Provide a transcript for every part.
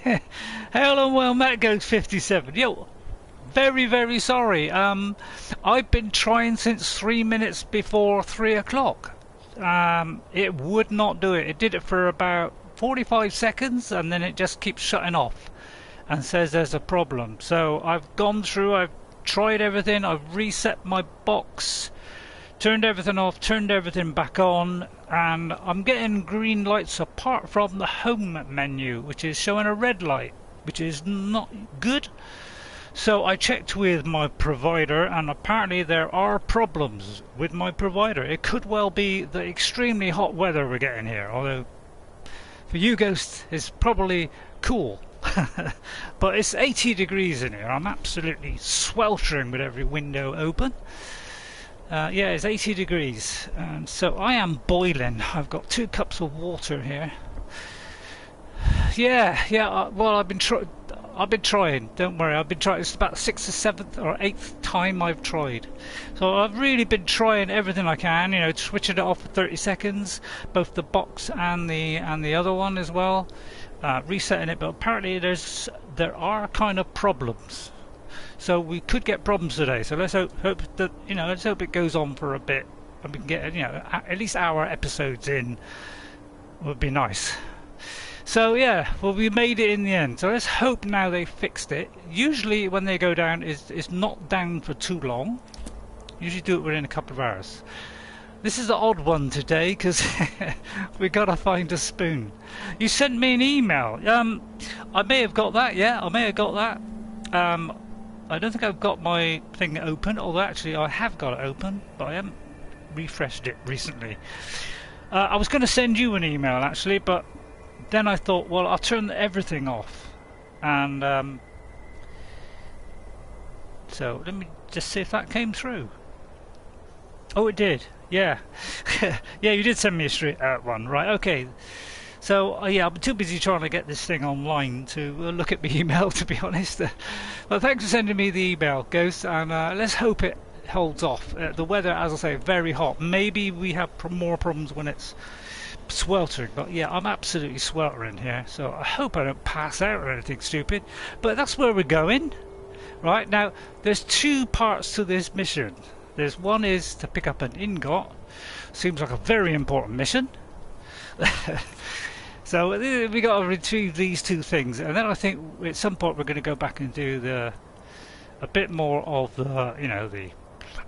Hello and well met, Ghost 57. Yo, very, very sorry. I've been trying since 3 minutes before 3 o'clock. It would not do it. It did it for about 45 seconds and then it just keeps shutting off and says there's a problem. So I've gone through, I've tried everything, I've reset my box, turned everything off, turned everything back on, and I'm getting green lights apart from the home menu, which is showing a red light, which is not good. So I checked with my provider, and apparently there are problems with my provider. It could well be the extremely hot weather we're getting here, although for you Ghost it's probably cool. But it's 80 degrees in here. I'm absolutely sweltering with every window open. Yeah, it's 80 degrees, and so I am boiling. I've got 2 cups of water here. Yeah. Well, I've been trying. Don't worry, I've been trying. It's about 6th or 7th or 8th time I've tried. So I've really been trying everything I can. You know, switching it off for 30 seconds, both the box and the other one as well. Resetting it, but apparently there are kind of problems. So we could get problems today. So let's hope that, you know, let's hope it goes on for a bit and we can get, you know, at least our episodes in. Would be nice. So yeah, well, we made it in the end. So let's hope now they fixed it. Usually when they go down, it's not down for too long. Usually do it within a couple of hours. This is the odd one today because we gotta find a spoon. You sent me an email. I may have got that. Yeah, I may have got that. I don't think I've got my thing open, although actually I have got it open, but I haven't refreshed it recently. I was going to send you an email actually, but then I thought, well, I'll turn everything off. And so let me just see if that came through. Oh, it did. Yeah. Yeah, you did send me a straight out one. Right, okay. So, yeah, I'm too busy trying to get this thing online to look at my email, to be honest. Well, thanks for sending me the email, Ghost, and let's hope it holds off. The weather, as I say, very hot. Maybe we have more problems when it's sweltering, but yeah, I'm absolutely sweltering here, so I hope I don't pass out or anything stupid. But that's where we're going. Right, now, there's 2 parts to this mission. There's one is to pick up an ingot. Seems like a very important mission. So we got to retrieve these 2 things, and then I think at some point we're going to go back and do a bit more of the, you know, the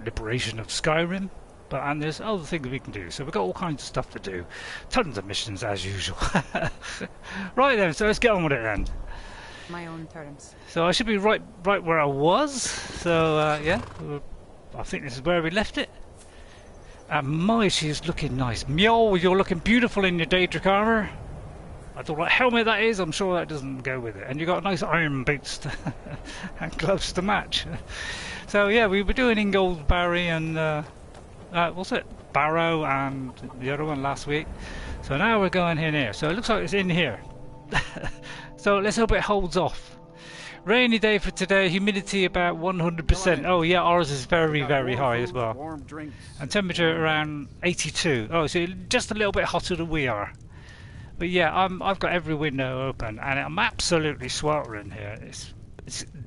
liberation of Skyrim. And there's other things we can do. So we've got all kinds of stuff to do, tons of missions as usual. Right then, so let's get on with it then. My own terms. So I should be right where I was. So yeah, I think this is where we left it. And my, she's looking nice. Mjol, you're looking beautiful in your Daedric armour. I thought what helmet that is, I'm sure that doesn't go with it. And you got nice iron boots and gloves to match. So yeah, we were doing Ingold, Barry and what's it? Barrow and the other one last week. So now we're going in here. So it looks like it's in here. So let's hope it holds off. Rainy day for today, humidity about 100%. Oh yeah, ours is very, very high as well. And temperature around 82. Oh, so just a little bit hotter than we are. But yeah, I've got every window open and I'm absolutely sweltering here.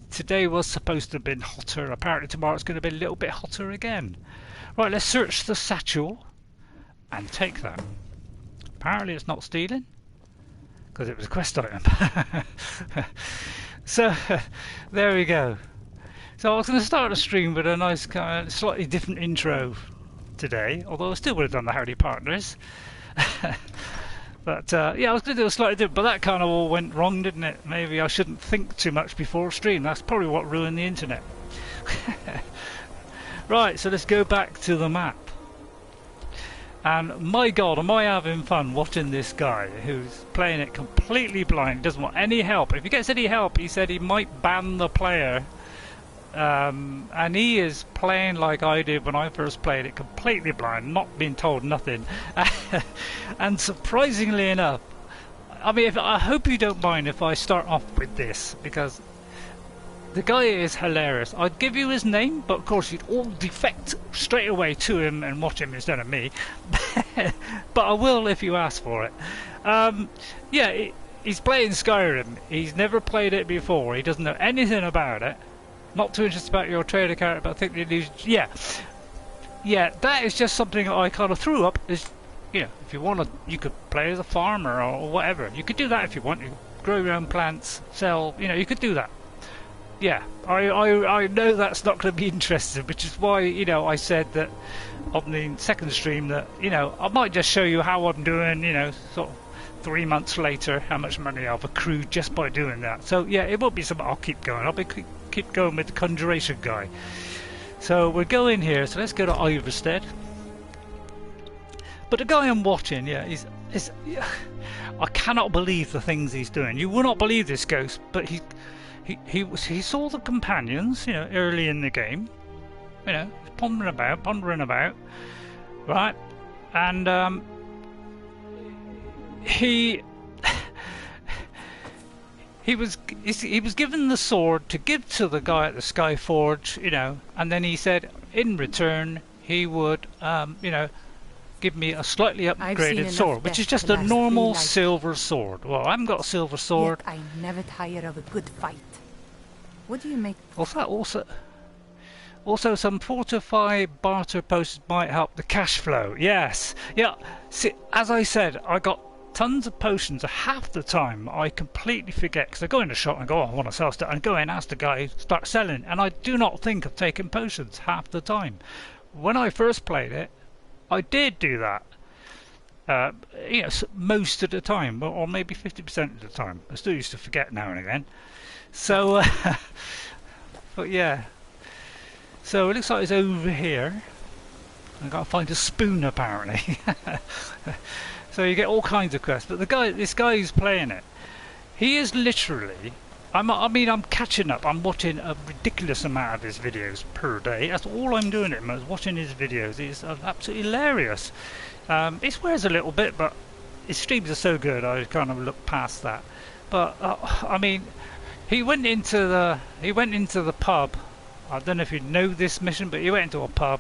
Today was supposed to have been hotter. Apparently tomorrow it's going to be a little bit hotter again. Right, let's search the satchel and take that. Apparently it's not stealing because it was a quest item. So there we go. So I was going to start the stream with a nice kind of slightly different intro today, although I still would have done the Howdy Partners. But yeah, I was going to do a slightly different, but that kind of all went wrong, didn't it? Maybe I shouldn't think too much before stream. That's probably what ruined the internet. Right, so let's go back to the map. And my god, am I having fun watching this guy who's playing it completely blind, doesn't want any help. If he gets any help, he said he might ban the player. And he is playing like I did when I first played it, completely blind, not being told nothing. And surprisingly enough, I mean, I hope you don't mind if I start off with this, because the guy is hilarious. I'd give you his name, but of course you'd all defect straight away to him and watch him instead of me. But I will if you ask for it. Yeah, he's playing Skyrim. He's never played it before. He doesn't know anything about it. Not too interested about your trader character, but I think the illusion. Yeah, that is just something I kind of threw up. Is, you know, if you want to, you could play as a farmer or whatever. You could do that if you want. You grow your own plants, sell. You know, you could do that. Yeah, I know that's not going to be interesting, which is why, you know, I said that on the second stream that, you know, I might just show you how I'm doing, you know, sort of 3 months later, how much money I've accrued just by doing that. So yeah, it won't be something I'll keep going. I'll keep going with the conjuration guy. So we're going here, so let's go to Ivarstead. But the guy I'm watching, yeah, yeah, I cannot believe the things he's doing. You will not believe this, Ghost, but he saw the companions, you know, early in the game, you know, pondering about, right, and he was given the sword to give to the guy at the Skyforge, you know, and then he said in return he would, you know, give me a slightly upgraded sword, which is just a normal silver sword. Well, I haven't got a silver sword. Yet I never tire of a good fight. What do you make? Also, some fortify barter posts might help the cash flow. Yes, yeah. See, as I said, I got tons of potions. Half the time, I completely forget because I go in the shop and go, "Oh, I want to sell stuff," and go in, ask the guy, start selling, and I do not think of taking potions half the time. When I first played it, I did do that. You know, most of the time, or maybe 50% of the time. I still used to forget now and again. So, but yeah. So it looks like it's over here. I gotta find a spoon apparently. So you get all kinds of quests. But this guy who's playing it, he is literally. I'm catching up. I'm watching a ridiculous amount of his videos per day. That's all I'm doing at the moment, is watching his videos. He's absolutely hilarious. He swears a little bit, but his streams are so good, I kind of look past that. But I mean, he went into the pub. I don't know if you know this mission, but he went into a pub,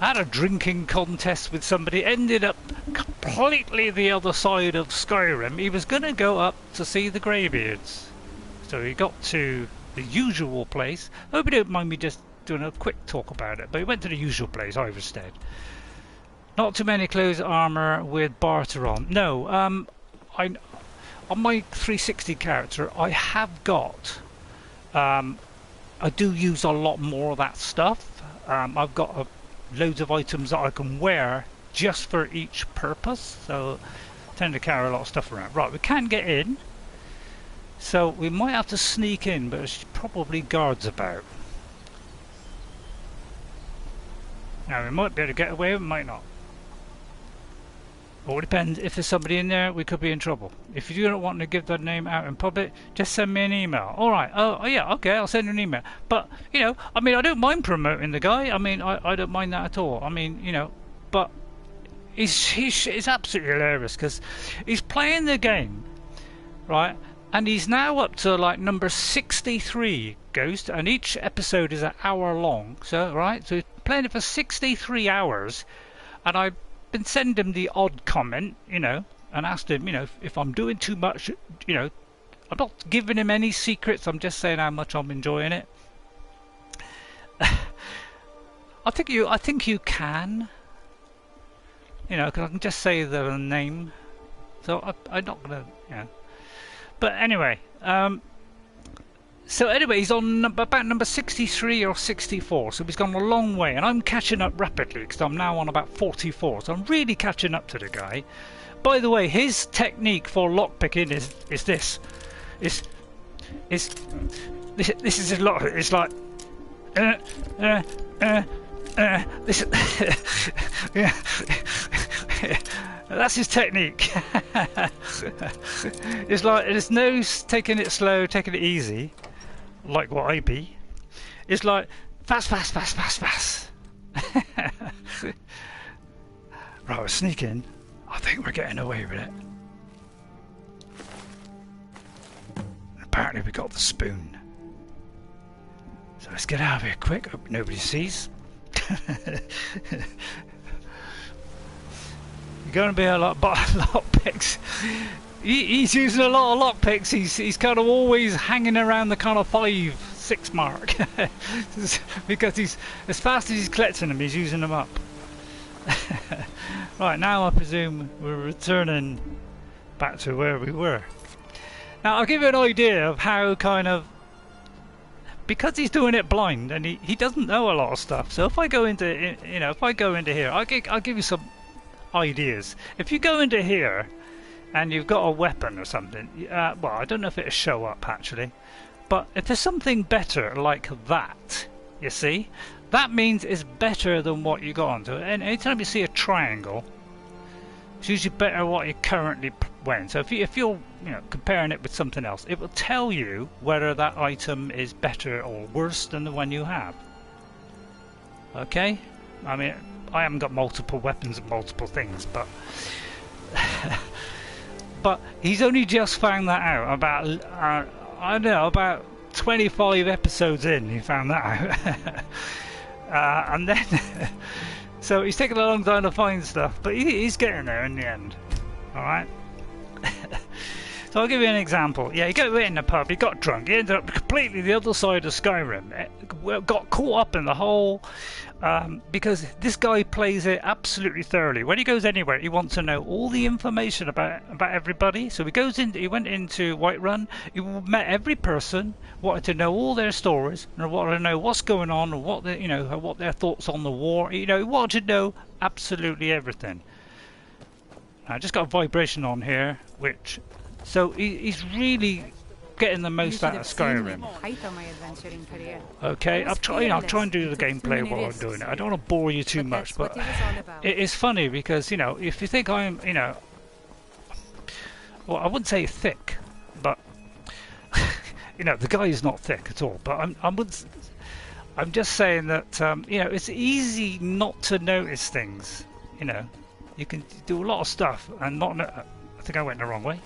had a drinking contest with somebody, ended up completely the other side of Skyrim. He was going to go up to see the Greybeards. So he got to the usual place. I hope you don't mind me just doing a quick talk about it. But he went to the usual place, Ivarstead. Not too many clothes, armour with barter on. No, on my 360 character, I have got. I do use a lot more of that stuff. I've got loads of items that I can wear just for each purpose. So I tend to carry a lot of stuff around. Right, we can get in. So we might have to sneak in, but there's probably guards about. Now we might be able to get away, we might not. All depends. If there's somebody in there, we could be in trouble. If you don't want to give that name out in public, just send me an email. Alright, oh yeah, okay, I'll send you an email. But, you know, I mean, I don't mind promoting the guy. I mean, I don't mind that at all. I mean, you know, but he's absolutely hilarious because he's playing the game, right? And he's now up to like number 63, Ghost, and each episode is an hour long. So, right, so he's playing it for 63 hours, and I've been sending him the odd comment, you know, and asked him, you know, if I'm doing too much, you know, I'm not giving him any secrets, I'm just saying how much I'm enjoying it. I think you can, you know, because I can just say the name, so I'm not gonna, you know. But anyway, so anyway, he's on about number 63 or 64, so he's gone a long way, and I'm catching up rapidly because I'm now on about 44, so I'm really catching up to the guy. By the way, his technique for lockpicking is this. This is a lot. It's like this. Yeah. That's his technique. It's like there's no taking it slow, taking it easy, like what I be. It's like fast. Right, we're sneaking. I think we're getting away with it. Apparently we got the spoon. So let's get out of here quick. Hope nobody sees. You're going to be a lot of picks. He's using a lot of lockpicks. He's kind of always hanging around the kind of 5-6 mark because he's as fast as he's collecting them, he's using them up. Right, now I presume we're returning back to where we were. Now I'll give you an idea of how kind of, because he's doing it blind and he doesn't know a lot of stuff. So if I go into, you know, if I go into here, I'll give you some ideas. If you go into here and you've got a weapon or something, well, I don't know if it'll show up actually, but if there's something better like that, you see, that means it's better than what you got onto it. And anytime you see a triangle, it's usually better than what you currently wearing. So if you're you know, comparing it with something else, it will tell you whether that item is better or worse than the one you have. Okay? I mean, I haven't got multiple weapons and multiple things, but but he's only just found that out about I don't know, about 25 episodes in. He found that out, and then so he's taken a long time to find stuff, but he's getting there in the end. All right. So I'll give you an example. Yeah, he got in the pub, he got drunk, he ended up completely the other side of Skyrim, got caught up in the whole, because this guy plays it absolutely thoroughly. When he goes anywhere, he wants to know all the information about everybody. So he went into Whiterun, he met every person, wanted to know all their stories, and wanted to know what's going on, and what you know, what their thoughts on the war. You know, he wanted to know absolutely everything. I just got a vibration on here, which. So he's really getting the most out of Skyrim. Okay, I'll try and do the gameplay while I'm doing it. I don't want to bore you too much, but it is funny because, you know, if you think I'm, you know, well, I wouldn't say thick, but you know, the guy is not thick at all. But I'm just saying that you know, it's easy not to notice things. You know, you can do a lot of stuff and not. I think I went the wrong way.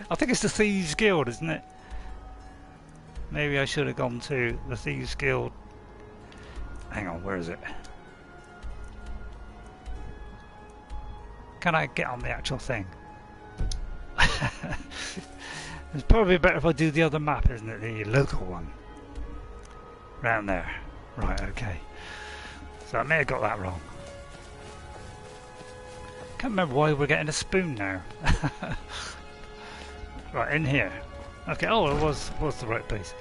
I think it's the Thieves Guild, isn't it? Maybe I should have gone to the Thieves Guild. Hang on, where is it? Can I get on the actual thing? It's probably better if I do the other map, isn't it? The local one. Round there. Right, okay. So I may have got that wrong. I can't remember why we're getting a spoon now. Right, in here. Okay, oh, it was the right place.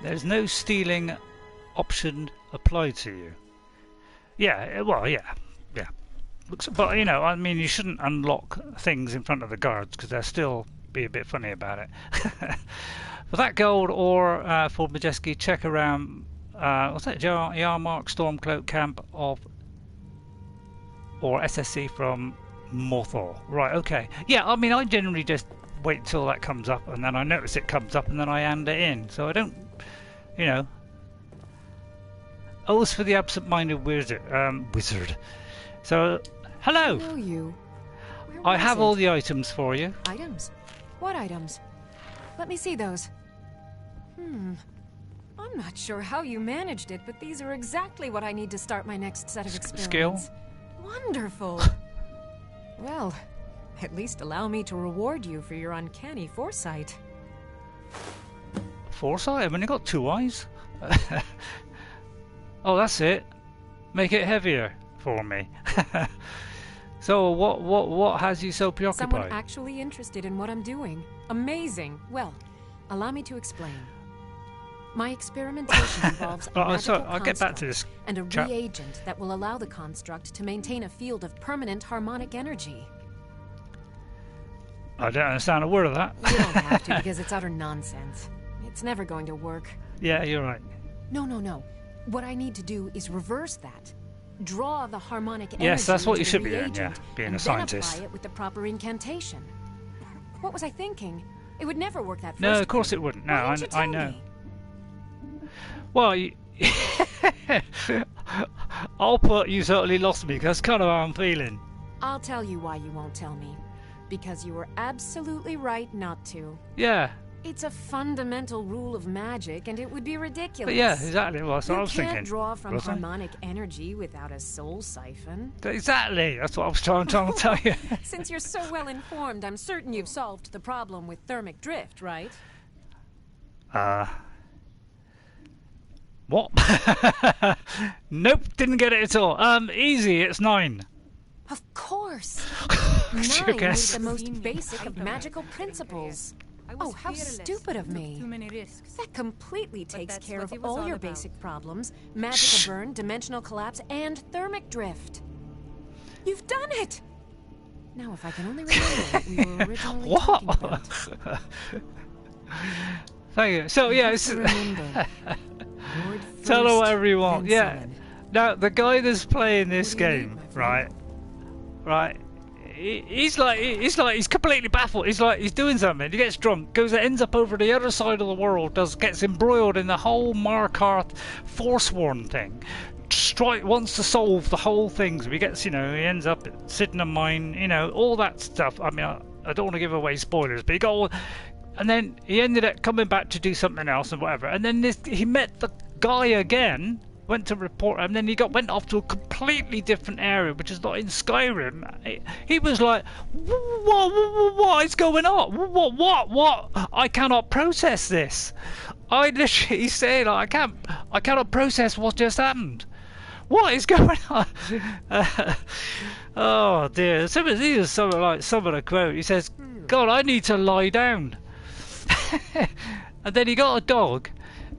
There's no stealing option applied to you. Yeah, well, yeah. But, you know, I mean, you shouldn't unlock things in front of the guards because they'll still be a bit funny about it. For that gold or for Madesi, check around, what's that, Yarmark Stormcloak camp of or SSC from Morthal. Right, okay. Yeah, I mean, I generally just wait until that comes up, and then I notice it comes up, and then I hand it in. So I don't, you know. Oh, it's for the absent-minded wizard. So, hello. Know you. I have all the items for you. Items? What items? Let me see those. I'm not sure how you managed it, but these are exactly what I need to start my next set of experiments. Skill? Wonderful. Well, at least allow me to reward you for your uncanny foresight. Foresight? I've only got 2 eyes. Oh, that's it. Make it heavier for me. So what has you so preoccupied? Someone actually interested in what I'm doing. Amazing. Well, allow me to explain. My experimentation involves a magical I'll get back to this and a reagent that will allow the construct to maintain a field of permanent harmonic energy. I don't understand a word of that. You don't have to because it's utter nonsense. It's never going to work. Yeah, you're right. No. What I need to do is reverse that. Draw the harmonic energy. Yes, that's what you into should the be doing, reagent, yeah, being and a scientist. Then apply it with the proper incantation. What was I thinking? It would never work that first. No, of course it wouldn't. No, Why didn't you I tell know. me? Well, I'll put you certainly lost me, because that's kind of how I'm feeling. I'll tell you why you won't tell me. Because you were absolutely right not to. Yeah, It's a fundamental rule of magic, and it would be ridiculous. But yeah, exactly. Well, that's what I was thinking. You can't draw from wasn't it? harmonic energy without a soul siphon. Exactly. That's what I was trying to tell you. Since you're so well informed, I'm certain you've solved the problem with thermic drift, right? What? Nope, didn't get it at all. Easy, it's 9. Of course. You 9 guess. is the most basic of magical principles. Oh, how stupid of me. Too many risks. That completely takes that's care what of it was all all your about. basic problems. Magical burn, dimensional collapse, and thermic drift. You've done it! Now if I can only remember what we were originally talking about. Thank you. So yeah, it's Remember. Lord tell her first, whatever you want. then Yeah. second. Now the guy that's playing this What do you need, game, my friend? right? He's completely baffled. He's like he's doing something. He gets drunk, ends up over the other side of the world, gets embroiled in the whole Markarth Forsworn thing. Wants to solve the whole thing. So he gets, he ends up sitting in mine, all that stuff. I mean, I don't want to give away spoilers, but he got all, and then he ended up coming back to do something else and whatever. And then he met the guy again. Went to report, and then he went off to a completely different area, which is not in Skyrim. He was like, what is going on? What? I cannot process this. I literally said, I cannot process what just happened. What is going on? Oh dear. These are some of the quote. He says, God, I need to lie down. And then he got a dog.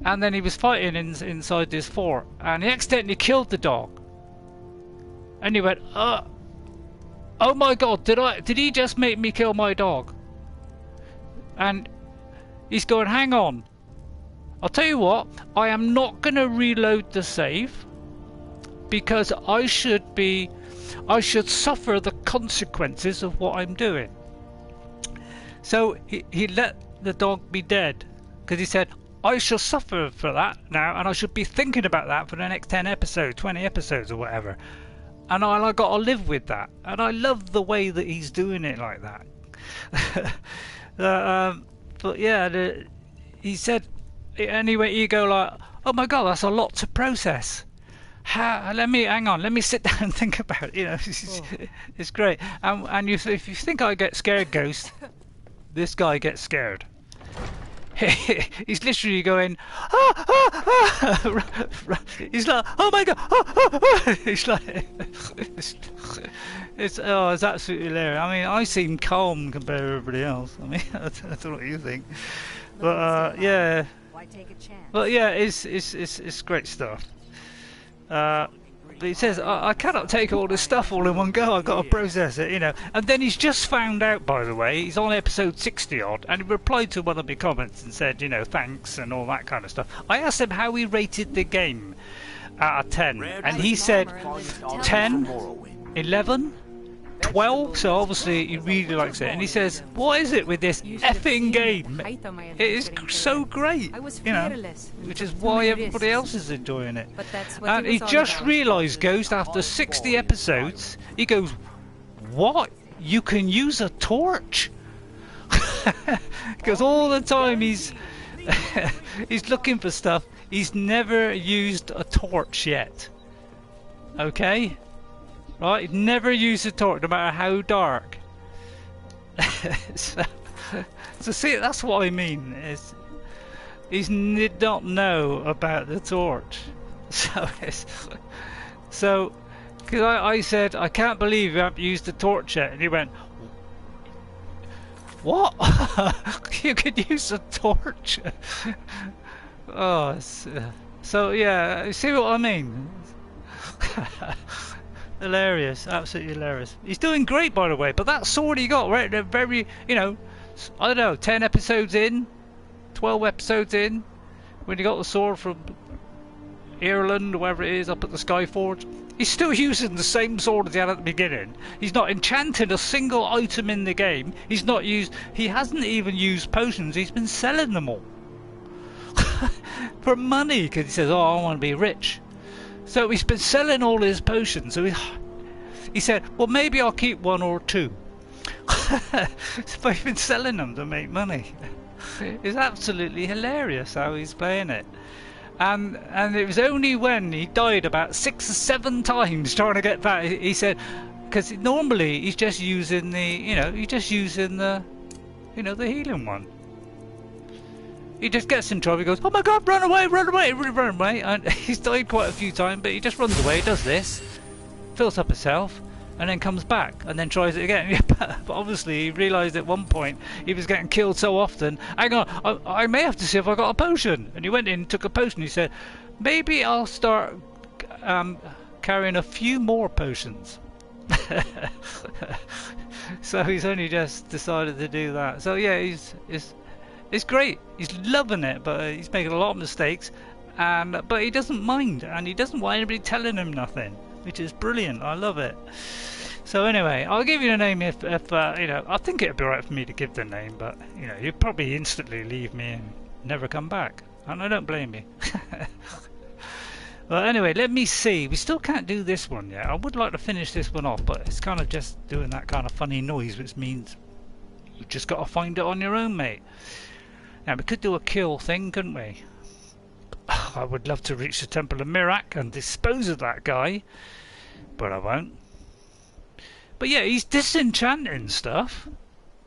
And then he was fighting inside this fort, and he accidentally killed the dog. And he went, oh my God, did he just make me kill my dog? And he's going, hang on. I'll tell you what, I am not going to reload the save, because I should suffer the consequences of what I'm doing. So he let the dog be dead, because he said, I shall suffer for that now, and I should be thinking about that for the next 10 episodes, 20 episodes or whatever. And I got to live with that. And I love the way that he's doing it like that. But yeah, he said, anyway, you go like, oh my God, that's a lot to process. Let me sit down and think about it. It's great. And if you think I get scared, Ghost, this guy gets scared. He's literally going, he's like, oh my God, he's like, it's absolutely hilarious. I mean, I seem calm compared to everybody else. I mean, I don't know what you think, but yeah, Why take a chance? but yeah, it's great stuff. But he says, I cannot take all this stuff all in one go, I've got to process it, And then he's just found out, by the way, he's on episode 60 odd, and he replied to one of my comments and said, thanks and all that kind of stuff. I asked him how he rated the game out of 10, and he said 10, 11, 12, so obviously he really likes it. And he says, what is it with this effing game? It is so great, which is why everybody else is enjoying it. And he just realised, Ghost, after 60 episodes, he goes, what? You can use a torch? Because all the time he's looking for stuff, he's never used a torch yet. Okay? Right, never use a torch, no matter how dark. so see, that's what I mean. He did not know about the torch. So, because I said, I can't believe you haven't used the torch yet, and he went, what? You could use a torch? So yeah, you see what I mean? Hilarious, absolutely hilarious. He's doing great, by the way, but that sword he got, right, they're very, I don't know, 10 episodes in, 12 episodes in, when he got the sword from Ireland, or wherever it is, up at the Skyforge, he's still using the same sword as he had at the beginning. He's not enchanted a single item in the game. He hasn't even used potions, he's been selling them all. For money, because he says, oh, I want to be rich. So he's been selling all his potions. So he said, well, maybe I'll keep one or two. But he's been selling them to make money. It's absolutely hilarious how he's playing it. And it was only when he died about 6 or 7 times trying to get back, he said, because normally he's just using the, the healing one. He just gets in trouble, he goes, oh my god, run away, run away, run away. And he's died quite a few times, but he just runs away, does this, fills up himself, and then comes back, and then tries it again. But obviously he realised at one point he was getting killed so often, hang on, I may have to see if I got a potion. And he went in, took a potion, he said, maybe I'll start carrying a few more potions. So he's only just decided to do that. So yeah, it's great. He's loving it, but he's making a lot of mistakes, but he doesn't mind, and he doesn't want anybody telling him nothing, which is brilliant. I love it. So anyway, I'll give you a name if I think it'd be alright for me to give the name, but you'd probably instantly leave me and never come back, and I don't blame you. Well, anyway, let me see. We still can't do this one yet. I would like to finish this one off, but it's kind of just doing that kind of funny noise, which means you've just got to find it on your own, mate. Now, we could do a kill thing, couldn't we? I would love to reach the Temple of Mirak and dispose of that guy, but I won't. But yeah, he's disenchanting stuff,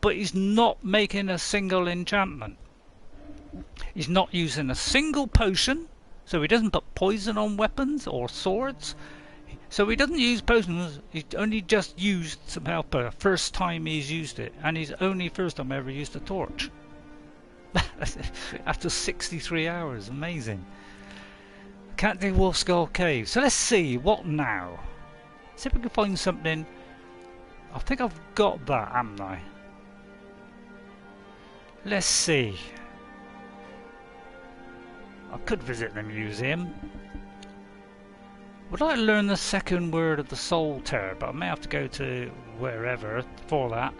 but he's not making a single enchantment. He's not using a single potion, so he doesn't put poison on weapons or swords. So he doesn't use potions, he's only just used some helper. First time he's used it, and he's only first time ever used a torch. After 63 hours, amazing. Can't do Wolf Skull Cave. So let's see, what now? See if we can find something. I think I've got that, haven't I? Let's see. I could visit the museum. Would I learn the second word of the soul tear, but I may have to go to wherever for that.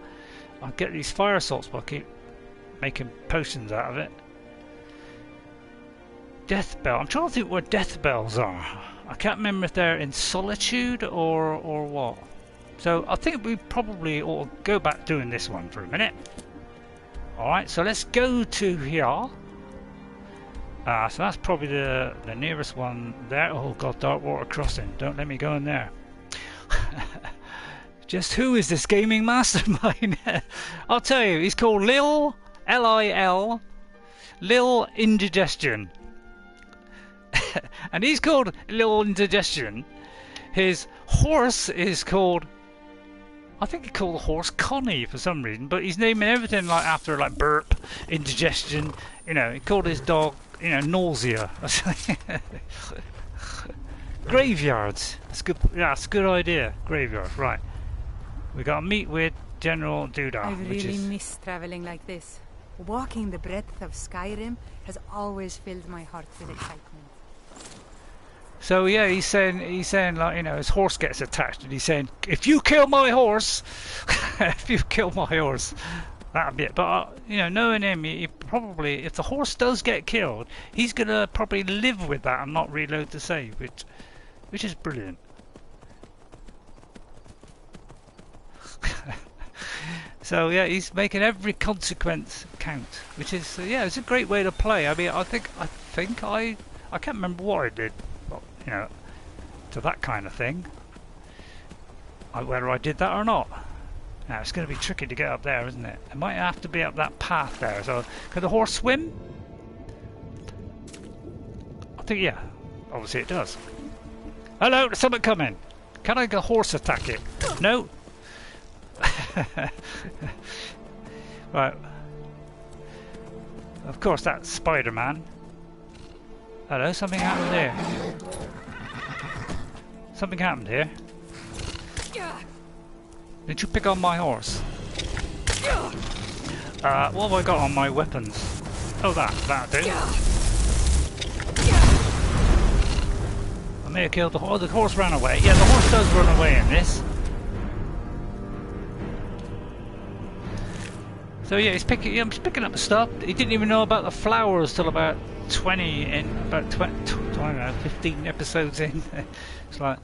I'll get these fire salts, but I keep making potions out of it. Death bell. I'm trying to think where death bells are. I can't remember if they're in Solitude or what. So I think we probably ought to go back doing this one for a minute. Alright, so let's go to here. So that's probably the nearest one there. Oh god, Darkwater Crossing. Don't let me go in there. Just who is this gaming mastermind? I'll tell you, he's called Lil, L-I-L, Lil Indigestion. And he's called Lil Indigestion. His horse is called, I think he called the horse Connie for some reason, but he's naming everything like after like burp, indigestion. He called his dog, nausea. Graveyards. That's good. Yeah, that's a good idea. Graveyard, right? We got to meet with General Doodah. I really miss traveling like this. Walking the breadth of Skyrim has always filled my heart with excitement. So yeah, he's saying like his horse gets attached, and he's saying, if you kill my horse, if you kill my horse, that'll be it. But knowing him, he probably, if the horse does get killed, he's gonna probably live with that and not reload the save, which is brilliant. So yeah, he's making every consequence count, which is it's a great way to play. I mean, I think I can't remember what I did, but, to that kind of thing. Whether I did that or not. Now it's going to be tricky to get up there, isn't it? It might have to be up that path there. So can the horse swim? I think yeah. Obviously it does. Hello, there's something coming. Can I go horse attack it? No. Right. Of course, that's Spider-Man. Hello, something happened here. Something happened here. Did you pick on my horse? What have I got on my weapons? Oh, that'll do. I may have killed the horse. Oh, the horse ran away. Yeah, the horse does run away in this. So yeah, he's picking up stuff. He didn't even know about the flowers till about 15 episodes in. It's like,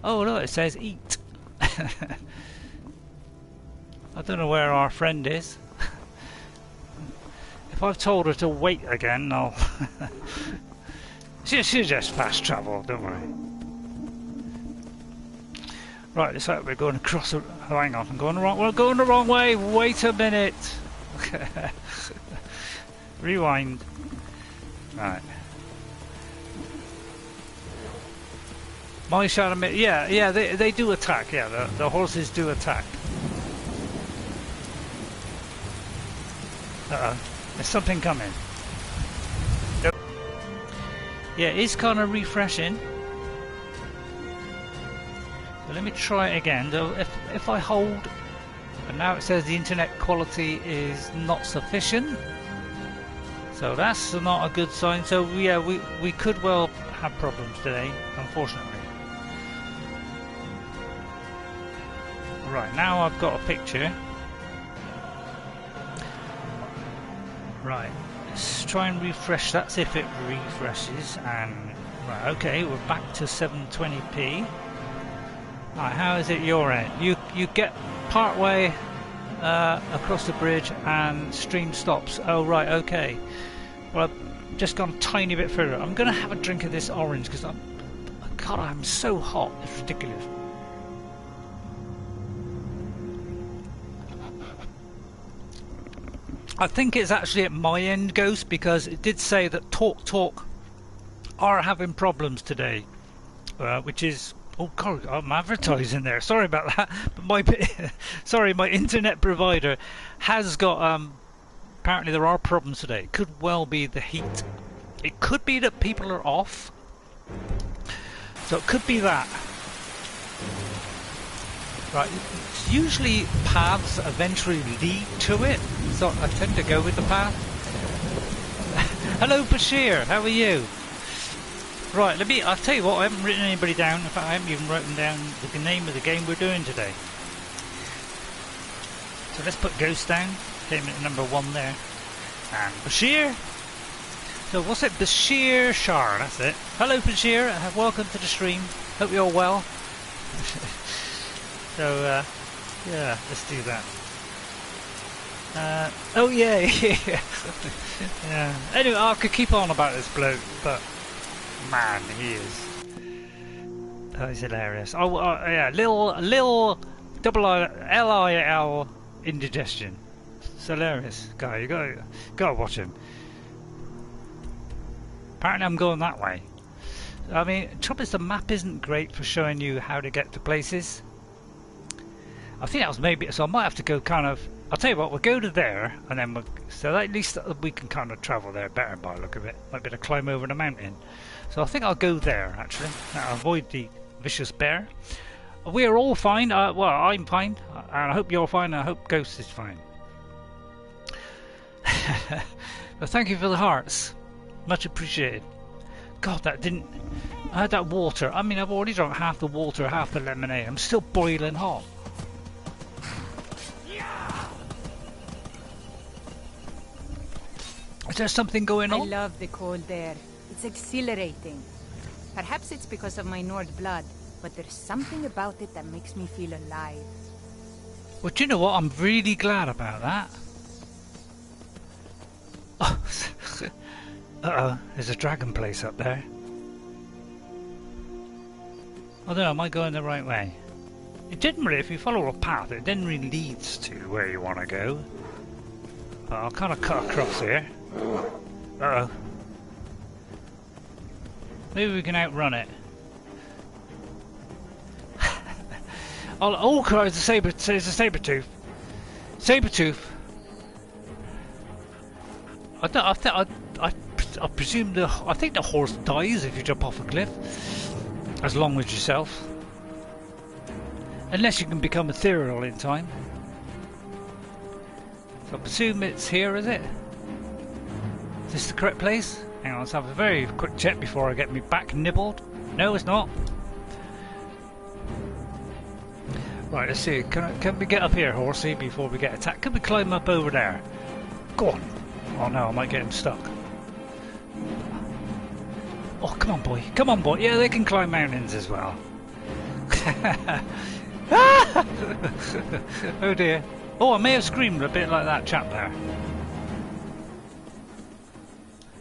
oh look, it says eat. I don't know where our friend is. If I've told her to wait again, I'll... she'll just fast travel, don't worry. Right, looks like we're going across the... Oh, hang on, we're going the wrong way! Wait a minute! Rewind. Right. My shadow... Yeah, they do attack, yeah, the horses do attack. Uh-oh, there's something coming. Yep. Yeah, it's kind of refreshing. So let me try it again. So if I hold, and now it says the internet quality is not sufficient. So that's not a good sign. So yeah, we could well have problems today, unfortunately. Right, now I've got a picture. Right, let's try and refresh. That's if it refreshes. And right, okay, we're back to 720p. Right, how is it your end? You get part way across the bridge and stream stops. Oh right, okay. Well, I've just gone a tiny bit further. I'm gonna have a drink of this orange because I'm so hot. It's ridiculous. I think it's actually at my end, Ghost, because it did say that Talk are having problems today, which is... Oh God, I'm advertising there. Sorry about that. But my internet provider has got... apparently there are problems today. It could well be the heat. It could be that people are off. So it could be that. Right, usually paths eventually lead to it, so I tend to go with the path. Hello Bashir, how are you? Right, I'll tell you what, I haven't written anybody down. In fact, I haven't even written down the name of the game we're doing today. So let's put Ghost down, came at number 1 there. And Bashir. So what's it? Bashir Shar, that's it. Hello Bashir, welcome to the stream. Hope you're well. So, yeah, let's do that. Oh yeah, yeah. Anyway, I could keep on about this bloke, but man, he is. That is hilarious. Oh, yeah, Lil Indigestion. It's hilarious guy. You gotta watch him. Apparently, I'm going that way. I mean, trouble is the map isn't great for showing you how to get to places. I think that was maybe, so I might have to go kind of, I'll tell you what, we'll go to there, and then so at least we can kind of travel there better by the look of it. Might be able to climb over the mountain. So I think I'll go there, actually. I'll avoid the vicious bear. We are all fine, well, I'm fine, and I hope you're fine, and I hope Ghost is fine. But thank you for the hearts. Much appreciated. God, that didn't, I had that water. I mean, I've already drunk half the water, half the lemonade. I'm still boiling hot. Is there something going on? I love the cold air. It's exhilarating. Perhaps it's because of my Nord blood, but there's something about it that makes me feel alive. Well, do you know what? I'm really glad about that. Oh, uh-oh, there's a dragon place up there. I don't know, am I going the right way? It didn't really, if you follow a path, it then really leads to where you want to go. But I'll kind of cut across here. Uh-oh. Maybe we can outrun it. Oh, God, it's a saber-tooth. Saber-tooth. I presume I think the horse dies if you jump off a cliff, as long as yourself. Unless you can become ethereal in time. So I presume it's here, is it? Is this the correct place? Hang on, let's have a very quick check before I get me back nibbled. No, it's not. Right, let's see. Can we get up here, horsey, before we get attacked? Can we climb up over there? Go on. Oh no, I might get him stuck. Oh, come on, boy. Come on, boy. Yeah, they can climb mountains as well. Oh dear. Oh, I may have screamed a bit like that chap there.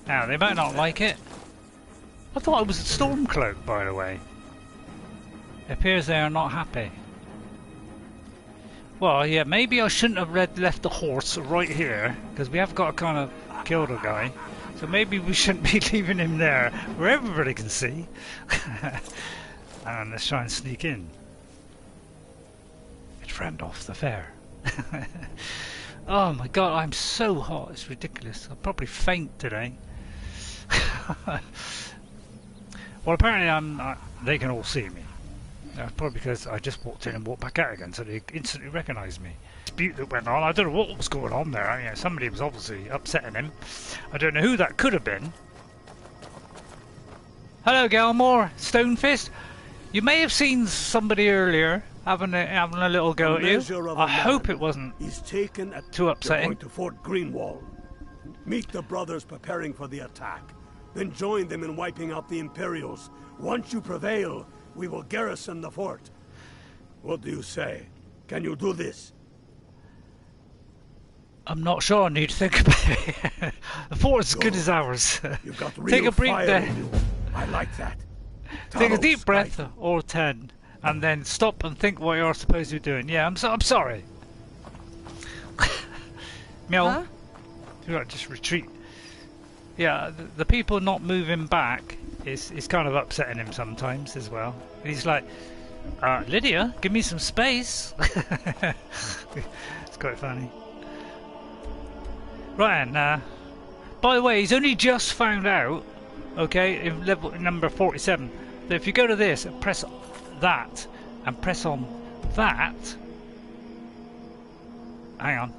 Now, they might not like it. I thought it was a Stormcloak, by the way. It appears they are not happy. Well, yeah, maybe I shouldn't have left the horse right here, because we have got to kind of kill the guy. So maybe we shouldn't be leaving him there, where everybody can see. And let's try and sneak in. It's Frandalf the Fair. Oh my god, I'm so hot, it's ridiculous. I'll probably faint today. Well, apparently they can all see me. That's probably because I just walked in and walked back out again, so they instantly recognised me. Dispute that went on. I don't know what was going on there. You know, somebody was obviously upsetting him. I don't know who that could have been. Hello, Galmore, Stonefist. You may have seen somebody earlier having a little go at you. I hope it wasn't too upsetting. Going to Fort Greenwall. Meet the brothers preparing for the attack. Then join them in wiping out the Imperials. Once you prevail, we will garrison the fort. What do you say? Can you do this? I'm not sure. I need to think about it. The fort's as good as ours. You've got real Take a breath fire there. in you. I like that. Take a deep Talos, breath, right? or 10, and then stop and think what you're supposed to be doing. Yeah, I'm sorry. Meow. Huh? You got to just retreat. Yeah, the people not moving back is kind of upsetting him sometimes as well. He's like, Lydia, give me some space. It's quite funny. Right, and by the way, he's only just found out, okay, in level number 47, that if you go to this and press that, and press on that, hang on,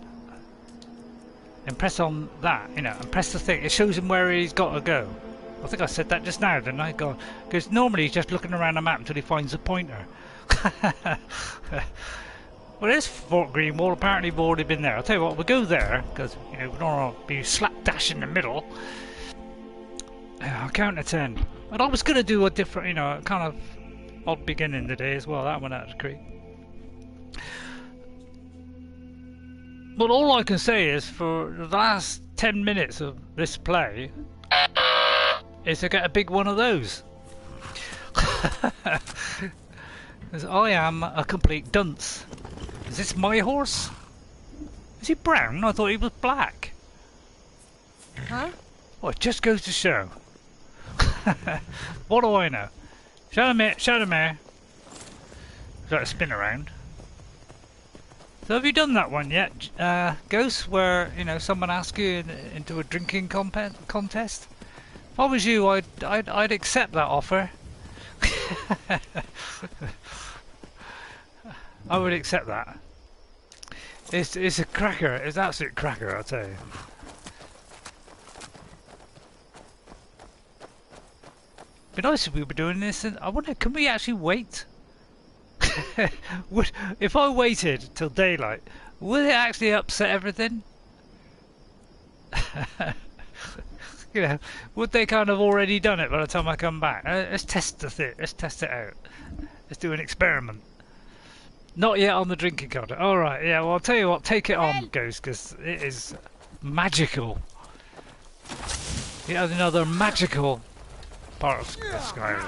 and press on that, you know, and press the thing, it shows him where he's got to go. I think I said that just now, didn't I? God, because normally he's just looking around the map until he finds a pointer. Well, there's Fort Greenwall. Apparently we've already been there. I'll tell you what, we'll go there, because, you know, we don't want to be slapdash in the middle. I'll count to 10. And I was going to do a different, you know, kind of odd beginning today as well. That one out of the creek. But all I can say is, for the last 10 minutes of this play, is to get a big one of those. Because I am a complete dunce. Is this my horse? Is he brown? I thought he was black. Huh? Well, it just goes to show. What do I know? Shadowmare. Got to spin around. So have you done that one yet, Ghost, where, you know, someone asks you into a drinking contest? If I was you, I'd accept that offer. I would accept that. It's a cracker. It's an absolute cracker, I'll tell you. It'd be nice if we were doing this. And I wonder, can we actually wait? If I waited till daylight, would it actually upset everything? You know, would they kind of already done it by the time I come back? Let's test the thing. Let's test it out. Let's do an experiment. Not yet on the drinking card. All right. Yeah. Well, I'll tell you what. Take it on, Ghost, because it is magical. Yet another magical part of Skyrim.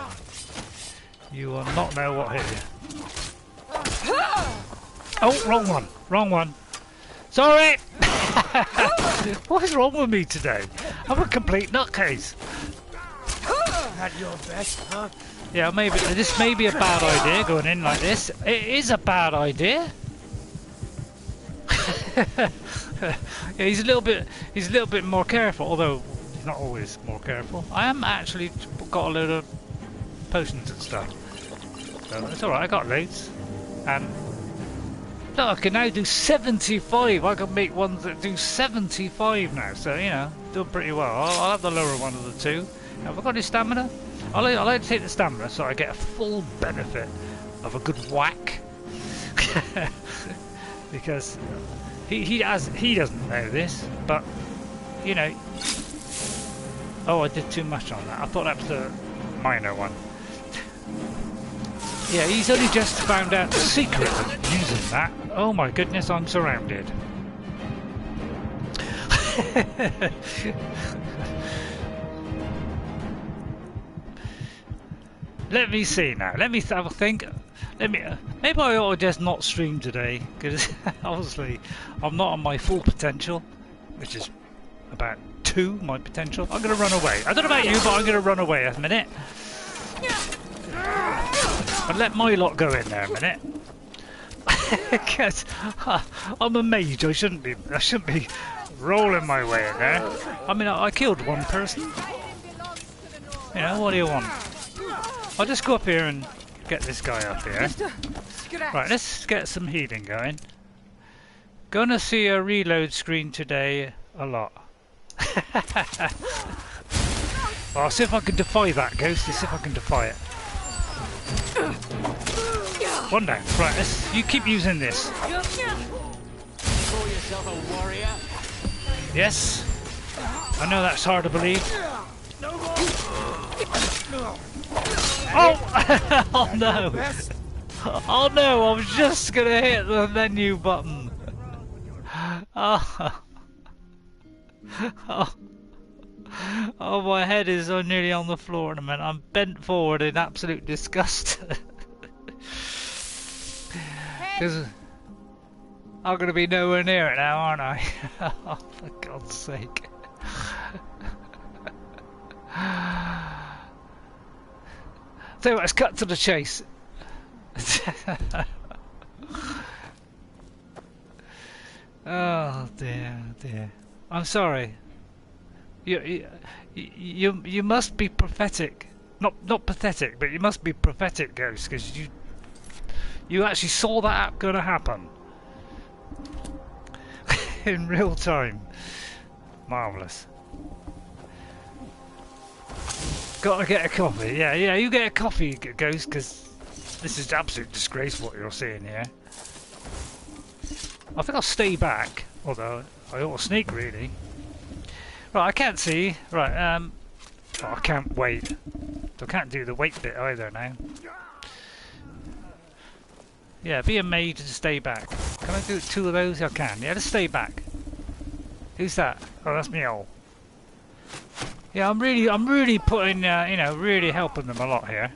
You will not know what hit you. Oh, wrong one. Wrong one. Sorry. What is wrong with me today? I'm a complete nutcase. At your best, huh? Yeah, maybe this may be a bad idea going in like this. It is a bad idea. Yeah, he's a little bit more careful, although he's not always more careful. I am actually got a load of potions and stuff. So it's alright, I got loads. And look, I can now do 75. I can make ones that do 75 now, so you know, doing pretty well. I'll have the lower one of the two. Have I got any stamina? I like to take the stamina so I get a full benefit of a good whack. Because he doesn't know this, but you know. Oh, I did too much on that. I thought that was the minor one. Yeah, he's only just found out the secret of using that. Oh my goodness, I'm surrounded. Let me see now. Let me have a think. Maybe I ought to just not stream today, because obviously I'm not on my full potential, which is about 2 my potential. I'm going to run away. I don't know about you, but I'm going to run away a minute. And let my lot go in there a minute. Because I'm a mage. I shouldn't be rolling my way in there. I mean, I killed one person. You know, what do you want? I'll just go up here and get this guy up here. Right, let's get some healing going. Gonna see a reload screen today a lot. I'll see if I can defy that ghost. Let's see if I can defy it. One down. Right, you keep using this. Call yourself a warrior? Yes. I know that's hard to believe. Oh! Oh no! Oh no! I was just gonna hit the menu button. Oh. Oh. Oh, my head is nearly on the floor in a minute. I'm bent forward in absolute disgust. Because I'm going to be nowhere near it now, aren't I? Oh, for God's sake. So let's cut to the chase. Oh dear, dear. I'm sorry. You must be prophetic. Not pathetic, but you must be prophetic, Ghost, because you actually saw that gonna happen in real time. Marvelous. Gotta get a coffee. Yeah, you get a coffee, Ghost, because this is absolute disgrace what you're seeing here. I think I'll stay back, although I ought to sneak really. Right, I can't see. Right, oh, I can't wait. I can't do the wait bit either now. Yeah, be a maid and stay back. Can I do 2 of those? I can. Yeah, let's stay back. Who's that? Oh, that's me. All. Yeah, I'm really putting, you know, really helping them a lot here.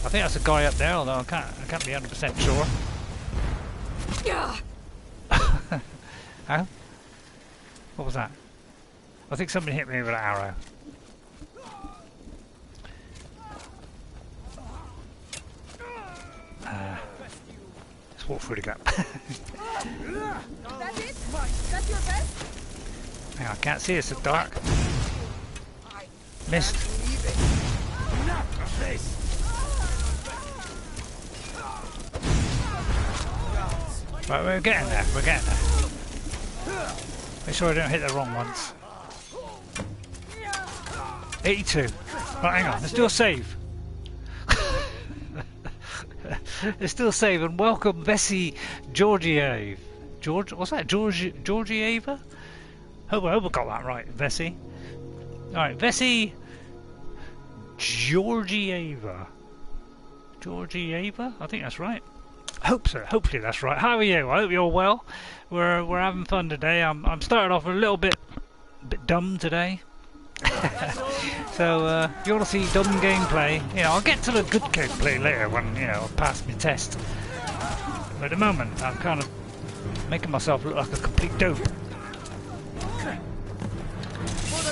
I think that's a guy up there, although I can't be 100% sure. Huh? What was that? I think somebody hit me with an arrow. Let's walk through the gap. That's it? That's your best? Hang on, I can't see, it's so dark. Missed. Right, we're getting there, we're getting there. Make sure I don't hit the wrong ones. 82. Right, hang on, let's do a save. Let's do a save and welcome Vessi Georgiev. What's that? Georgieva? Hope I got that right, Vessi. Alright, Vessi Georgieva. Georgieva? I think that's right. Hope so. Hopefully that's right. How are you? I hope you're well. We're having fun today. I'm starting off a little bit dumb today. So if you want to see dumb gameplay, you know, I'll get to the good gameplay later when, you know, I've passed my test. But at the moment, I'm kind of making myself look like a complete dope.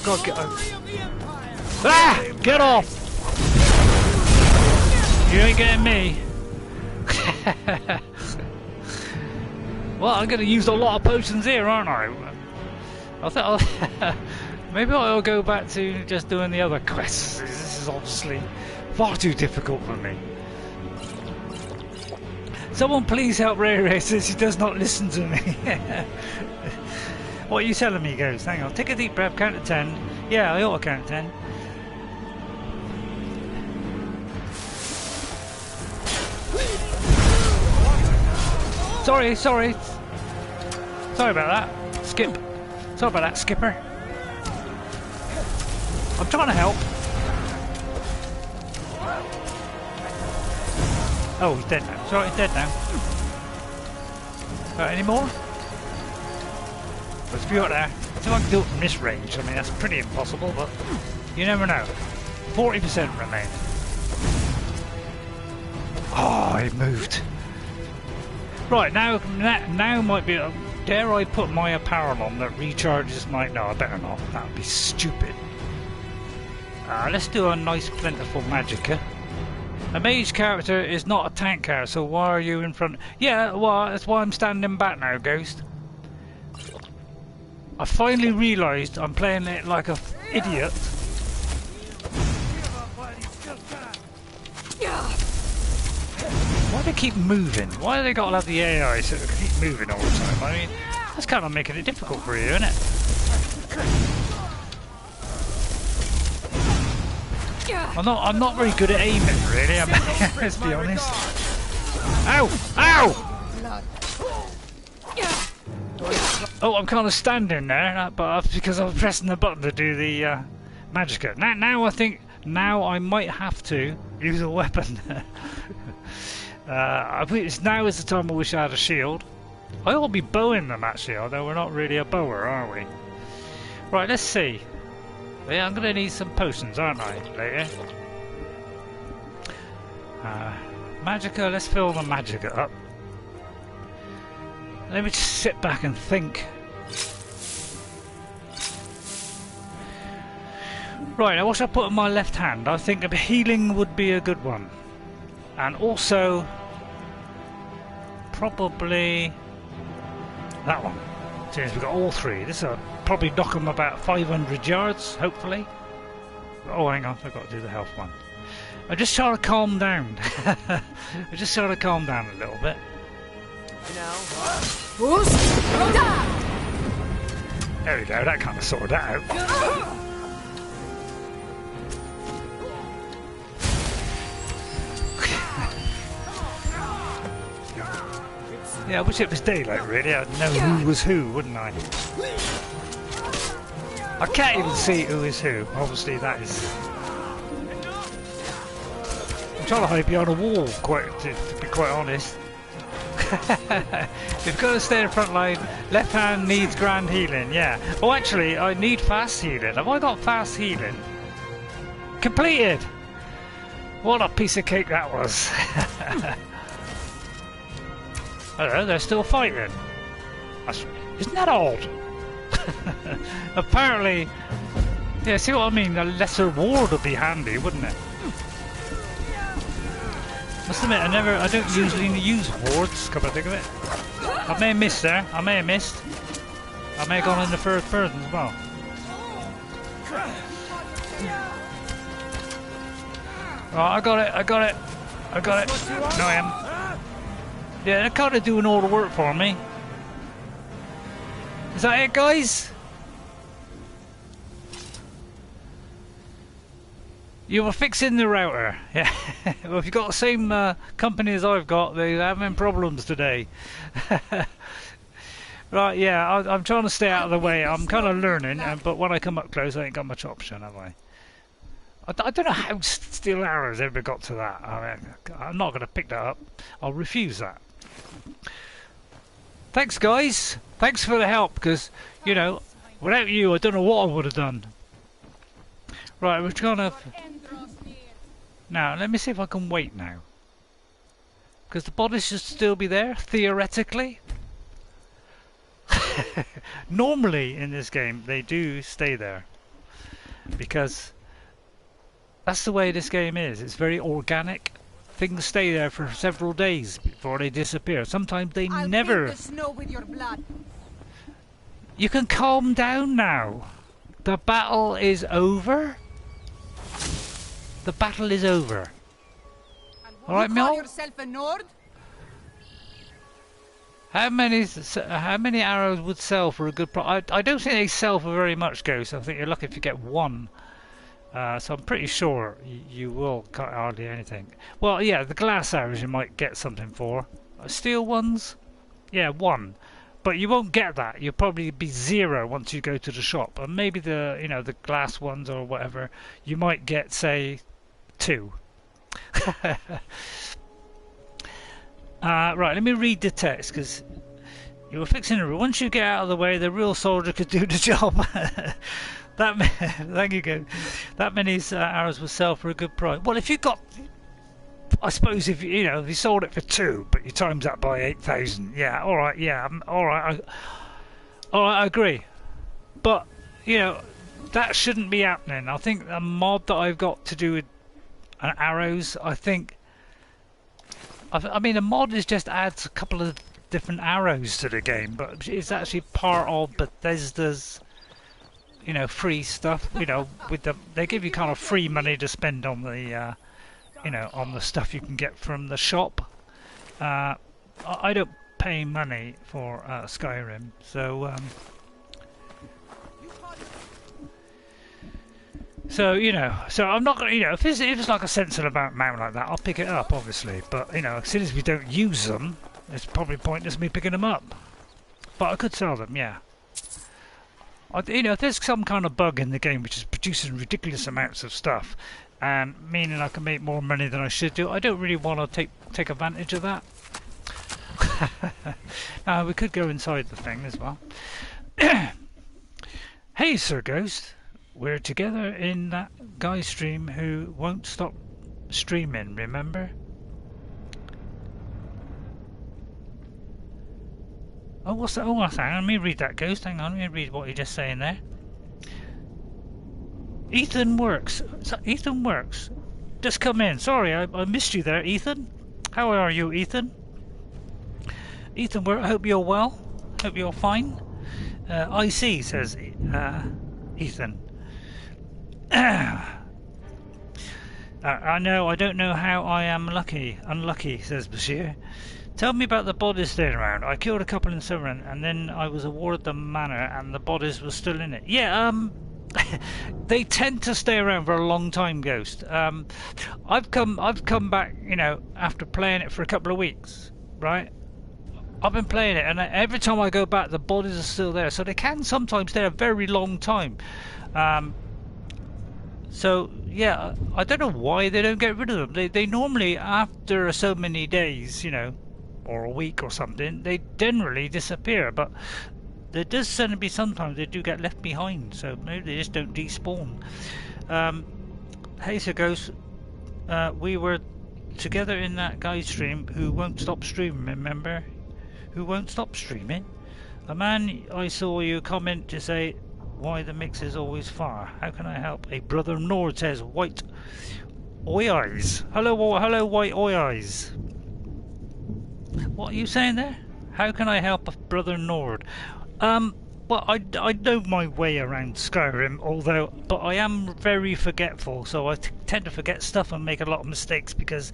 God, get over. Ah! Get off! You ain't getting me. Well, I'm going to use a lot of potions here, aren't I? I thought maybe I'll go back to just doing the other quests. This is obviously far too difficult for me. Someone please help Ray Ray since he does not listen to me. What are you telling me, Ghost? Hang on, take a deep breath, count to 10. Yeah, I ought to count to 10. Sorry. Sorry about that. Skip. Sorry about that, Skipper. I'm trying to help. Oh, he's dead now. Sorry, he's dead now. Any more? There's a few out there. See if I can do it from this range. I mean, that's pretty impossible, but you never know. 40% remain. Oh, he moved. Right, now might be... dare I put my apparel on that recharges my... No, I better not. That would be stupid. Let's do a nice plentiful magicka. A mage character is not a tank character, so why are you in front? Yeah, well, that's why I'm standing back now, Ghost. I finally realised I'm playing it like a idiot. Why do they keep moving? Why do they got to have the AI so they keep moving all the time? I mean, that's kind of making it difficult for you, isn't it? I'm not very good at aiming, really. Let's be honest. Ow! Ow! Oh, I'm kind of standing there, but because I was pressing the button to do the magicka. Now I think I might have to use a weapon. Now is the time I wish I had a shield. I ought to be bowing them actually, although we're not really a bower, are we? Right, let's see. Yeah, I'm going to need some potions, aren't I, later? Magicka, let's fill the magicka up. Let me just sit back and think. Right, now what should I put in my left hand? I think healing would be a good one. And also, probably that one. Since we've got all three. This will probably knock them about 500 yards, hopefully. Oh, hang on, I've got to do the health one. I just try to calm down. I just try to calm down a little bit. There we go, that kind of sorted that out. Yeah, I wish it was daylight, really. I'd know who was who, wouldn't I? I can't even see who is who. Obviously, that is... I'm trying to hide behind a wall, to be quite honest. You've got to stay in the front line. Left hand needs grand healing, yeah. Oh, actually, I need fast healing. Have I got fast healing? Completed! What a piece of cake that was. Hello, they're still fighting. Isn't that odd? Apparently, yeah. See what I mean? A lesser ward would be handy, wouldn't it? Must admit, I don't usually use wards. Come to think of it, I may have missed there. I may have missed. I may have gone in the first person as well. Oh, I got it. No, I am. Yeah, they're kind of doing all the work for me. Is that it, guys? You were fixing the router. Yeah. Well, if you've got the same company as I've got, they're having problems today. Right, yeah, I'm trying to stay out of the way. I'm kind of learning, but when I come up close, I ain't got much option, have I? I don't know how steel arrows ever got to that. I'm not going to pick that up. I'll refuse that. Thanks, guys. Thanks for the help, because, you know, without you, I don't know what I would have done. Right, we're trying to... Now, let me see if I can wait now. Because the bodies should still be there, theoretically. Normally, in this game, they do stay there. Because that's the way this game is. It's very organic. Things stay there for several days before they disappear. Sometimes they never... The snow with your blood. You can calm down now. The battle is over. The battle is over. Alright, Mel? How many arrows would sell for a good price? I don't think they sell for very much, Ghost. I think you're lucky if you get one. So I'm pretty sure you will cut hardly anything. Well, yeah, the glass arrows you might get something for. Steel ones? Yeah, one. But you won't get that. You'll probably be 0 once you go to the shop. And maybe the, you know, the glass ones or whatever, you might get, say, 2. Right, let me read the text, because you were fixing the room. Once you get out of the way, the real soldier could do the job. Thank you, go. That many arrows will sell for a good price. Well, if you got... I suppose if if you sold it for 2, but you times that by 8,000, yeah, all right, yeah, all right, I agree. But that shouldn't be happening. I think a mod that I've got to do with arrows, I mean, a mod just adds a couple of different arrows to the game, but it's actually part of Bethesda's free stuff. With they give you kind of free money to spend on the on the stuff you can get from the shop. I don't pay money for Skyrim, so so I'm not gonna, if it's like a sensible amount like that, I'll pick it up, obviously. But as soon as we don't use them, it's probably pointless me picking them up. But I could sell them, yeah. If there's some kind of bug in the game which is producing ridiculous amounts of stuff, and meaning I can make more money than I should do, I don't really want to take advantage of that. We could go inside the thing as well. Hey, Sir Ghost. We're together in that guy stream who won't stop streaming, remember? Oh, what's that? Oh, hang on, let me read that, Ghost. Hang on, let me read what you're just saying there. Ethan Works. Ethan Works. Just come in. Sorry, I missed you there, Ethan. How are you, Ethan? Ethan Works, I hope you're well. Hope you're fine. I see, says Ethan. I know, I don't know how I am unlucky, says Bashir. Tell me about the bodies staying around. I killed a couple in Summerlin, and then I was awarded the manor, and the bodies were still in it. Yeah, they tend to stay around for a long time, Ghost. I've come back, after playing it for a couple of weeks, right? I've been playing it, and every time I go back, the bodies are still there. So they can sometimes stay a very long time. So yeah, I don't know why they don't get rid of them. They normally, after so many days, or a week or something, they generally disappear. But there does seem to be sometimes they do get left behind. So maybe they just don't despawn. Hey, Sir Ghost, we were together in that guy's stream who won't stop streaming. Remember? Who won't stop streaming? A man I saw you comment to say why the mix is always far. How can I help? A brother Nord says white oi eyes. Hello, white oi eyes. What are you saying there? How can I help a brother Nord? Well, I know my way around Skyrim, but I am very forgetful, so I tend to forget stuff and make a lot of mistakes because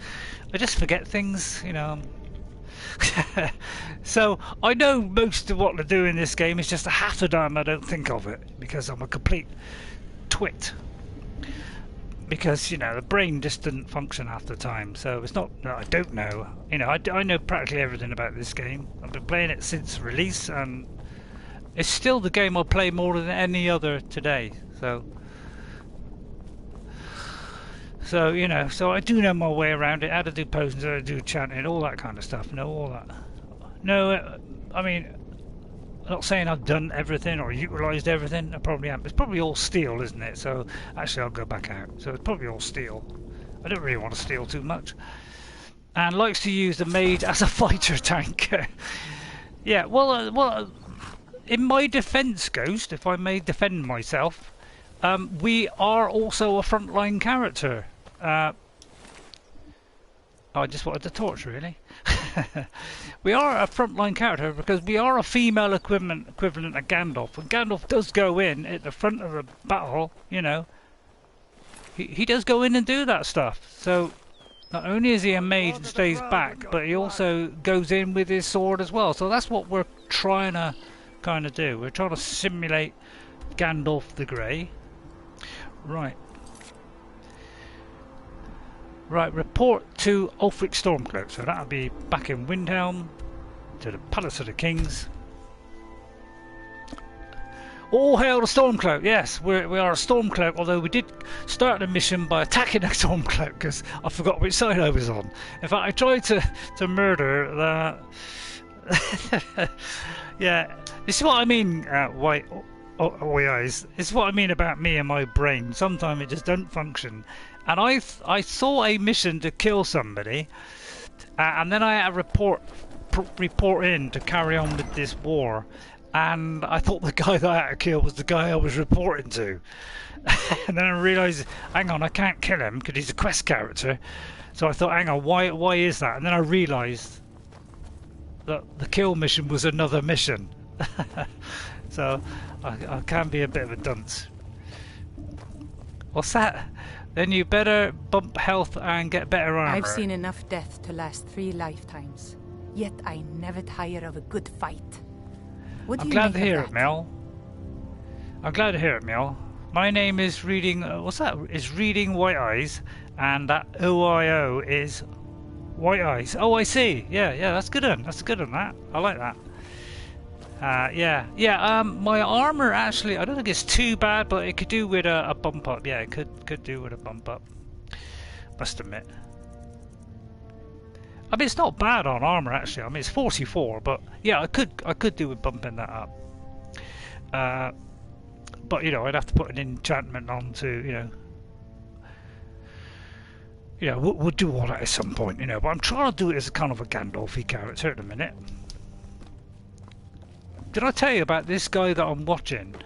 I just forget things, So I know most of what to do in this game. Is just half the time I don't think of it because I'm a complete twit. Because the brain just doesn't function half the time. So it's not that I don't know. I know practically everything about this game. I've been playing it since release, and it's still the game I play more than any other today. So so I do know my way around it. How to do potions, how to do chanting, all that kind of stuff. All that. No, I mean, I'm not saying I've done everything or utilised everything. I probably haven't. It's probably all steel, isn't it? So actually, I'll go back out. So it's probably all steel. I don't really want to steal too much. And likes to use the maid as a fighter tank. Yeah. Well. In my defence, Ghost, if I may defend myself, we are also a frontline character. I just wanted to torch, really. We are a frontline character because we are a female equivalent of Gandalf. And Gandalf does go in at the front of the battle, He does go in and do that stuff. So not only is he a mage and stays back, but he also goes in with his sword as well. So that's what we're trying to kind of do. We're trying to simulate Gandalf the Grey. Right, report to Ulfric Stormcloak. So that'll be back in Windhelm, to the Palace of the Kings. All hail the Stormcloak. Yes, we are a Stormcloak, although we did start the mission by attacking a Stormcloak because I forgot which side I was on. In fact, I tried to murder the... Yeah, this is what I mean, white eyes. This is what I mean about me and my brain. Sometimes it just don't function. and I saw a mission to kill somebody, and then I had to report in to carry on with this war, and I thought the guy that I had to kill was the guy I was reporting to. And then I realised, hang on, I can't kill him because he's a quest character. So I thought, hang on, why is that? And then I realised that the kill mission was another mission. So I can be a bit of a dunce. What's that? Then you better bump health and get better armor. I've seen enough death to last 3 lifetimes. Yet I never tire of a good fight. What do I'm you glad make to hear of it, that? Mel. I'm glad to hear it, Mel. My name is Reading... what's that? Is Reading White Eyes, and that OIO is White Eyes. Oh, I see. Yeah, that's good one. That's good on that. I like that. My armor actually, I don't think it's too bad, but it could do with a bump up. Yeah, it could do with a bump up. Must admit. I mean, it's not bad on armor actually. I mean, it's 44, but yeah, I could do with bumping that up. But you know, I'd have to put an enchantment on to, we'll do all that at some point, you know. But I'm trying to do it as a kind of a Gandalf-y character at the minute. Did I tell you about this guy that I'm watching?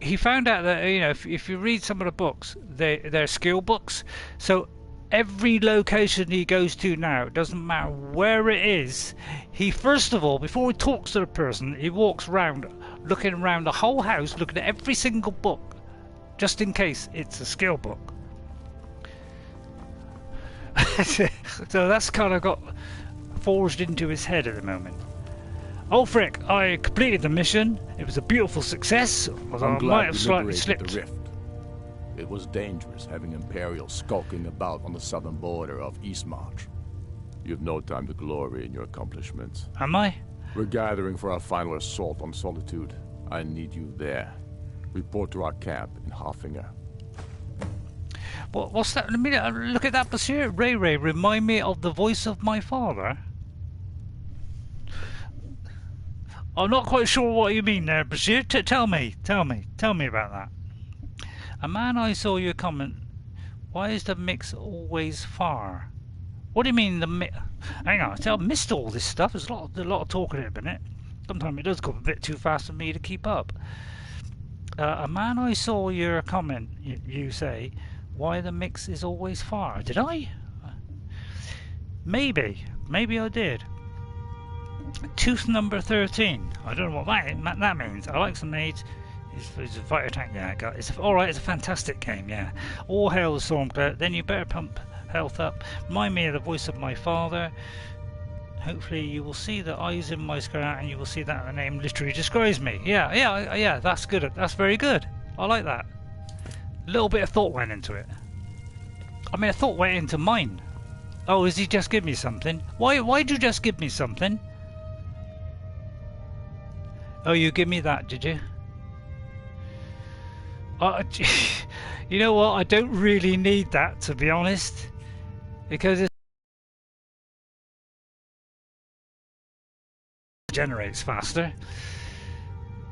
He found out that, if you read some of the books, they're skill books. So every location he goes to now, it doesn't matter where it is, he first of all, before he talks to the person, he walks around, looking around the whole house, looking at every single book, just in case it's a skill book. So that's kind of got forged into his head at the moment. Ulfric, I completed the mission. It was a beautiful success, although I might have slightly slipped. The rift. It was dangerous having Imperials skulking about on the southern border of Eastmarch. You have no time to glory in your accomplishments. Am I? We're gathering for our final assault on Solitude. I need you there. Report to our camp in Haafingar. What's that? Let me look at that, Monsieur. Ray, remind me of the voice of my father. I'm not quite sure what you mean there, Monsieur. Tell me about that. A man I saw you comment. Why is the mix always far? What do you mean the mix? Hang on, I missed all this stuff. There's a lot of talking in a minute. Sometimes it does go a bit too fast for me to keep up. A man I saw your comment. You say, why the mix is always far? Did I? Maybe I did. Tooth number 13. I don't know what that means. I like some maids. It's a fighter tank. Yeah, it's alright. It's a fantastic game. Yeah. All hail the Stormcloak. Then you better pump health up. Remind me of the voice of my father. Hopefully you will see the eyes in my screen, and you will see that the name literally describes me. Yeah. That's good. That's very good. I like that. A little bit of thought went into it. I mean, a thought went into mine. Oh, is he just give me something? Why'd you just give me something? Oh, you give me that, did you? You know what? I don't really need that, to be honest, because it generates faster,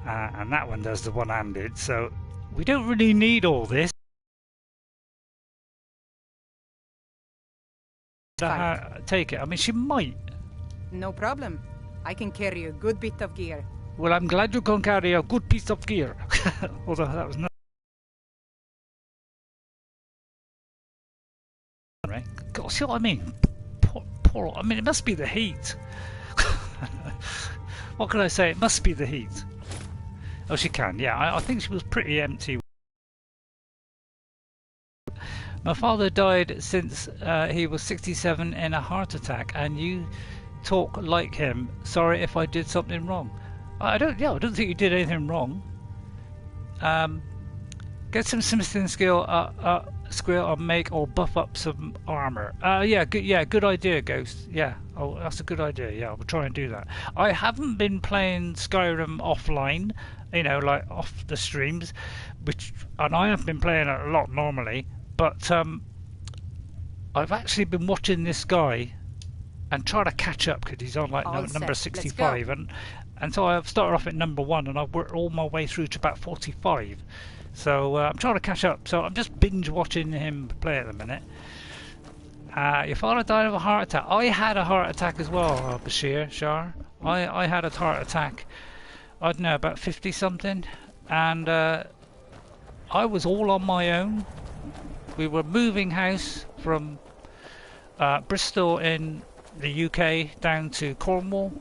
and that one does the one-handed. So we don't really need all this. Take it. I mean, she might. No problem. I can carry a good bit of gear. Well, I'm glad you can carry a good piece of gear. Although that was not right. God, see what I mean? Poor. I mean, it must be the heat. What can I say? It must be the heat. Oh, she can. Yeah, I think she was pretty empty. My father died since he was 67 in a heart attack, and you talk like him. Sorry if I did something wrong. I don't think you did anything wrong. Get some smithing skill, or make or buff up some armor. Good idea, Ghost. Yeah, oh, that's a good idea. Yeah, we'll try and do that. I haven't been playing Skyrim offline, like off the streams, and I have been playing it a lot normally. But I've actually been watching this guy and trying to catch up because he's on like number 65, and so I've started off at number 1 and I've worked all my way through to about 45. So I'm trying to catch up. So I'm just binge watching him play at the minute. Your father died of a heart attack. I had a heart attack as well, Bashir, Shar. I had a heart attack, I don't know, about 50 something. And I was all on my own. We were moving house from Bristol in the UK down to Cornwall.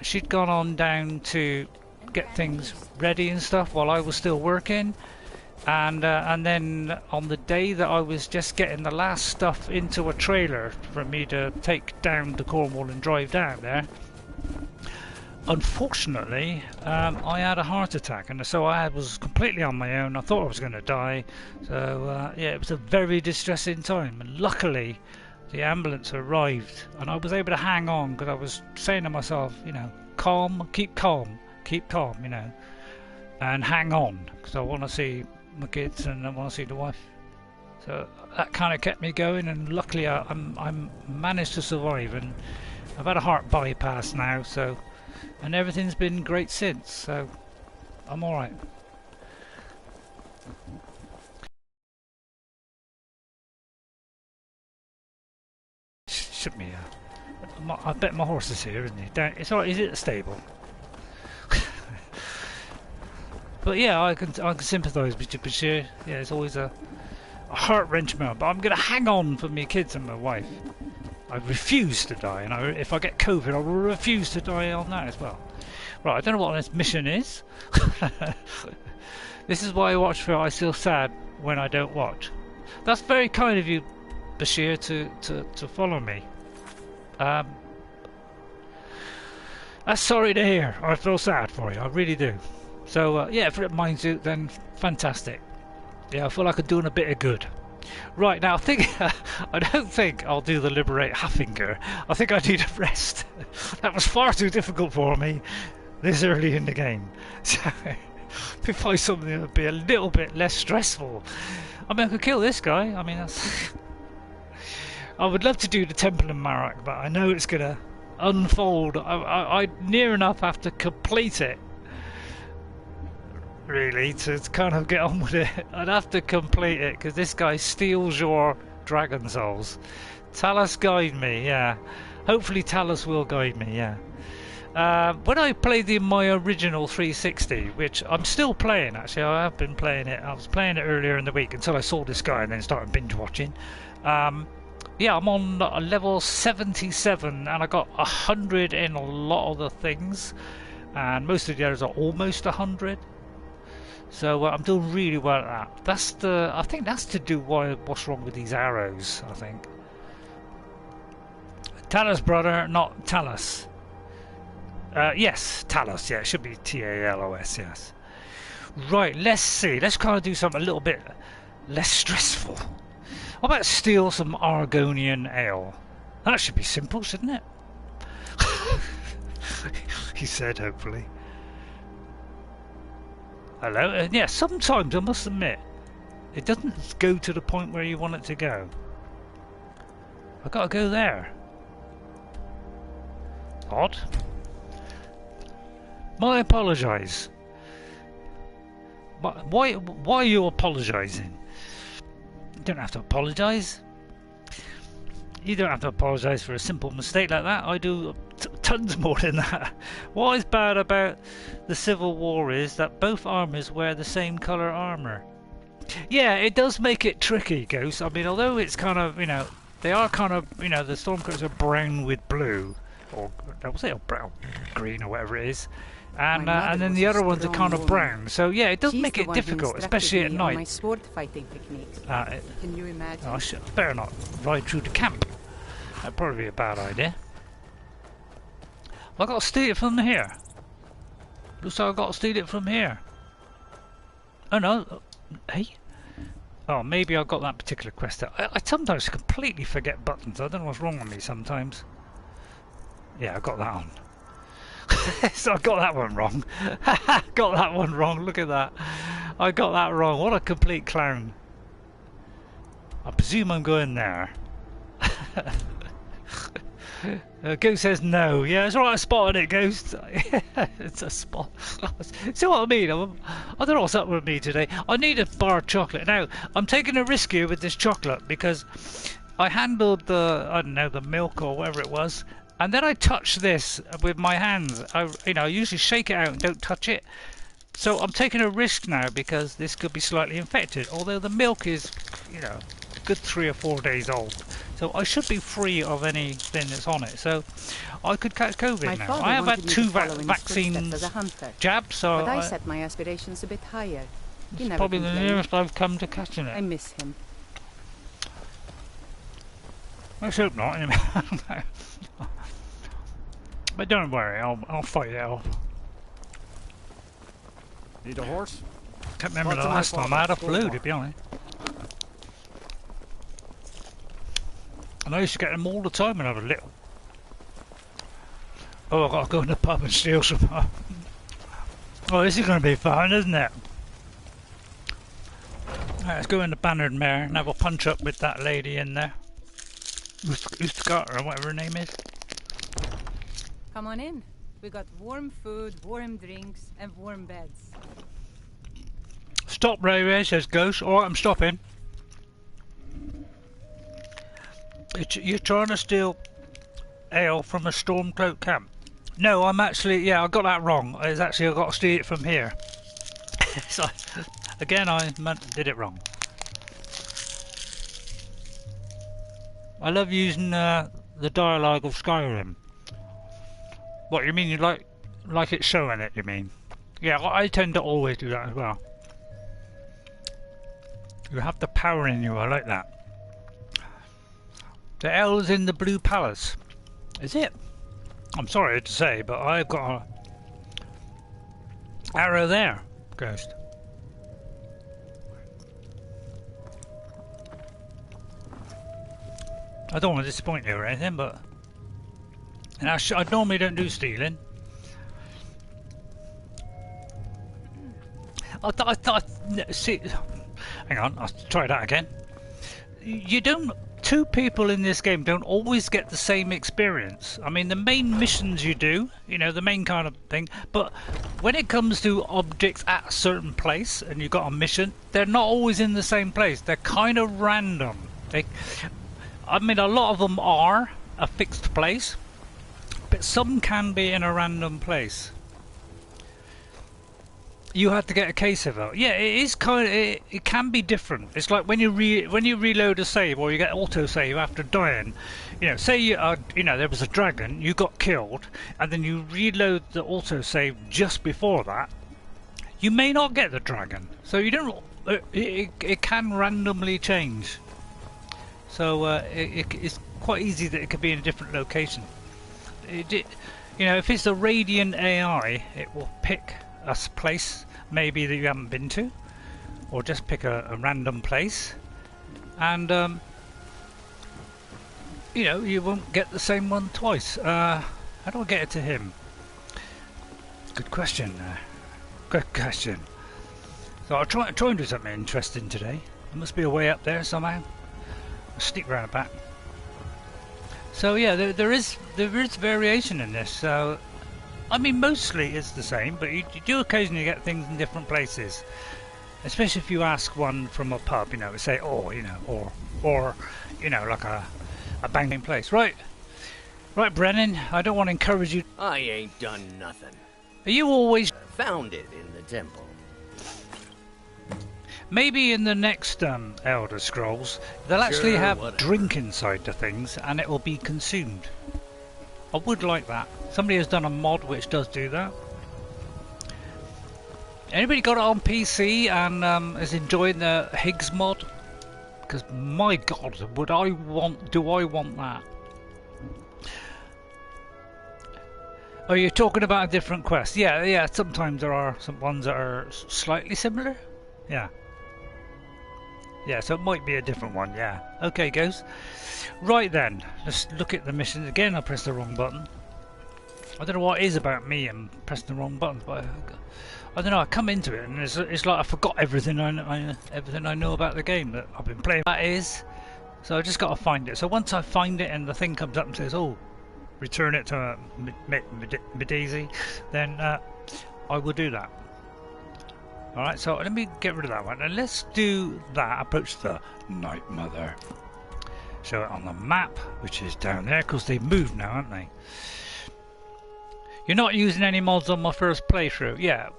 She'd gone on down to get things ready and stuff while I was still working, and then on the day that I was just getting the last stuff into a trailer for me to take down to Cornwall and drive down there, unfortunately I had a heart attack, and so I was completely on my own. I thought I was going to die, so yeah, it was a very distressing time, and luckily the ambulance arrived and I was able to hang on, because I was saying to myself, you know, keep calm, you know, and hang on, because I want to see my kids and I want to see the wife. So that kind of kept me going, and luckily I'm managed to survive, and I've had a heart bypass now, so, and everything's been great since, so I'm alright. Should be. I bet my horse is here, isn't he? It's alright. Is it a stable? But yeah, I can sympathise with you, Bashir. Yeah, it's always a heart-wrenching moment. But I'm gonna hang on for my kids and my wife. I refuse to die, and if I get COVID, I will refuse to die on that as well. Right, I don't know what this mission is. This is why I watch for. I feel sad when I don't watch. That's very kind of you, Bashir, to follow me. That's sorry to hear. I feel sad for you. I really do. So yeah, if it reminds you, then fantastic. Yeah, I feel like I'm doing a bit of good. Right, now I don't think I'll do the Liberate Haafingar. I think I need a rest. That was far too difficult for me this early in the game. So if we find something that would be a little bit less stressful. I mean, I could kill this guy. I mean, that's... I would love to do the Temple in Marak, but I know it's going to unfold. I near enough have to complete it, really, to kind of get on with it. I'd have to complete it, because this guy steals your dragon souls. Talos, guide me, yeah. Hopefully Talos will guide me, yeah. When I played my original 360, which I'm still playing, actually, I have been playing it. I was playing it earlier in the week until I saw this guy and then started binge watching. Yeah, I'm on level 77 and I got 100 in a lot of the things, and most of the others are almost 100. So I'm doing really well at that. I think that's to do what's wrong with these arrows, I think. Talos, brother, not Talos. Yes, Talos, yeah, it should be Talos, yes. Right, let's see. Let's kind of do something a little bit less stressful. How about steal some Argonian ale? That should be simple, shouldn't it? He said, hopefully. Hello? Yeah, sometimes, I must admit, it doesn't go to the point where you want it to go. I've got to go there. Odd. I apologise. Why are you apologising? You don't have to apologise. You don't have to apologise for a simple mistake like that. I do tons more than that. What is bad about the Civil War is that both armies wear the same colour armour. Yeah, it does make it tricky, Ghost. I mean, although it's kind of, you know, they are kind of, you know, the Stormcloaks are brown with blue, or was it brown, green, or whatever it is. And then the other ones are kind of brown. So yeah, it does make it difficult, especially at night. My sword fighting techniques. Can you imagine? I better not ride through the camp. That'd probably be a bad idea. Well, I got to steal it from here. Looks like I got to steal it from here. Oh no! Hey. Oh, maybe I got that particular quest. I sometimes completely forget buttons. I don't know what's wrong with me sometimes. Yeah, I got that on. So I got that one wrong. Got that one wrong. Look at that. I got that wrong. What a complete clown. I presume I'm going there. Ghost says no. Yeah, it's alright, I spotted it, Ghost. It's a spot. See what I mean? I don't know what's up with me today. I need a bar of chocolate. Now, I'm taking a risk here with this chocolate because I handled the, I don't know, the milk or whatever it was, and then I touched this with my hands. I usually shake it out and don't touch it. So I'm taking a risk now because this could be slightly infected, although the milk is, a good 3 or 4 days old. So I should be free of anything that's on it. So I could catch COVID now. I have had 2 vaccines jabs, so but I set my aspirations a bit higher. It's probably the nearest I've come to catching it. I miss him. Let's hope not. But don't worry, I'll fight it off. Need a horse? Can't remember the last time I had a flu, to be honest. And I used to get them all the time when I was little. Oh, I've got to go in the pub and steal some. Oh, this is going to be fun, isn't it? Right, let's go in the Bannered Mare and have a punch up with that lady in there. Uskar, or whatever her name is. Come on in. We got warm food, warm drinks, and warm beds. Stop, Ray, says Ghost. Alright, I'm stopping. You're trying to steal ale from a Stormcloak camp? No, I'm actually, I got that wrong. It's actually, I've got to steal it from here. So, again, I did it wrong. I love using the dialogue of Skyrim. What, you mean you like it showing it, you mean? Yeah, I tend to always do that as well. You have the power in you, I like that. The L's in the Blue Palace. Is it? I'm sorry to say, but I've got a arrow there, Ghost. I don't want to disappoint you or anything, but... And I normally don't do stealing. See, hang on, I'll try that again. You don't... Two people in this game don't always get the same experience. I mean, the main missions you do, the main kind of thing, but when it comes to objects at a certain place and you've got a mission, they're not always in the same place. They're kind of random. I mean, a lot of them are a fixed place, but some can be in a random place. You had to get a case of it. Yeah, it is kind of. It can be different. It's like when you reload a save or you get auto save after dying. Say there was a dragon, you got killed, and then you reload the auto save just before that. You may not get the dragon, so you don't. It can randomly change. So it's quite easy that it could be in a different location. If it's a Radiant AI, it will pick a place maybe that you haven't been to, or just pick a random place, and you won't get the same one twice. How do I get it to him? Good question. Good question. So I'll try and do something interesting today. There must be a way up there somehow. I'll sneak round the back. So yeah, there is variation in this. So I mean, mostly it's the same, but you do occasionally get things in different places. Especially if you ask one from a pub, say, or like a banging place. Right, Brennan, I don't want to encourage you. I ain't done nothing. Are you always... Found it in the temple. Maybe in the next Elder Scrolls, they'll actually have drink inside the things, and it will be consumed. I would like that. Somebody has done a mod which does do that. Anybody got it on PC and is enjoying the Higgs mod? Because my God, do I want that? Oh, you're talking about a different quest. Yeah. Sometimes there are some ones that are slightly similar. Yeah. Yeah, so it might be a different one. Yeah. Okay, Ghost. Right then, let's look at the missions again. I pressed the wrong button. I don't know what it is about me and pressing the wrong buttons, but I don't know. I come into it and it's like I forgot everything I know about the game that I've been playing. That is, so I just got to find it. So once I find it and the thing comes up and says, "Oh, return it to Madesi, then I will do that. Alright, so let me get rid of that one, and let's do that. Approach the Night Mother. Show it on the map, which is down there, because they've moved now, haven't they? You're not using any mods on my first playthrough? Yeah.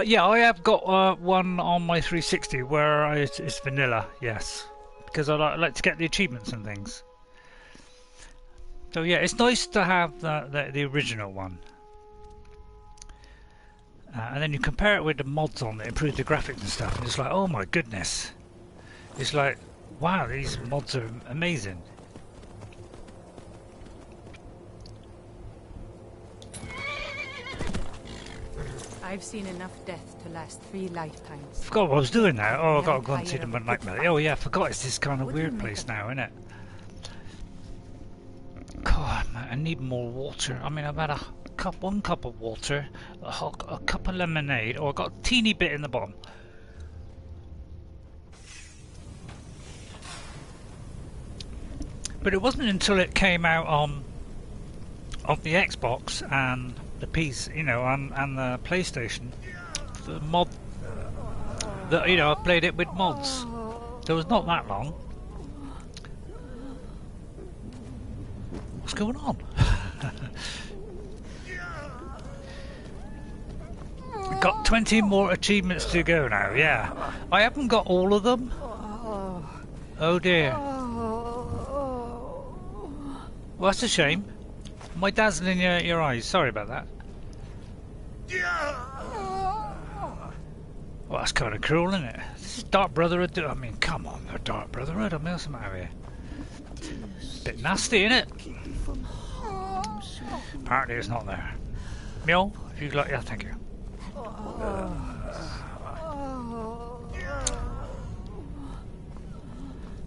Yeah, I have got one on my 360 where it's vanilla, yes. Because I like to get the achievements and things. So yeah, it's nice to have the original one. And then you compare it with the mods on it, improve the graphics and stuff, and it's like, oh my goodness. It's like, wow, these mods are amazing. I've seen enough death to last 3 lifetimes. Forgot what I was doing now. Oh, I've got to go and see the Nightmare. Oh yeah, I forgot it's this kind of weird place now, isn't it? God, man, I need more water. I mean, I've had one cup of water, a cup of lemonade, I got a teeny bit in the bottom. But it wasn't until it came out on the Xbox and the PC, you know, and the PlayStation, the mod, that, you know, I played it with mods. So it was not that long. What's going on? Got 20 more achievements to go now, yeah. I haven't got all of them. Oh dear. Well, that's a shame. Am I dazzling your eyes? Sorry about that. Well, that's kind of cruel, isn't it? This is Dark Brotherhood. I mean, come on, they're Dark Brotherhood. I mean, what's the matter here? Bit nasty, isn't it? Apparently it's not there. Meow, if you'd like, yeah, thank you.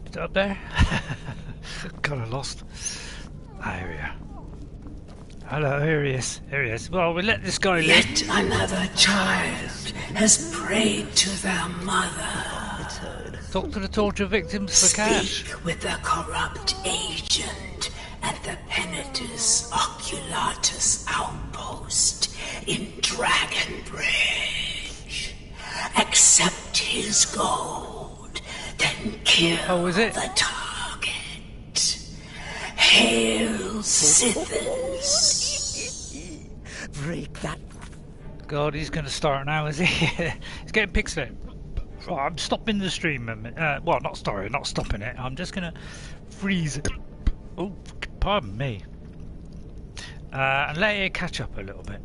Is it up there? Kind of lost. Ah, here we are. Hello, here he is. Here he is. Well, we'll let this guy live. Yet another child has prayed to their mother. Talk to the torture victims for cash. Speak with the corrupt agent at the Penitus Oculatus outpost in Dragonbridge. Accept his gold, then kill the target. Hail Sithis. Break that. God, he's going to start now, is he? He's getting pixelated. Oh, I'm stopping the stream a minute. Well, not stopping it. I'm just going to freeze it. Oh, pardon me. And let it catch up a little bit.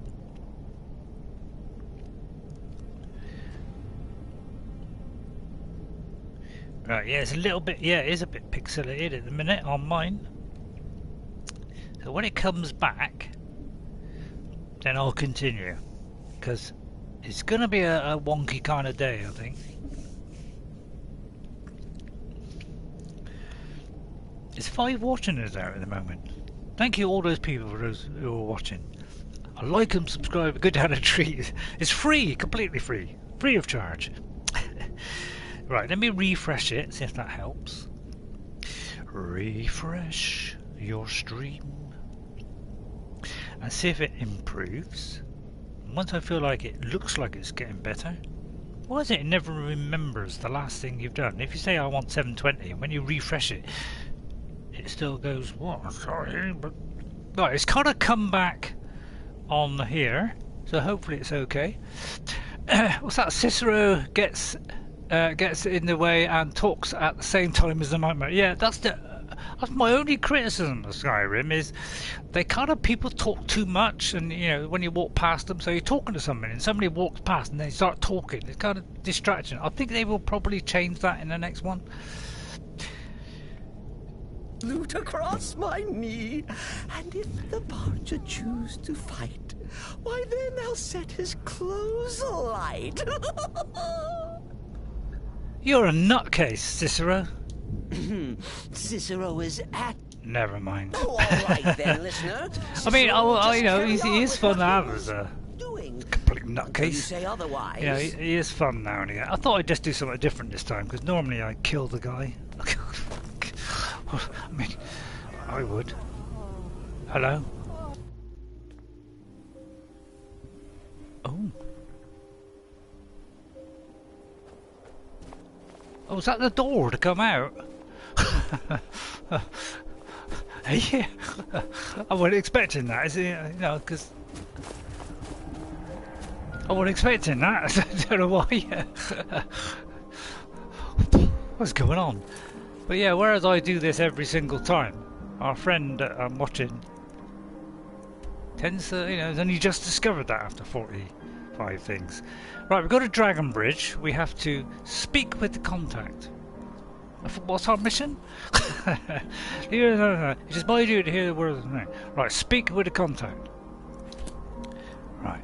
Right, yeah, it's a little bit, yeah, it is a bit pixelated at the minute on mine. So when it comes back, then I'll continue. Because it's going to be a wonky kind of day, I think. There's 5 watching us there at the moment. Thank you all those people for those who are watching. I like and subscribe, go down a treat. It's free, completely free. Free of charge. Right, let me refresh it, see if that helps. Refresh your stream. And see if it improves. Once I feel like it looks like it's getting better. Why is it never remembers the last thing you've done? If you say I want 720 and when you refresh it, it still goes, what? Sorry, but... Right, it's kind of come back on here, so hopefully it's okay. What's that? Cicero gets in the way and talks at the same time as the nightmare. Yeah, that's my only criticism of Skyrim is they kind of people talk too much, and you know when you walk past them, so you're talking to somebody and somebody walks past and they start talking. It's kind of distraction. I think they will probably change that in the next one. Loot across my knee, and if the Parcher choose to fight, why then I'll set his clothes alight. You're a nutcase, Cicero. Cicero is at... Never mind. Oh, all right then, listener. I mean, you know, he is fun to have as a complete nutcase. You say otherwise. Yeah, he is fun now and again. I thought I'd just do something different this time, because normally I kill the guy. I mean, I would. Hello? Oh. Oh, is that the door to come out? Yeah. I wasn't expecting that, is it? You know, because I wasn't expecting that. I don't know why. What's going on? But yeah, whereas I do this every single time, our friend that I'm watching tends to, you know, has only just discovered that after 45 things. Right, we've got a dragon bridge. We have to speak with the contact. What's our mission? It is my duty to hear the words of the name. Right, speak with the contact. Right.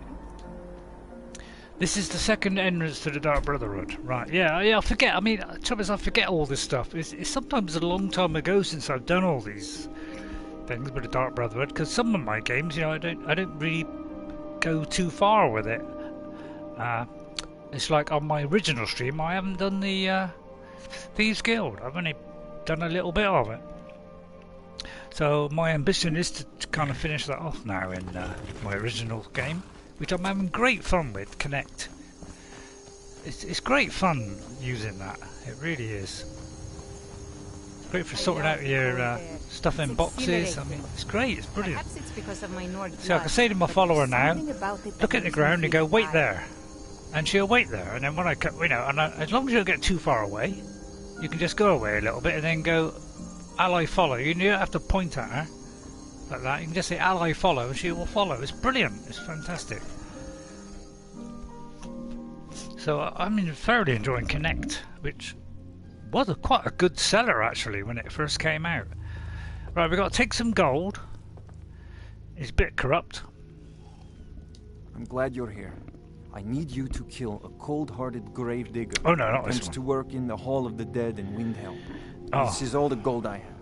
This is the second entrance to the Dark Brotherhood. Right, yeah, I forget. I mean, the trouble is I forget all this stuff. It's sometimes a long time ago since I've done all these things with the Dark Brotherhood, because some of my games, you know, I don't really go too far with it. It's like on my original stream, I haven't done the Thieves Guild. I've only done a little bit of it. So my ambition is to kind of finish that off now in my original game, which I'm having great fun with. Connect. It's great fun using that. It really is. Great for sorting out your stuff in boxes. I mean, it's great. It's brilliant. Perhaps it's because of my Nord So I can say to my follower now, look at the ground and go, wait there. And she'll wait there. And then when I, you know, and as long as you don't get too far away, you can just go away a little bit and then go, ally follow. You don't have to point at her like that. You can just say ally follow and she will follow. It's brilliant. It's fantastic. So I'm thoroughly enjoying Connect, which was quite a good seller actually when it first came out. Right, we've got to take some gold. It's a bit corrupt. I'm glad you're here. I need you to kill a cold-hearted gravedigger. Oh no, not who this tends one. to work in the Hall of the Dead in Windhelm. Oh. This is all the gold I have.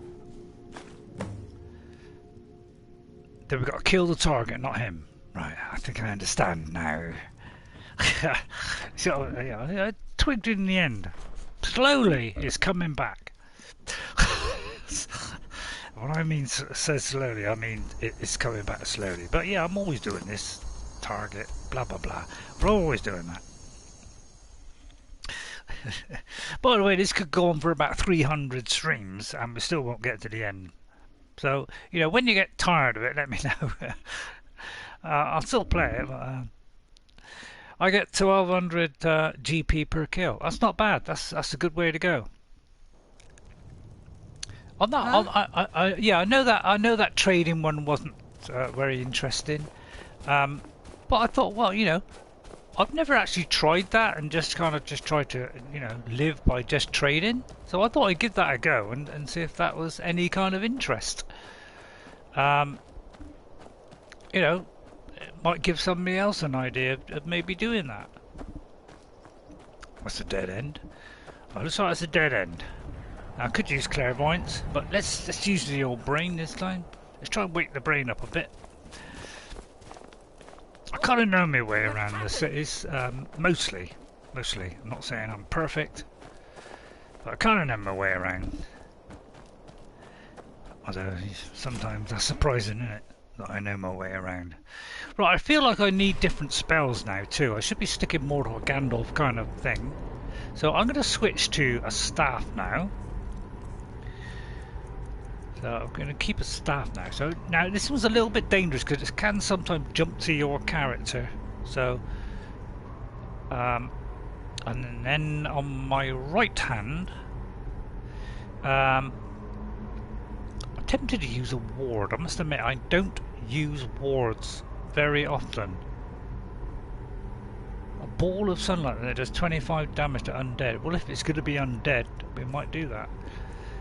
Then we've got to kill the target, not him. Right, I think I understand now. So, yeah, I twigged in the end. Slowly, it's coming back. When I mean so slowly, I mean it's coming back slowly. But yeah, I'm always doing this. Target, blah blah blah. We're always doing that. By the way, this could go on for about 300 streams and we still won't get to the end. So, you know, when you get tired of it, let me know. I'll still play it, but I get 1200 GP per kill. That's not bad. That's a good way to go. On that, yeah, I know that trading one wasn't very interesting. But I thought, well, you know, I've never actually tried that and just tried to, you know, live by just trading. So I thought I'd give that a go and see if that was any kind of interest. You know, it might give somebody else an idea of maybe doing that. What's a dead end? Oh, looks like it's a dead end. Now, I could use clairvoyance, but let's use the old brain this time. Let's try and wake the brain up a bit. I kind of know my way around the cities, mostly. I'm not saying I'm perfect, but I kind of know my way around. Although sometimes that's surprising, isn't it, that I know my way around. Right, I feel like I need different spells now too. I should be sticking more to a Gandalf kind of thing. So I'm going to switch to a staff now. So I'm going to keep a staff now. So now this was a little bit dangerous because it can sometimes jump to your character. So, and then on my right hand, I'm tempted to use a ward. I must admit I don't use wards very often. A ball of sunlight that does 25 damage to undead. Well, if it's going to be undead, we might do that.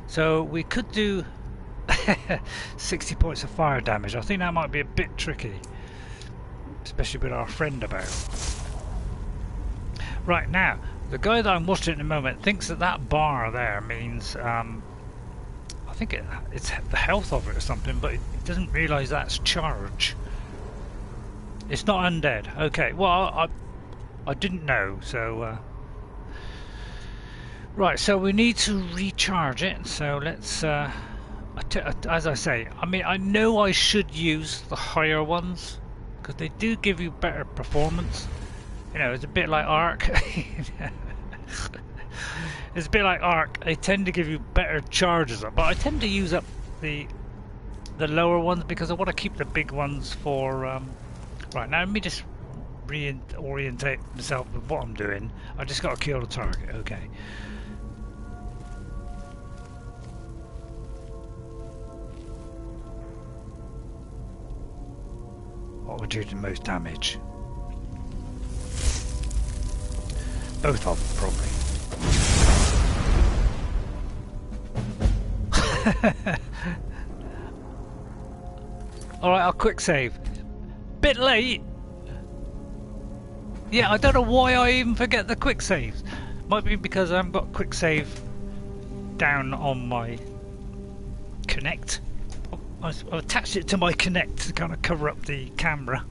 So we could do 60 points of fire damage. I think that might be a bit tricky, especially with our friend about. Right, now the guy that I'm watching at the moment thinks that bar there means I think it's the health of it or something, but he doesn't realise that's charge. It's not undead. Okay, well I didn't know, so right, so we need to recharge it. So let's I as I say, I mean, I know I should use the higher ones because they do give you better performance. You know, it's a bit like Ark. It's a bit like Ark. They tend to give you better charges, but I tend to use up the lower ones because I want to keep the big ones for. Right now, let me just reorientate myself with what I'm doing. I just got to kill the target. Okay. What would do the most damage? Both of them, probably. Alright, I'll quick save. Bit late. Yeah, I don't know why I even forget the quick saves. Might be because I haven't got quick save down on my Connect. I've attached it to my Connect to kind of cover up the camera.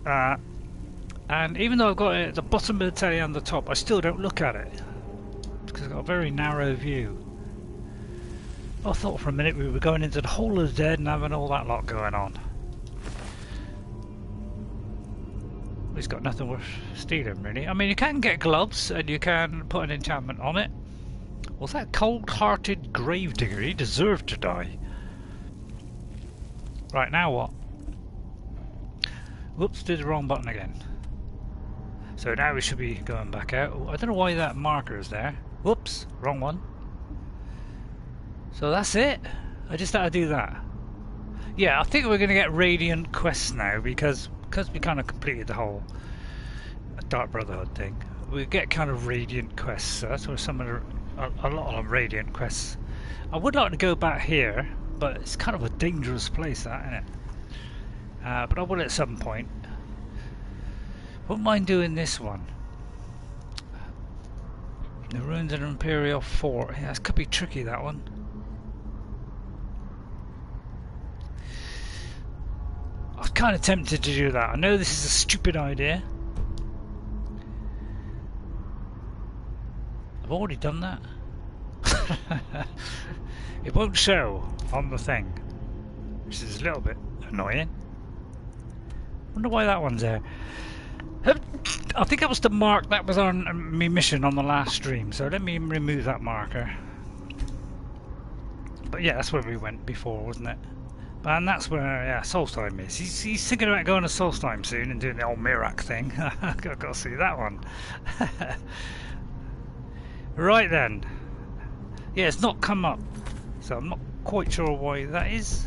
And even though I've got it at the bottom of the telly and the top, I still don't look at it because I've got a very narrow view. I thought for a minute we were going into the Hole of the Dead and having all that lot going on. It's got nothing worth stealing, really. I mean, you can get gloves and you can put an enchantment on it. Was that cold-hearted gravedigger? He deserved to die. Right, now what? Whoops, did the wrong button again. So now we should be going back out. I don't know why that marker is there. Whoops, wrong one. So that's it. I just had to do that. Yeah, I think we're going to get Radiant quests now because we kind of completed the whole Dark Brotherhood thing. We get kind of Radiant quests. So that's where some of a lot of Radiant quests. I would like to go back here, but it's kind of a dangerous place, that, isn't it? But I will at some point. Wouldn't mind doing this one. The ruins of an Imperial Fort. Yeah, this could be tricky, that one. I was kind of tempted to do that. I know this is a stupid idea. I've already done that. It won't show on the thing, which is a little bit annoying. Wonder why that one's there. I think that was the mark that was on my mission on the last stream, so let me remove that marker. But yeah, that's where we went before, wasn't it? And that's where, yeah, Solstheim is. He's thinking about going to Solstheim soon and doing the old Mirak thing. I've got to see that one. Right then. Yeah, it's not come up, so I'm not quite sure why that is.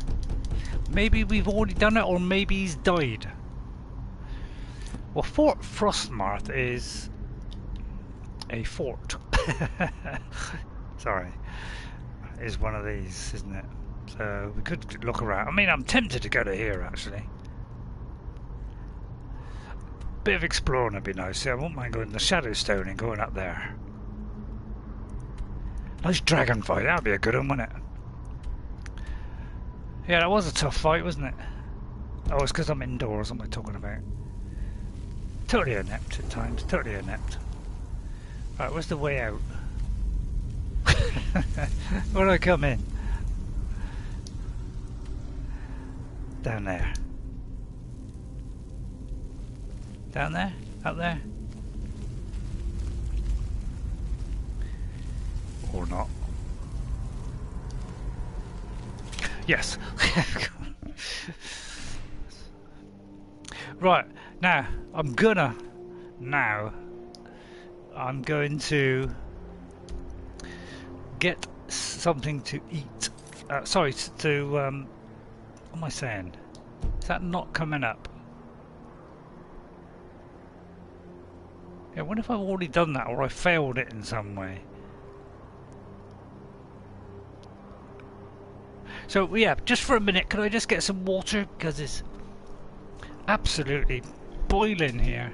Maybe we've already done it, or maybe he's died. Well, Fort Frostmarth is a fort. Sorry. Is one of these, isn't it? So we could look around. I mean, I'm tempted to go to here, actually. Bit of exploring would be nice. I won't mind going to the Shadowstone and going up there. Nice dragon fight. That'd be a good one, wouldn't it? Yeah, that was a tough fight, wasn't it? Oh, it's because I'm indoors. What am I talking about? Totally inept at times. Totally inept. Right, where's the way out? Where do I come in? Down there. Down there? Up there? Or not? Yes. Right, now I'm going to get something to eat. Sorry, what am I saying? Is that not coming up? Yeah, what if I've already done that, or I failed it in some way? So yeah, just for a minute, could I just get some water? Because it's absolutely boiling here.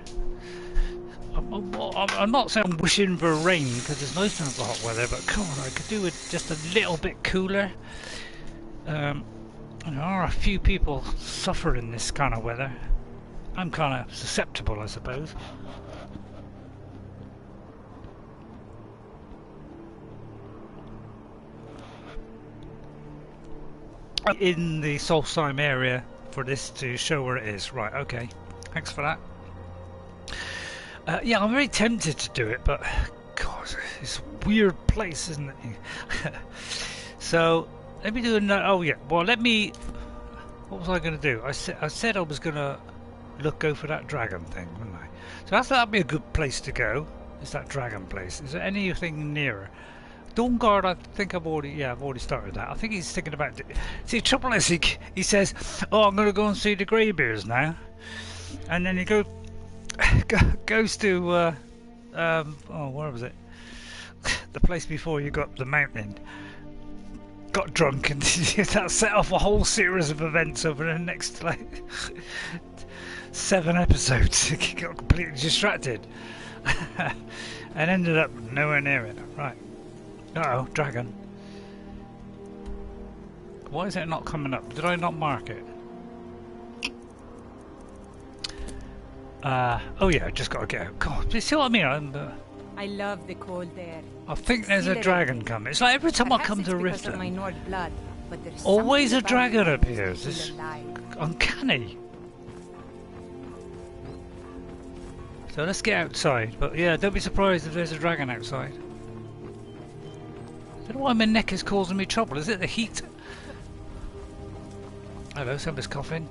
I'm not saying I'm wishing for rain, because it's nice to have the hot weather, but come on, I could do with just a little bit cooler. There are a few people suffering this kind of weather. I'm kind of susceptible, I suppose. in the Solstheim area for this to show where it is. Right, okay. Thanks for that. Yeah, I'm very tempted to do it, but God, it's a weird place, isn't it? So let me do another. Oh yeah. Well, let me. What was I going to do? I said I was going to go for that dragon thing, wouldn't I? So that'd be a good place to go. Is that dragon place? Is there anything nearer? Dawnguard, I think I've already started that. I think he's thinking about it. See, the trouble is, he says, "Oh, I'm going to go and see the Greybeards now," and then he goes to where was it? The place before you got the mountain. Got drunk, and that set off a whole series of events over the next 7 episodes. He got completely distracted and ended up nowhere near it. Right. Uh-oh, dragon. Why is it not coming up? Did I not mark it? Oh yeah, I just got to get out. God, you see what I mean? I love the cold air. I think there's a dragon coming. It's like every time I come to Riften, my Nord blood, but there's always a something dragon about it appears. that It's feels alive. uncanny. So let's get outside. But yeah, don't be surprised if there's a dragon outside. I don't know why my neck is causing me trouble. Is it the heat? Hello, somebody's coughing.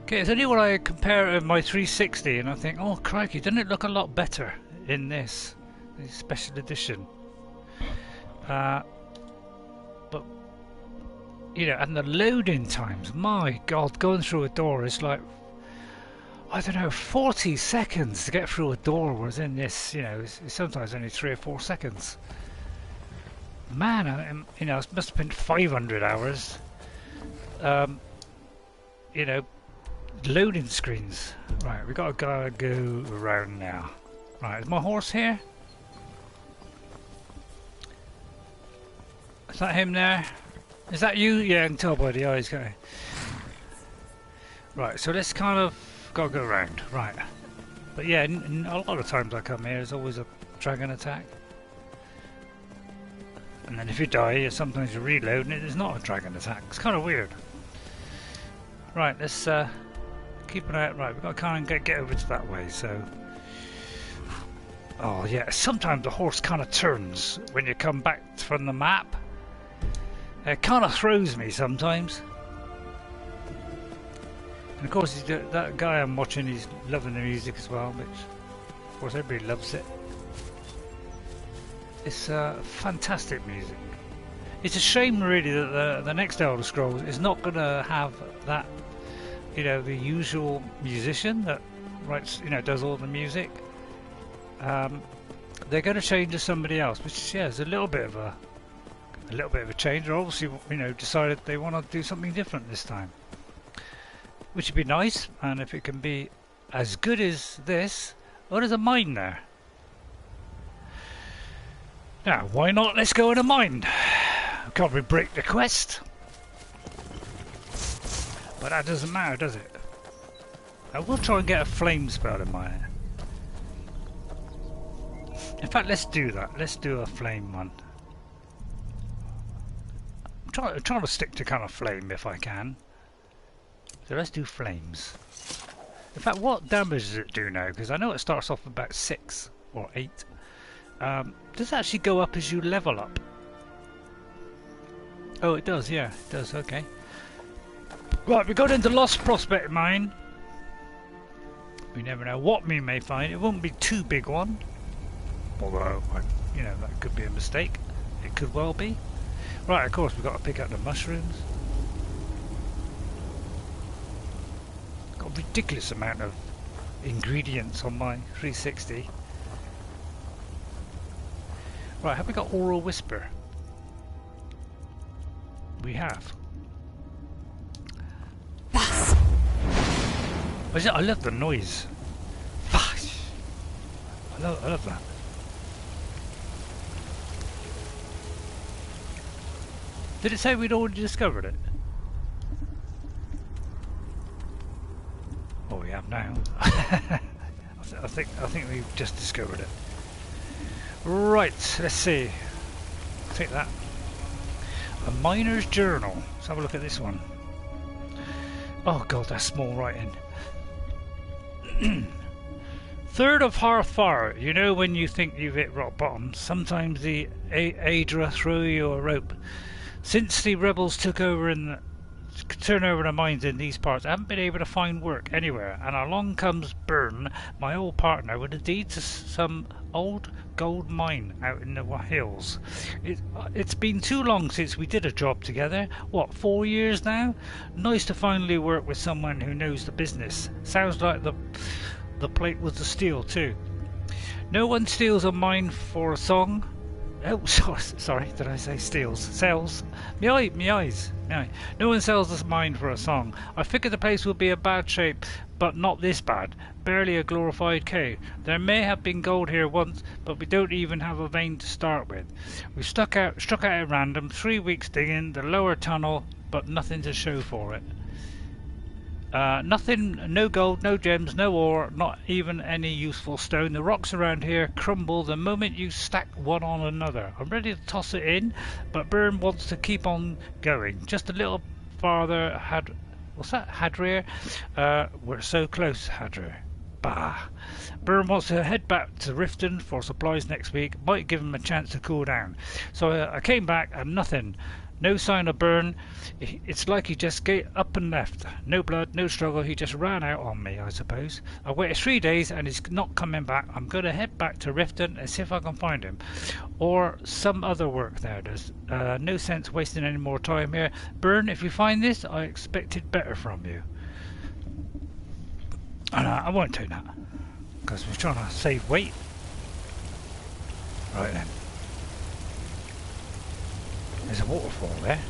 Okay, it's only when I compare it to my 360 and I think, oh crikey, doesn't it look a lot better in this special edition? But you know, and the loading times, my God, going through a door is like, I don't know, 40 seconds to get through a door, whereas in this, you know, it's sometimes only 3 or 4 seconds. Man, you know, it must have been 500 hours. You know, loading screens. Right, we got to go around now. Right, is my horse here? Is that him there? Is that you? Yeah, I can tell by the eyes. Right, so let's kind of gotta go around. Right, but yeah, a lot of times I come here, there's always a dragon attack. And then if you die, sometimes you reload and it is not a dragon attack. It's kind of weird. Right, let's keep an eye out. Right, we've got to kind of get over to that way, so... Oh yeah, sometimes the horse kind of turns when you come back from the map. It kind of throws me sometimes. And of course, that guy I'm watching, he's loving the music as well, which of course everybody loves it. It's fantastic music. It's a shame really that the next Elder Scrolls is not going to have that, you know, the usual musician that writes, you know, does all the music. They're going to change to somebody else, which yeah, is a little bit of a change. They're obviously, you know, decided they want to do something different this time, which would be nice. And if it can be as good as this, oh, there's a mine there. Now, why not? Let's go in a mine. Can't we break the quest? But that doesn't matter, does it? I will try and get a flame spell in my hand. In fact, let's do that. Let's do a flame one. I'm trying to stick to kind of flame if I can. So let's do flames. In fact, what damage does it do now? Because I know it starts off about 6 or 8. Does it actually go up as you level up? Oh, it does, yeah, it does, okay. Right, we're going into Lost Prospect Mine. We never know what we may find. It won't be too big one. Although, you know, that could be a mistake. It could well be. Right, of course, we've got to pick up the mushrooms. Got a ridiculous amount of ingredients on my 360. Right, have we got Oral Whisper? We have. I love the noise. I love that. Did it say we'd already discovered it? Oh, we have now. I think we've just discovered it. Right, let's see. Take that. A miner's journal. Let's have a look at this one. Oh god, that's small writing. 3rd of Hearth Fire. You know when you think you've hit rock bottom, sometimes the Aedra throw you a rope. Since the rebels took over turn over the mines in these parts, I haven't been able to find work anywhere, and along comes Byrne, my old partner, with the deed to some old gold mine out in the hills. It's been too long since we did a job together. What, 4 years now? Nice to finally work with someone who knows the business. Sounds like the plate was the steel too. No one steals a mine for a song. Oh, sorry, did I say steals? Sells. Me eyes. No one sells this mine for a song. I figured the place would be a bad shape, but not this bad. Barely a glorified cave. There may have been gold here once, but we don't even have a vein to start with. We struck out at random, 3 weeks digging the lower tunnel, but nothing to show for it. Nothing, no gold, no gems, no ore, not even any useful stone. The rocks around here crumble the moment you stack one on another. I'm ready to toss it in, but Byrne wants to keep on going. Just a little farther, what's that? Hadrir? We're so close, Hadrir. Bah. Byrne wants to head back to Riften for supplies next week. Might give him a chance to cool down. So I came back and nothing. No sign of Byrne. It's like he just gave up and left. No blood, no struggle. He just ran out on me, I suppose. I waited 3 days and he's not coming back. I'm going to head back to Riften and see if I can find him. Or some other work there. There's no sense wasting any more time here. Byrne, if you find this, I expected better from you. And I won't do that. Because we're trying to save weight. Right then. There's a waterfall there.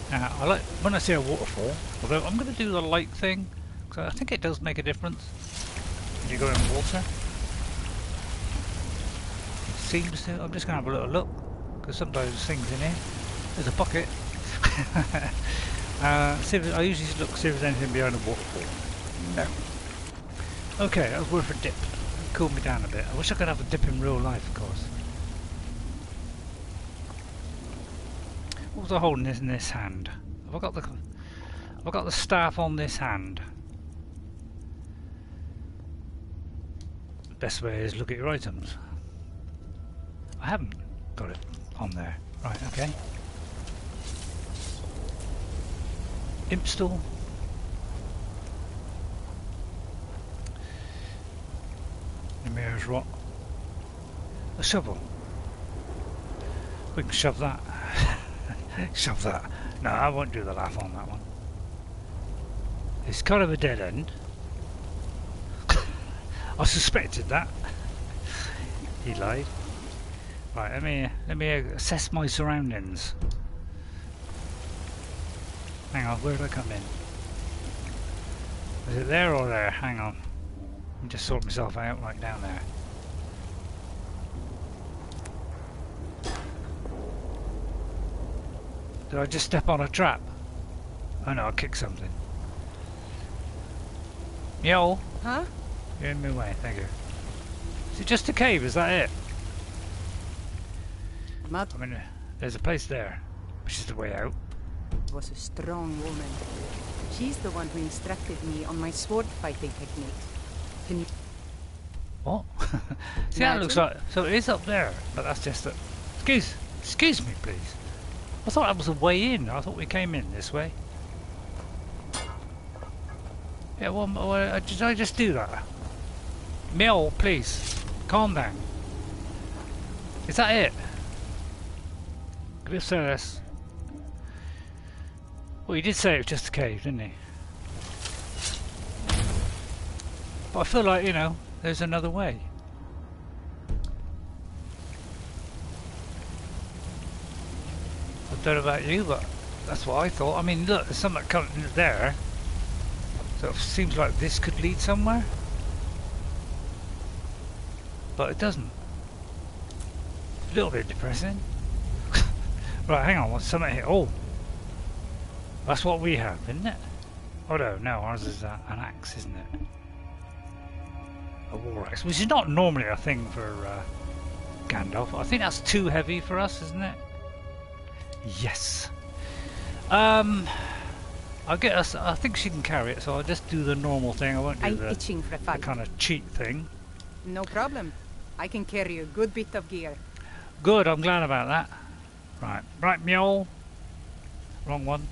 Now, I like when I see a waterfall, although I'm going to do the light thing, because I think it does make a difference when you go in water. It seems to. I'm just going to have a little look, because sometimes there's things in here. There's a bucket. See if, I usually look to see if there's anything behind the waterfall. No. Okay, that was worth a dip. It cooled me down a bit. I wish I could have a dip in real life, of course. What was I holding in this hand? Have I got the staff on this hand? The best way is look at your items. I haven't got it on there. Right, okay. Imp stool. The mirror's rot. A shovel. We can shove that. Shove that. No, I won't do the laugh on that one. It's kind of a dead end. I suspected that. He lied. Right, let me assess my surroundings. Hang on, where did I come in? Is it there or there? Hang on. Let me just sort myself out right down there. Did I just step on a trap? Oh no, I kicked something. Yo. Huh? You're in my way, thank you. Is it just a cave, is that it? I mean, there's a place there, which is the way out. Was a strong woman. She's the one who instructed me on my sword fighting techniques. Can you... What? See, that looks like... So it is up there, but that's just a... Excuse me, please. I thought that was a way in. I thought we came in this way. Yeah, well, did I just do that? Mill, please. Calm down. Is that it? If so, that's... Well, he did say it was just a cave, didn't he? But I feel like, you know, there's another way. I don't know about you, but that's what I thought. I mean, look, there's something coming there. So it seems like this could lead somewhere. But it doesn't. A little bit depressing. Right, hang on, what's something here? Oh! That's what we have, isn't it? Oh no, ours is an axe, isn't it? A war axe, which is not normally a thing for Gandalf. I think that's too heavy for us, isn't it? Yes. I'll get us. I think she can carry it, so I'll just do the normal thing. I won't do I'm the itching for a fight. kind of cheat thing. No problem. I can carry a good bit of gear. Good, I'm glad about that. Right, mule. Wrong one.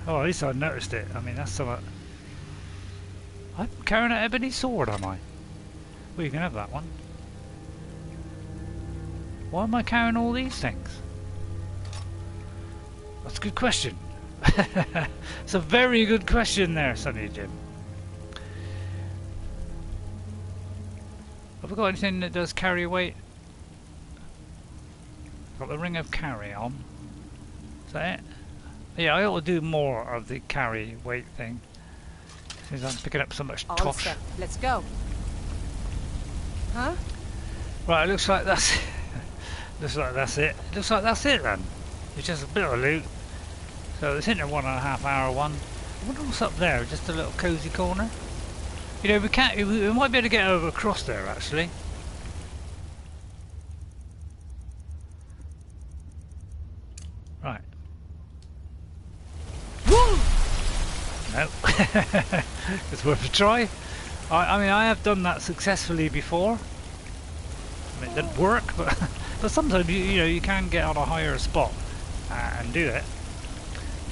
Oh, at least I noticed it. I mean, that's somewhat. I'm carrying an ebony sword, am I? Well, you can have that one. Why am I carrying all these things? That's a good question. It's a very good question there, Sonny Jim. Have we got anything that does carry weight? Got the ring of carry on. Is that it? Yeah, I ought to do more of the carry weight thing. Since I'm picking up so much All tosh. set. Let's go. Huh? Right, it looks like that's looks like that's it. Looks like that's it then. It's just a bit of loot. So it's in a 1.5 hour one. I wonder what's up there, just a little cosy corner. You know, we might be able to get over across there actually. Right. Woo! No. It's worth a try. I mean, I have done that successfully before. I mean, it didn't work, but sometimes you know you can get on a higher spot and do it.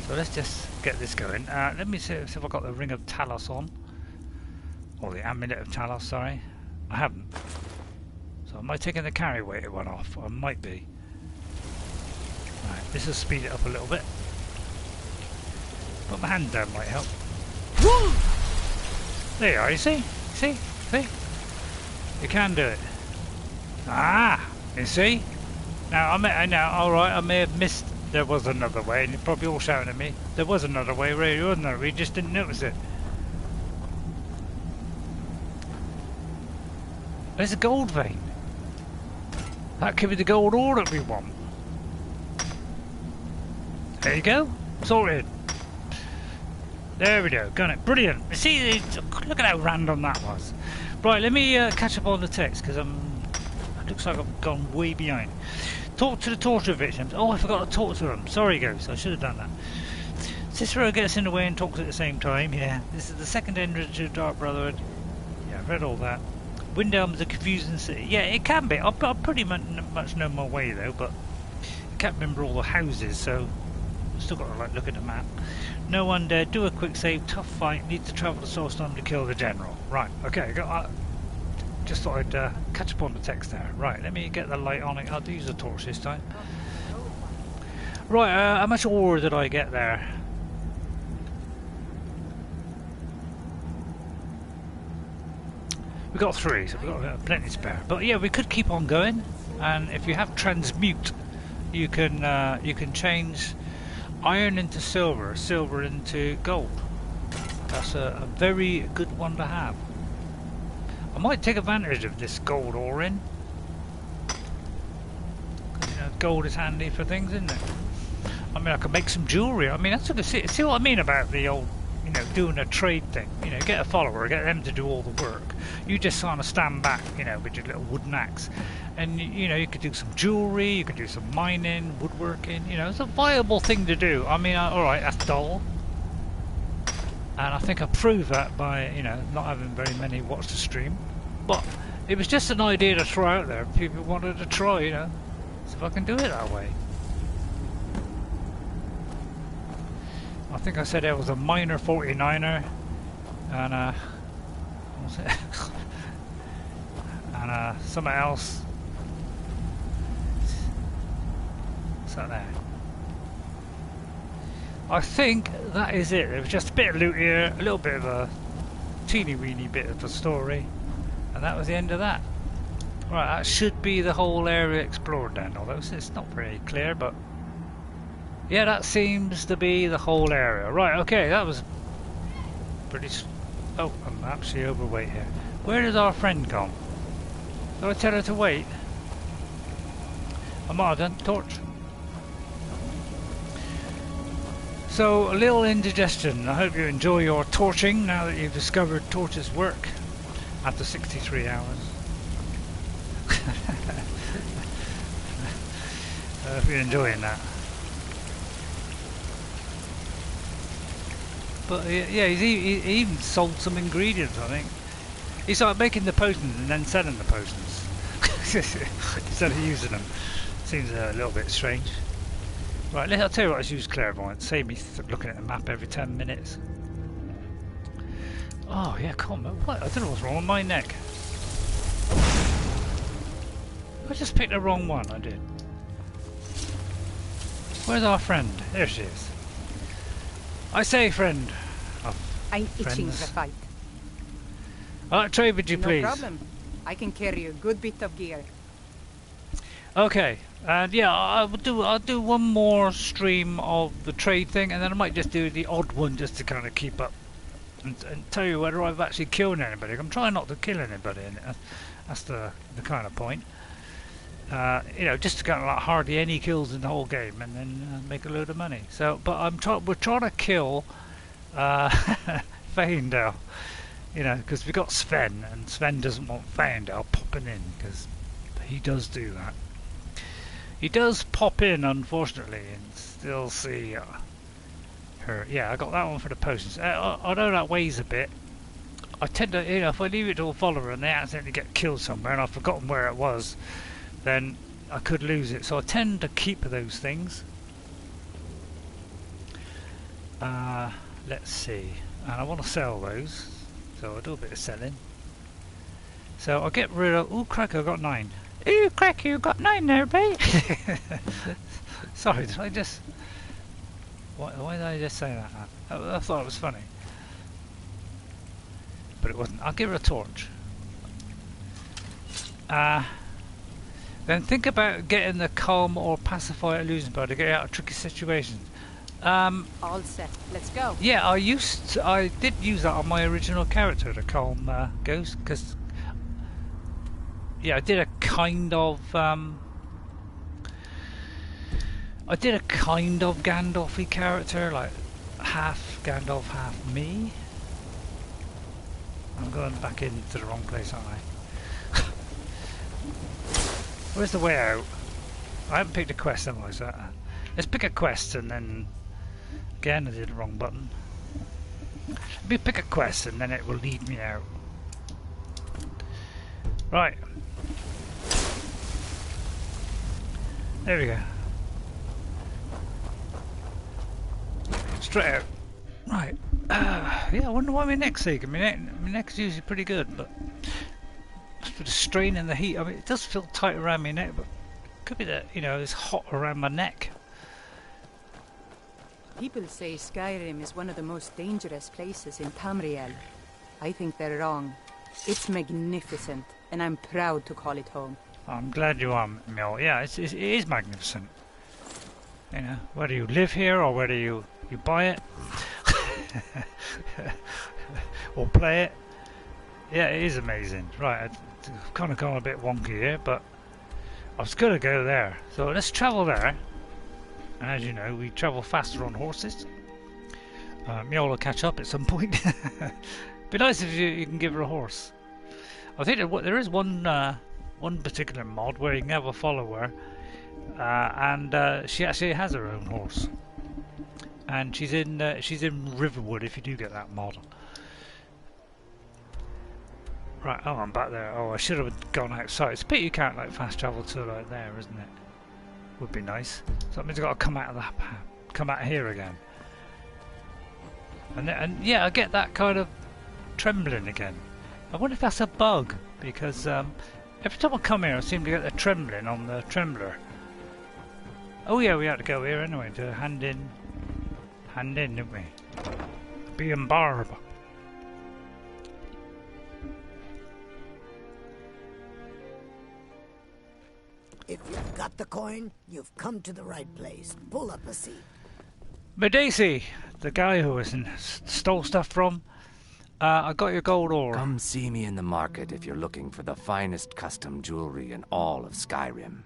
So let's just get this going. Let me see if I've got the Ring of Talos on. Or the Amulet of Talos, sorry. I haven't. So am I taking the carry weight one off? I might be. Right, this will speed it up a little bit. Put my hand down might help. Woo! There you are, you see? See? You can do it. Ah! You see? Now, alright, I may have missed. There was another way, and you're probably all shouting at me. There was another way, really, wasn't there? We just didn't notice it. There's a gold vein. That could be the gold ore that we want. There you go. Sorted. There we go. Got it. Brilliant. You see, look at how random that was. Right, let me catch up on the text, because it looks like I've gone way behind. Talk to the torture victims. Oh, I forgot to talk to them. Sorry, Ghost. I should have done that. Cicero gets in the way and talks at the same time. Yeah, this is the second entrance to Dark Brotherhood. Yeah, I've read all that. Windhelm is a confusing city. Yeah, it can be. I pretty much know my way though, but I can't remember all the houses, so I've still got to like look at the map. No undead. Do a quick save. Tough fight. Need to travel to Soulstorm to kill the general. Right. Okay. Just thought I'd catch up on the text there. Right. Let me get the light on it. I'll use the torch this time. Right. How much ore did I get there? We got 3, so we've got plenty spare. But yeah, we could keep on going. And if you have transmute, you can change iron into silver, silver into gold. That's a very good one to have. I might take advantage of this gold ore in. You know, gold is handy for things, isn't it? I mean, I could make some jewellery. I mean, that's what see what I mean about the old, you know, doing a trade thing. You know, get a follower, get them to do all the work. You just kind of stand back, you know, with your little wooden axe. And, you know, you could do some jewellery, you could do some mining, woodworking, you know, it's a viable thing to do. I mean, alright, that's dull. And I think I proved that by, you know, not having very many watch the stream. But it was just an idea to throw out there. People wanted to try, you know. So if I can do it that way. I think I said it was a minor 49er. And, what was it? And, something else. What's that there? I think that is it. There was just a bit of loot here, a little bit of a teeny weeny bit of the story, and that was the end of that. Right, that should be the whole area explored then, although it's not very clear, but yeah, that seems to be the whole area. Right, okay, that was pretty... Oh, I'm actually overweight here. Where did our friend go? Did I tell her to wait? I might have done. Torch. So, Lil Indigestion, I hope you enjoy your torching now that you've discovered torches work after 63 hours. If you're enjoying that. But yeah, he even sold some ingredients, I think. He started making the potions and then selling the potions. Instead of using them. Seems a little bit strange. Right, I'll tell you what, let's use clairvoyance. Save me looking at the map every 10 minutes. Oh yeah, come on. What? I don't know what's wrong with my neck. I just picked the wrong one, I did. Where's our friend? There she is. I say, friend. Oh, I'm itching to fight. I'd like to trade with you, please. No problem. I can carry a good bit of gear. Okay, and yeah, I'll do one more stream of the trade thing, and then I might just do the odd one just to kind of keep up and tell you whether I've actually killed anybody. I'm trying not to kill anybody, and that's the kind of point. You know, just to kind of like hardly any kills in the whole game, and then make a load of money. So, but we're trying to kill Fandel, you know, because we got Sven, and Sven doesn't want Fandel popping in because he does do that. He does pop in, unfortunately, and still see her. Yeah, I got that one for the potions. I know that weighs a bit. I tend to, you know, if I leave it to a follower and they accidentally get killed somewhere and I've forgotten where it was, then I could lose it. So I tend to keep those things. Let's see. And I want to sell those, so I'll do a bit of selling. So I'll get rid of... Ooh, cracker, I got 9. Ooh, cracker, you got 9 there, babe. Sorry, did I just... Why did I just say that? I thought it was funny. But it wasn't. I'll give her a torch. Then think about getting the calm or pacify illusion bar to get out of tricky situations. All set. Let's go. Yeah, I did use that on my original character, the calm ghost, because yeah, I did a kind of Gandalf-y character, like half Gandalf, half me. I'm going back into the wrong place, aren't I? Where's the way out? I haven't picked a quest, have I? So let's pick a quest and then... Again, I did the wrong button. Let me pick a quest and then it will lead me out. Right. There we go. Straight out. Right. Yeah, I wonder why my neck's aching. My neck's usually pretty good, but for the strain and the heat, I mean, it does feel tight around my neck, but it could be that, you know, it's hot around my neck. People say Skyrim is one of the most dangerous places in Tamriel. I think they're wrong. It's magnificent, and I'm proud to call it home. I'm glad you are, Mel. Yeah, it is magnificent. You know, whether you live here or whether you buy it or play it. Yeah, it is amazing. Right, I've kind of gone a bit wonky here, but I was going to go there. So let's travel there. And as you know, we travel faster on horses. Mjol will catch up at some point. Be nice if you can give her a horse. I think there is one particular mod where you can have a follower, and she actually has her own horse. And she's in Riverwood if you do get that mod. Right, oh, I'm back there. Oh, I should have gone outside. It's a pity you can't like fast travel to like there, isn't it? Would be nice. So that means I've got to come out here again. And yeah, I get that kind of trembling again. I wonder if that's a bug, because every time I come here I seem to get the trembling on the trembler. Oh yeah, we had to go here anyway to hand in, didn't we? Being Barb. If you've got the coin, you've come to the right place. Pull up a seat. Madesi, the guy who stole stuff from, I got your gold ore. Come see me in the market if you're looking for the finest custom jewelry in all of Skyrim.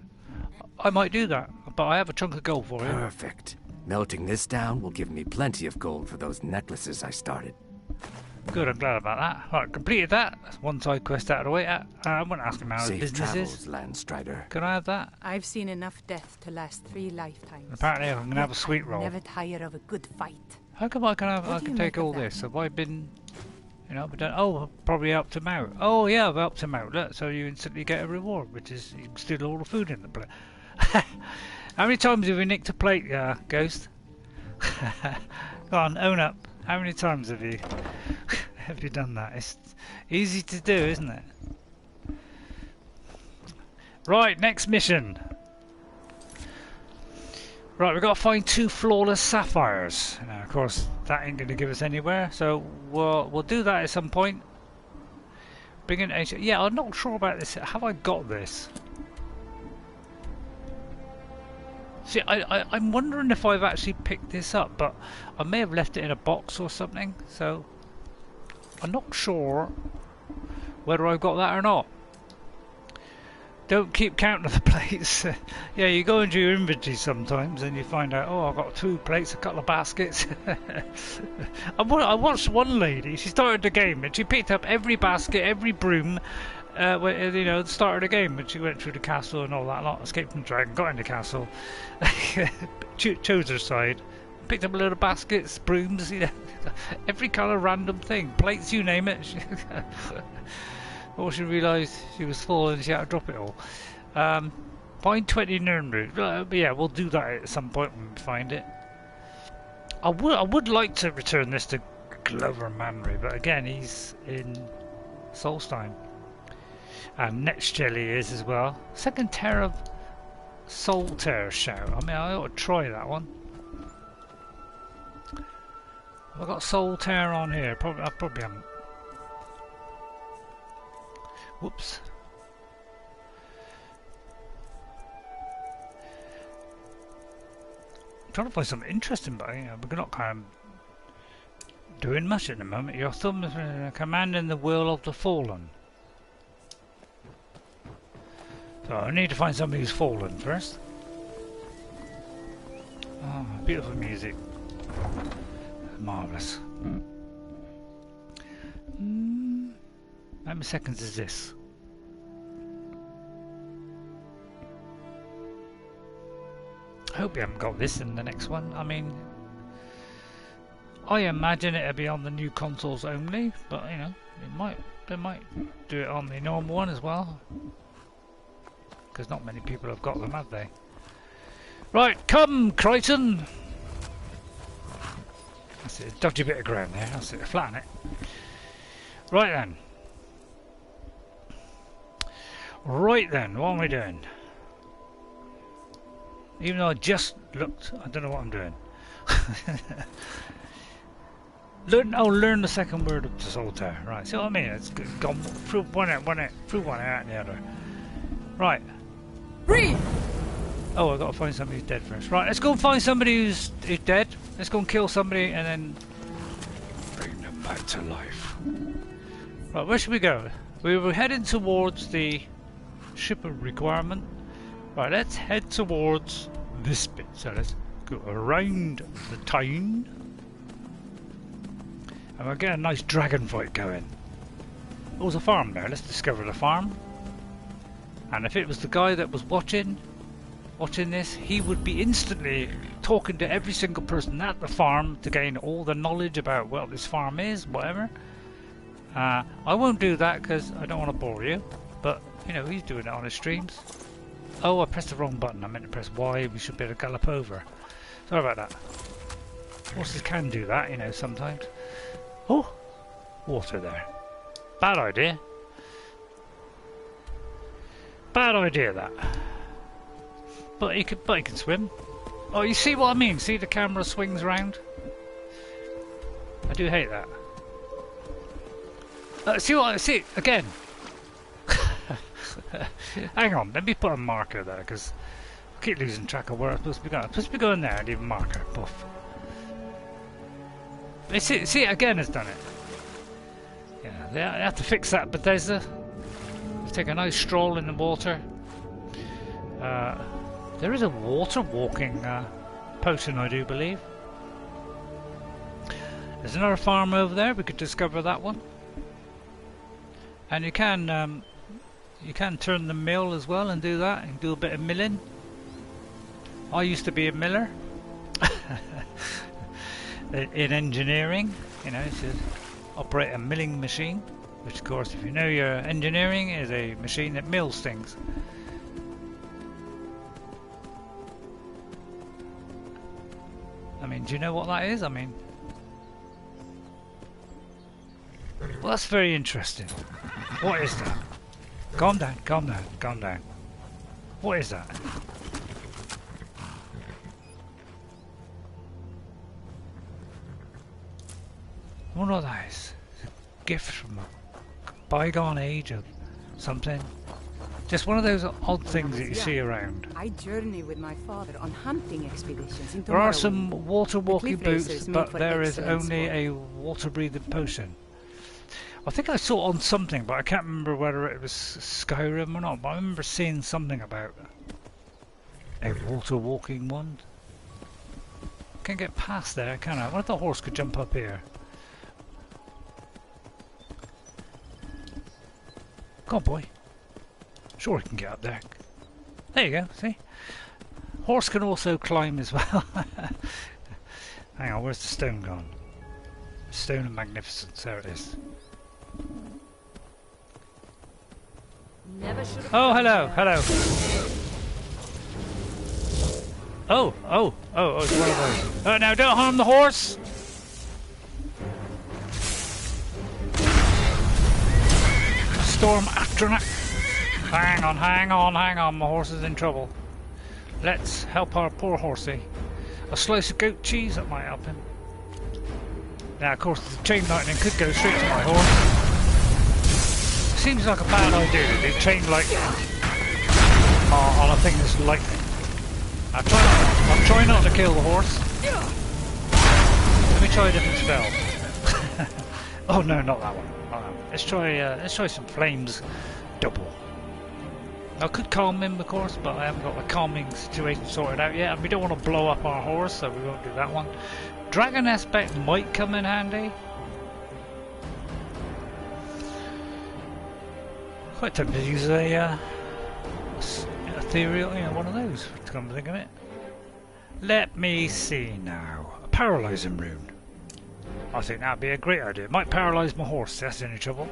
I might do that, but I have a chunk of gold for you. Perfect. Melting this down will give me plenty of gold for those necklaces I started. Good, I'm glad about that. Right, completed that. That's one side quest out of the way. I won't ask him how his Safe business travels, is. Landstrider. Can I have that? I've seen enough death to last 3 lifetimes. Apparently I'm going to have a sweet roll. Never tire of a good fight. How come I can What do take you make all of that? this? Have I been... You know, oh, I've probably helped him out. Oh yeah, I've helped him out. Look, so you instantly get a reward, which is you can steal all the food in the plate. How many times have you nicked a plate, Ghost? Go on, own up. How many times have you done that? It's easy to do, isn't it? Right, next mission. Right, we've got to find 2 flawless sapphires. Now, of course, that ain't going to give us anywhere, so we'll do that at some point. Bring in ancient. Yeah, I'm not sure about this. Have I got this? See, I'm wondering if I've actually picked this up, but I may have left it in a box or something, so I'm not sure whether I've got that or not. Don't keep count of the plates. Yeah, you go into your inventory sometimes and you find out, oh, I've got 2 plates, a couple of baskets. I watched one lady, she started the game and she picked up every basket, every broom, you know, the start of the game when she went through the castle and all that lot, escaped from the dragon, got in the castle, chose her side, picked up a load of baskets, brooms, you know, every kind of random thing, plates, you name it. Or she realised she was full and she had to drop it all. Find 20 Nirnroot. Yeah, we'll do that at some point when we find it. I would like to return this to Glover Manry, but again, he's in Solstheim. And Netchjelly is as well. Second Tear of Soul Tear Shout. I mean, I ought to try that one. I've got Soul Tear on here. I probably haven't. Whoops. I'm trying to find something interesting, but you know, we're not kind of doing much at the moment. Your thumb is commanding the will of the fallen. So I need to find somebody who's fallen first. Oh, beautiful music. Marvellous. How many seconds is this? I hope you haven't got this in the next one. I mean, I imagine it'll be on the new consoles only, but you know, they might do it on the normal one as well. Because not many people have got them, have they? Right, come, Crichton! That's it, a dodgy bit of ground there. That's it, flatten it. Right then. Right then, what am I doing? Even though I just looked, I don't know what I'm doing. Learn the second word of the Solitaire. Right, see what I mean? It's gone through one out and the other. Right. Breathe! Oh, I've got to find somebody who's dead first. Right, let's go and find somebody who's dead. Let's go and kill somebody and then bring them back to life. Right, where should we go? We were heading towards the ship of requirement. Right, let's head towards this bit. So let's go around the town. And we'll get a nice dragon fight going. There was a farm there. Let's discover the farm. And if it was the guy that was watching this, he would be instantly talking to every single person at the farm to gain all the knowledge about what this farm is, whatever. I won't do that because I don't want to bore you, but you know, he's doing it on his streams. Oh, I pressed the wrong button. I meant to press Y. We should be able to gallop over. Sorry about that. Horses can do that, you know, sometimes. Oh, water there. Bad idea. Bad idea, that. But he can swim. Oh, you see what I mean? See the camera swings around? I do hate that. See again. Hang on, let me put a marker there because I keep losing track of where I'm supposed to be going. I'm supposed to be going there and leave a marker. Puff. See, again has done it. Yeah, they have to fix that Bethesda. Let's take a nice stroll in the water. There is a water walking potion, I do believe. There's another farm over there. We could discover that one. And you can turn the mill as well and do that. You can do a bit of milling. I used to be a miller in engineering. You know, to operate a milling machine, which of course, if you know your engineering, is a machine that mills things. I mean, do you know what that is? I mean, well, that's very interesting. What is that? Calm down, calm down, calm down. What is that? I wonder what that is. It's a gift from a bygone age of something. Just one of those odd things that you see around. I journey with my father on hunting expeditions into There are Morrowind. some water walking The cliff boots, racers meet but for there is excellent only sport. a water breathing potion. I think I saw it on something, but I can't remember whether it was Skyrim or not. But I remember seeing something about a water walking one. Can't get past there, can I? What if the horse could jump up here? Come on, boy. Sure, he can get up there. There you go. See, horse can also climb as well. Hang on, where's the stone gone? Stone of Magnificence. There it is. Oh, hello, hello. Oh, it's one of those. Oh, now don't harm the horse. Storm Atronach. Hang on, hang on, hang on. My horse is in trouble. Let's help our poor horsey. A slice of goat cheese, that might help him. Now, of course, the chain lightning could go straight to my horse. Seems like a bad idea to do chain lightning on a thing that's lightning. I'm trying not to kill the horse. Let me try a different spell. Oh no, not that one. Let's try some flames double. I could calm him, of course, but I haven't got the calming situation sorted out yet, and we don't want to blow up our horse, so we won't do that one. Dragon aspect might come in handy. Quite tempted to use a ethereal, one of those, to come to think of it. Let me see now. A paralysing rune. I think that'd be a great idea. It might paralyse my horse, that's the only trouble.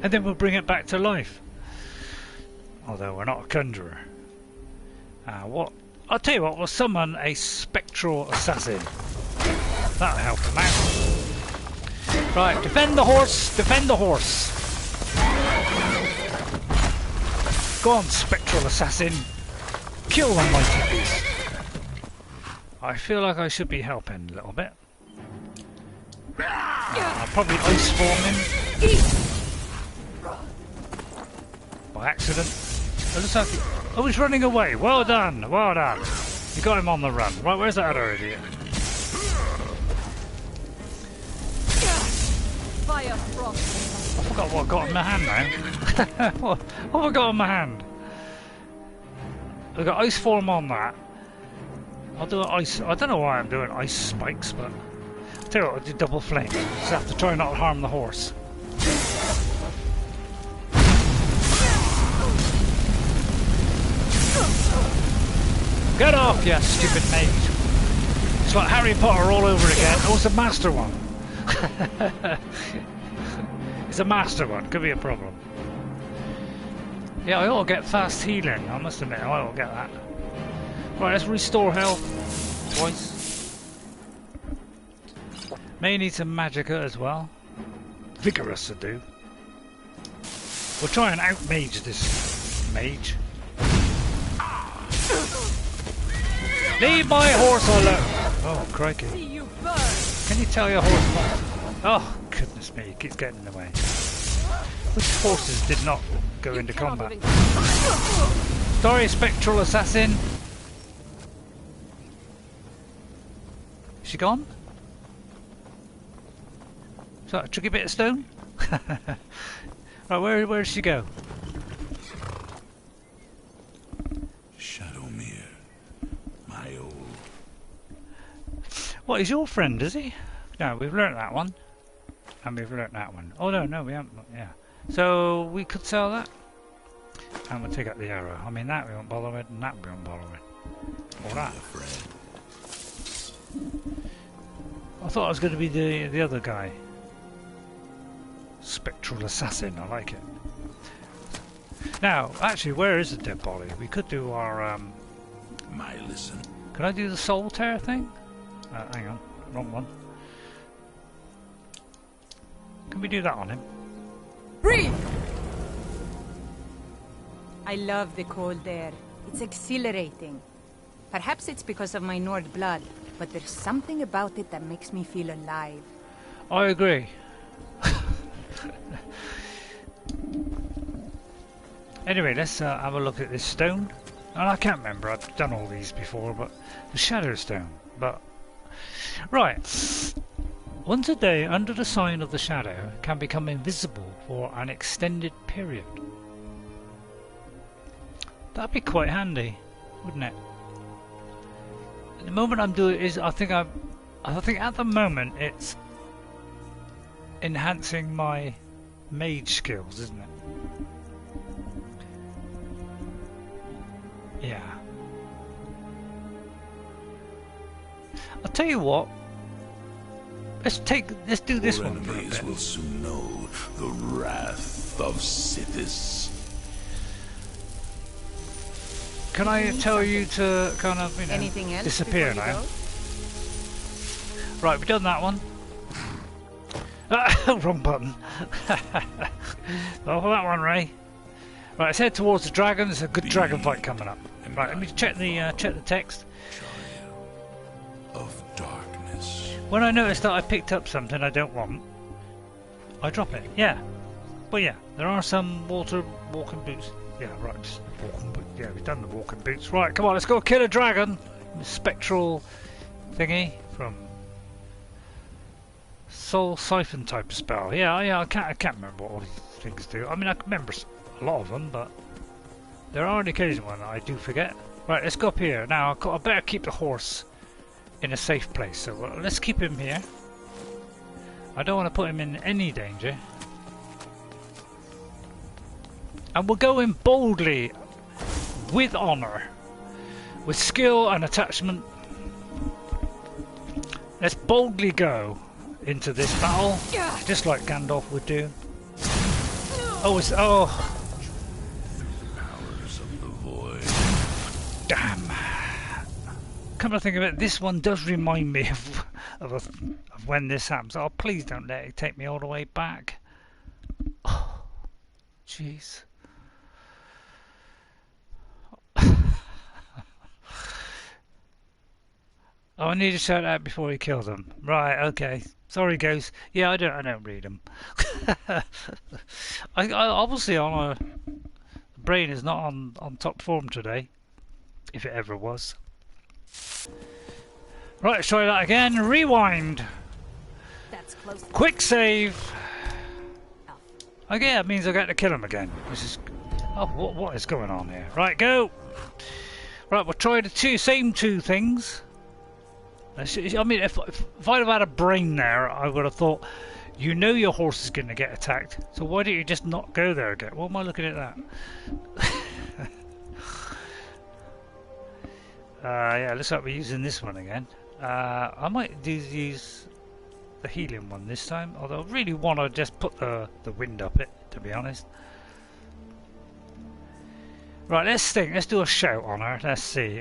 And then we'll bring it back to life. Although we're not a conjurer. I'll tell you what, we'll summon a spectral assassin. That'll help him out. Right, defend the horse, defend the horse. Go on, spectral assassin. Kill the mighty beast. I feel like I should be helping a little bit. I'll probably ice form him. By accident. It looks like he's running away. Well done, well done. You got him on the run. Right, where's that other idiot? Fire frost. I forgot what I got in my hand now. What have I got in my hand? I've got ice form on that. I'll do ice. I don't know why I'm doing ice spikes, but I'll tell you what, I'll do double flame. Just have to try not to harm the horse. Get off, you stupid mage! It's like Harry Potter all over again. Oh, it's a master one. It's a master one. Could be a problem. Yeah, I ought to get fast healing. I must admit, I ought to get that. Right, let's restore health twice. May need some magicka as well. Vigorous to do. We'll try and out-mage this mage. Leave my horse alone! Oh, crikey. Can you tell your horse not? Oh, goodness me, it keeps getting in the way. Which horses did not go into combat? Sorry, spectral assassin. Is she gone? Is that a tricky bit of stone? Right, where does she go? Shadowmere, my old... What, he's your friend, is he? Now, we've learnt that one. And we've learnt that one. Oh, no, we haven't. Yeah. So, we could sell that. And we'll take out the arrow. I mean, that we won't bother with, and that we won't bother with. Or that. I thought I was going to be the other guy. Spectral assassin, I like it. Now, actually, where is the dead body? We could do our, listen. Can I do the soul tear thing? Hang on, wrong one. Can we do that on him? Breathe! I love the cold air. It's exhilarating. Perhaps it's because of my Nord blood, but there's something about it that makes me feel alive. I agree. Anyway, let's have a look at this stone. And I can't remember, I've done all these before, but the Shadow Stone. But right, once a day under the sign of the Shadow can become invisible for an extended period. That'd be quite handy, wouldn't it? At the moment I'm doing is I think at the moment it's enhancing my mage skills, isn't it? Yeah. I'll tell you what. Let's do this one for a bit. Will soon know the wrath of Sithis. Can I tell you to kind of, disappear now? Right, we've done that one. Wrong button. Oh, that one, Ray. Right, let's head towards the dragon. There's a good dragon fight coming up. Right, let me check the text. Of darkness. When I notice that I picked up something I don't want, I drop it. Yeah. Well, yeah, there are some walking boots. Yeah, right. Just walking boots. Yeah, we've done the walking boots. Right, come on, let's go kill a dragon. The spectral thingy from Soul Siphon type spell. Yeah. I can't remember what all these things do. I mean, I can remember a lot of them, but there are an occasional one that I do forget. Right, let's go up here. Now, I better keep the horse in a safe place, so let's keep him here. I don't want to put him in any danger. And we'll go in boldly, with honour, with skill and attachment. Let's boldly go into this battle, just like Gandalf would do. Oh, damn. Come to think of it, this one does remind me of when this happens. Oh, please don't let it take me all the way back. Oh, jeez. Oh, I need to shout out before he kills them. Right, okay. Sorry, Ghost. Yeah, I don't read them. I obviously brain is not on top form today, if it ever was. Right, let's try that again. Rewind. That's close. Quick save. Okay, that means I get to kill him again. Which is what is going on here? Right, go. Right, we'll try the same two things. I mean, if I'd have had a brain there, I would have thought, you know your horse is going to get attacked, so why don't you just not go there again? What am I looking at that? Yeah, looks like we're using this one again. I might use the healing one this time, although I really want to just put the wind up it, to be honest. Right, let's think. Let's do a shout on her. Let's see.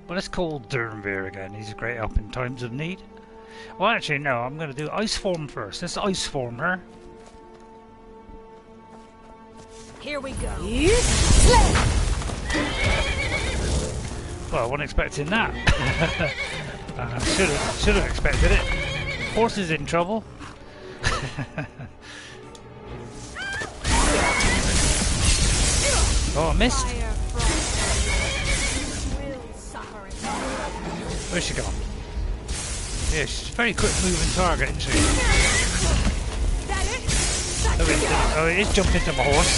Well, let's call Durnveer again. He's a great help in times of need. Well, actually, no. I'm going to do Ice Form first. Let's Ice Form her. Here we go. Well, I wasn't expecting that. Should have expected it. Horse is in trouble. Oh, I missed. Where's she gone? Yeah, she's a very quick moving target, isn't she? Oh, it is jumping into my horse.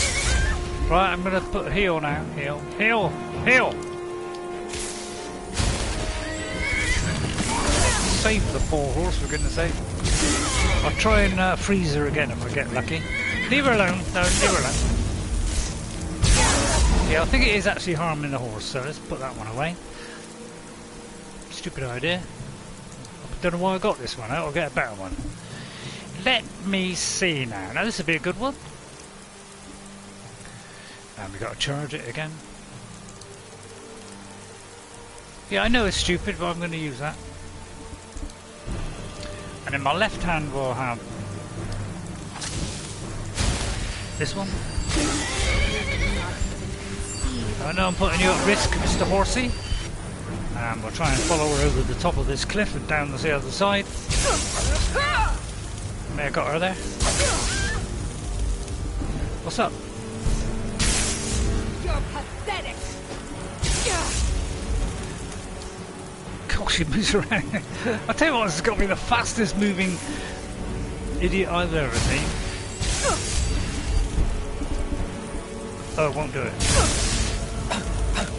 Right, I'm going to put heal now. Heal. Heal! Heal! save the poor horse, for goodness sake. I'll try and freeze her again if I get lucky. Leave her alone. No, leave her alone. Yeah, I think it is actually harming the horse, so let's put that one away. Stupid idea. I don't know why I got this one out. I'll get a better one. Let me see now. Now this would be a good one. And we got to charge it again. Yeah, I know it's stupid, but I'm going to use that. And in my left hand we'll have this one. I know I'm putting you at risk, Mr. Horsey. And we'll try and follow her over the top of this cliff and down the other side. May have got her there. What's up? You're pathetic. God, she moves around. I tell you what, this has got to be the fastest moving idiot I've ever seen. Oh, it won't do it.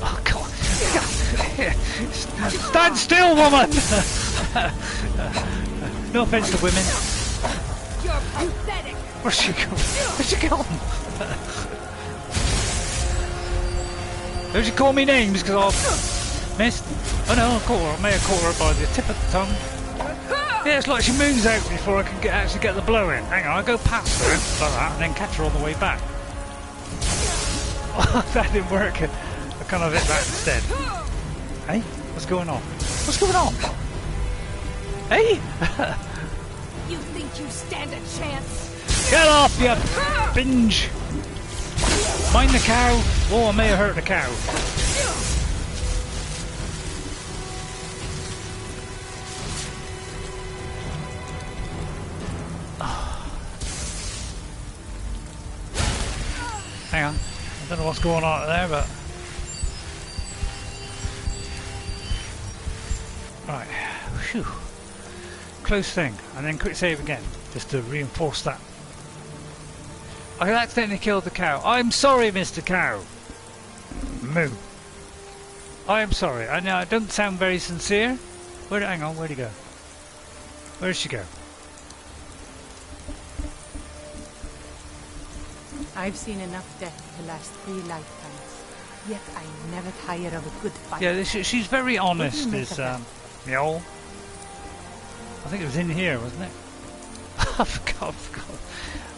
Oh, God. Stand still, woman! No offense to women. You're pathetic. Where's she going? Where's she going? Don't you call me names because I've missed? Oh no, I may have caught her by the tip of the tongue. Yeah, it's like she moves out before I can actually get the blow in. Hang on, I'll go past her like that and then catch her on the way back. Oh, that didn't work. I kind of hit that instead. Hey, what's going on? What's going on? Hey! You think you stand a chance? Get off, you binge! Mind the cow. Oh, I may have hurt the cow. Hang on. I don't know what's going on there, but... Right. Phew. Close thing. And then quick save again. Just to reinforce that. I accidentally killed the cow. I'm sorry, Mr. Cow. Moo. I am sorry. I know I don't sound very sincere. Hang on, where'd he go? Where did she go? I've seen enough death to last 3 lifetimes. Yet I never tire of a good fight. Yeah, she's very honest, this Mjol. I think it was in here, wasn't it? I forgot.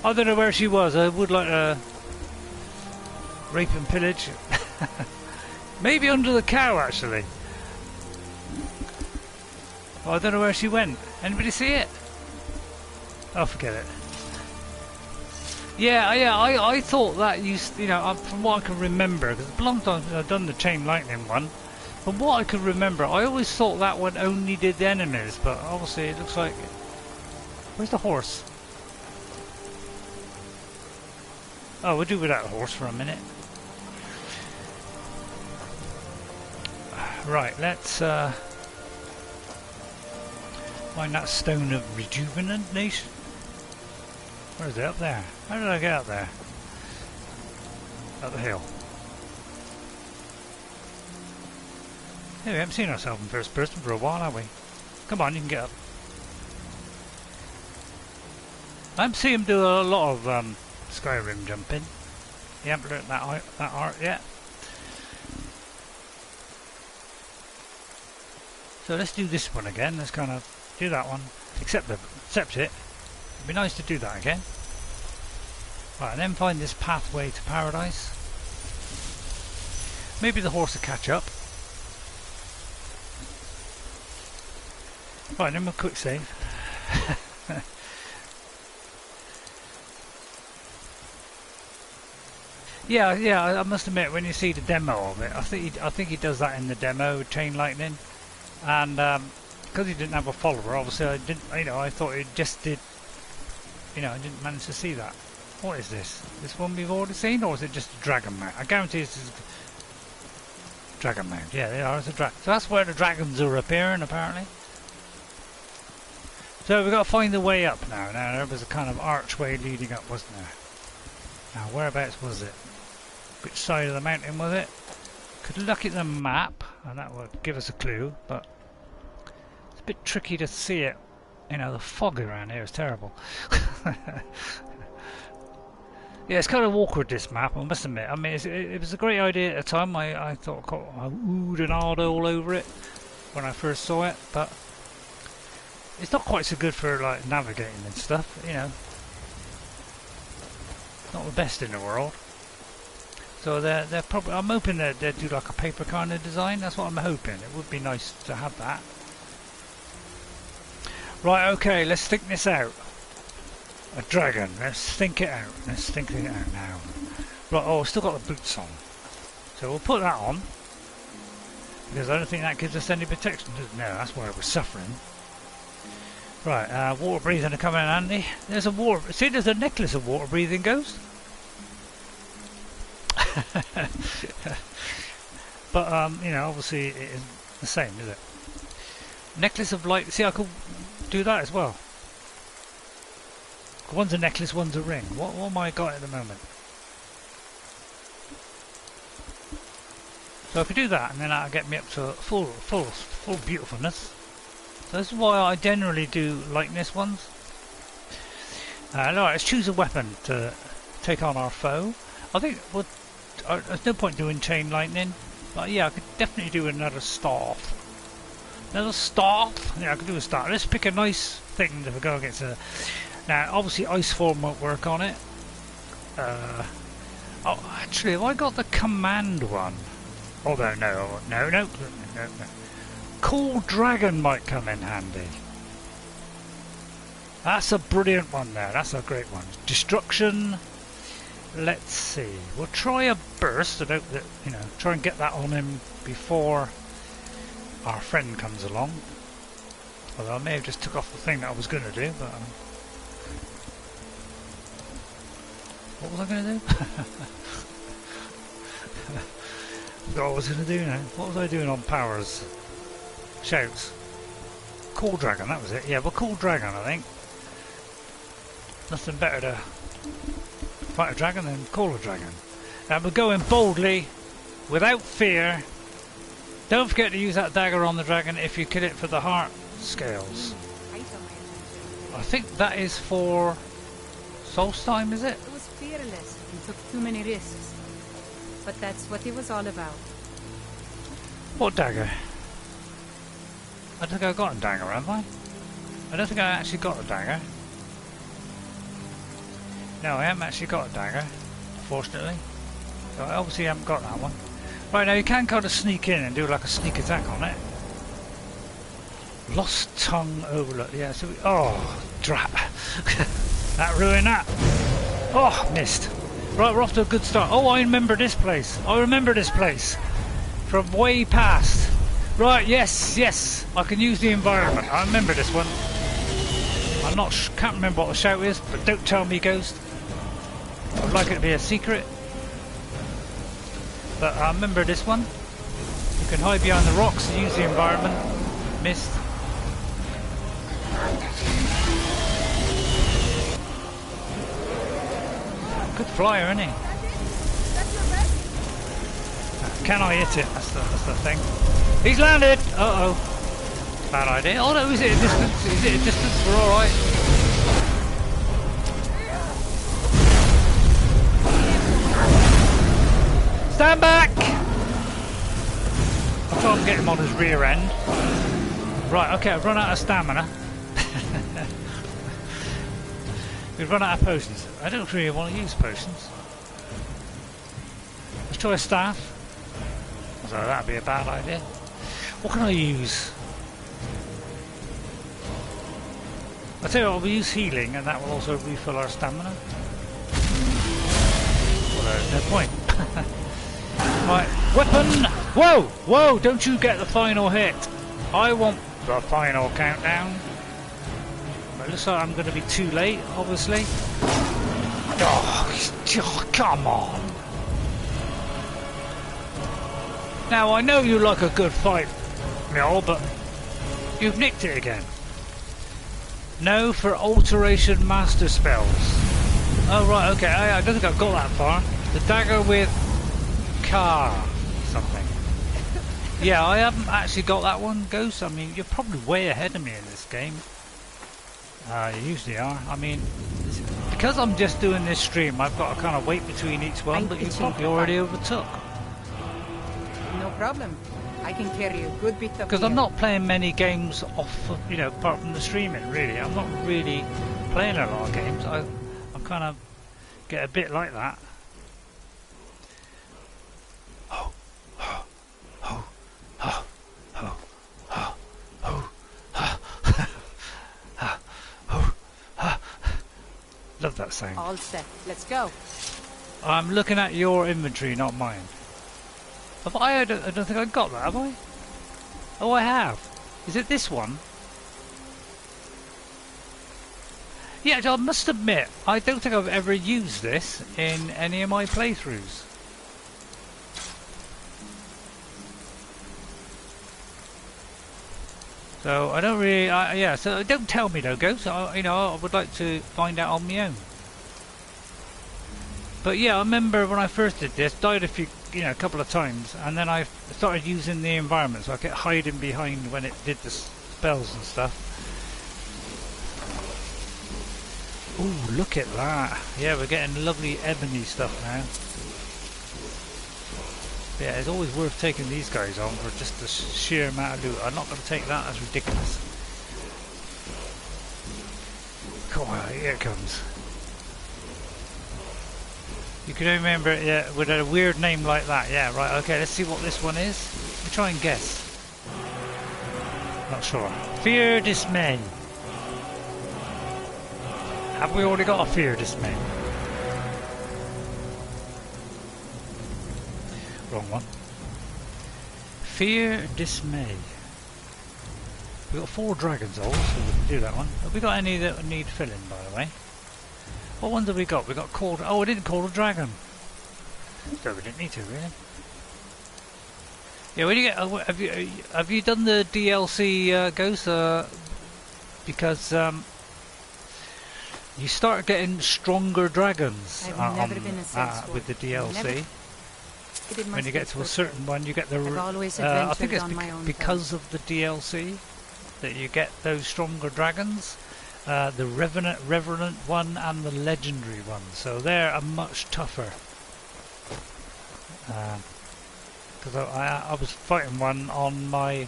I don't know where she was. I would like to rape and pillage. Maybe under the cow, actually. Oh, I don't know where she went. Anybody see it? Oh, forget it. Yeah. I thought that you know, from what I can remember, because it's a long time since I've done the chain lightning one. From what I can remember, I always thought that one only did the enemies, but obviously it looks like. Where's the horse? Oh, we'll do without a horse for a minute. Right, let's find that stone of rejuvenation. Where is it? Up there. How did I get up there? Up the hill. Yeah, we haven't seen ourselves in first person for a while, have we? Come on, you can get up. I haven't seen him do a lot of Skyrim jumping. You haven't learnt that art yet. So let's do this one again. Let's kind of do that one. Accept it. It'd be nice to do that again. Right, and then find this pathway to paradise. Maybe the horse will catch up. Right, then we'll quick save. Yeah. I must admit, when you see the demo of it, I think he does that in the demo with chain lightning, and because he didn't have a follower, obviously I didn't. I thought it just did. I didn't manage to see that. What is this? This one we've already seen, or is it just a dragon mount? I guarantee this is dragon mount. Yeah, they are. It's a dragon. So that's where the dragons are appearing, apparently. So we've got to find the way up now. Now there was a kind of archway leading up, wasn't there? Now whereabouts was it? Which side of the mountain was it? Could look at the map, and that would give us a clue. But a bit tricky to see it. You know, the fog around here is terrible. Yeah, it's kind of awkward, this map, I must admit. I mean, it was a great idea at the time. I thought I oohed and ahed all over it when I first saw it, but it's not quite so good for like navigating and stuff, you know. Not the best in the world. So they're probably, I'm hoping that they'll do like a paper kind of design. That's what I'm hoping. It would be nice to have that. Right, okay, let's think this out. A dragon. Let's think it out. Let's think it out now. Right, oh, I've still got the boots on. So we'll put that on. Because I don't think that gives us any protection. No, that's why we're suffering. Right, water breathing are coming in handy. There's a water... See, there's a necklace of water breathing ghosts. But, you know, obviously it isn't the same, is it? Necklace of light. See, I could do that as well. One's a necklace, one's a ring. What am I got at the moment? So I could do that, and then that'll get me up to full beautifulness. So this is why I generally do lightness ones. Alright, let's choose a weapon to take on our foe. I think there's no point doing chain lightning, but yeah, I could definitely do another staff. Another staff? Yeah, I could do a staff. Let's pick a nice thing to go against a... Now, obviously, ice form won't work on it. Oh, actually, have I got the command one? Although, no. Cool Dragon might come in handy. That's a brilliant one there. That's a great one. Destruction. Let's see. We'll try a burst. I hope that, you know, try and get that on him before our friend comes along. Although I may have just took off the thing that I was going to do, but... what was I going to do? Forgot what I was going to do now. What was I doing on powers? Shouts. Call Dragon, that was it. Yeah, well, Call Dragon, I think. Nothing better to fight a dragon than call a dragon. And we're going boldly, without fear. Don't forget to use that dagger on the dragon if you kill it for the heart scales. I think that is for Solstheim, is it? It was fearless and took too many risks. But that's what it was all about. What dagger? I don't think I got a dagger, have I? I don't think I actually got a dagger. No, I haven't actually got a dagger, fortunately. So I obviously haven't got that one. Right, now you can kind of sneak in and do like a sneak attack on it. Lost Tongue Overlook, yeah, so we... oh, drat. That ruined that. Oh, missed. Right, we're off to a good start. Oh, I remember this place. I remember this place. From way past. Right, yes. I can use the environment. I remember this one. I'm not... can't remember what the shout is, but don't tell me, Ghost. I would like it to be a secret. But I remember this one. You can hide behind the rocks and use the environment. Missed. Good flyer, isn't he? Can I hit it? That's the thing. He's landed! Uh-oh. Bad idea. Oh no, is it a distance? Is it a distance? We're alright. Stand back! I'll try and get him on his rear end. Right, okay, I've run out of stamina. We've run out of potions. I don't really want to use potions. Let's try a staff. So that'd be a bad idea. What can I use? I'll tell you what, we'll use healing and that will also refill our stamina. Well, there's no point. Right, weapon! Whoa! Don't you get the final hit. I want the final countdown. But it looks like I'm going to be too late, obviously. Oh, come on! Now, I know you like a good fight, Mjol, but you've nicked it again. No for alteration master spells. Oh, right, okay, I don't think I've got that far. The dagger with car something. Yeah, I haven't actually got that one, Ghost. I mean, you're probably way ahead of me in this game. You usually are. I mean, because I'm just doing this stream, I've got to kind of wait between each one, but you probably already overtook. No problem. I can carry a good bit of Because I'm not playing many games off, you know, apart from the streaming, really. I'm not really playing a lot of games. I kind of get a bit like that. Love that sound. All set. Let's go. I'm looking at your inventory, not mine. Have I don't think I got that, have I? Oh, I have. Is it this one? Yeah, I must admit, I don't think I've ever used this in any of my playthroughs. So I don't really, yeah. So don't tell me though, Ghost. You know, I would like to find out on my own. But yeah, I remember when I first did this, died a couple of times, and then I started using the environment, so I kept hiding behind when it did the spells and stuff. Ooh, look at that! Yeah, we're getting lovely ebony stuff now. Yeah, it's always worth taking these guys on for just the sheer amount of loot. I'm not going to take that, that's ridiculous. Come on, here it comes. You can remember it, yeah, with a weird name like that. Yeah, right, okay, let's see what this one is. Let me try and guess. Not sure. Fear Dismay. Have we already got a Fear Dismay? Wrong one. Fear Dismay. We've got 4 dragons all, so we can do that one. Have we got any that need filling, by the way? What ones have we got? We got called. Oh, we didn't call a dragon. So we didn't need to, really. Yeah, when you get, have you done the DLC, Ghost? Because you start getting stronger dragons with the DLC. When you get to a certain one, you get the. I think it's because of the DLC that you get those stronger dragons. The Revenant one and the Legendary one, so they're much tougher. Because I was fighting one on my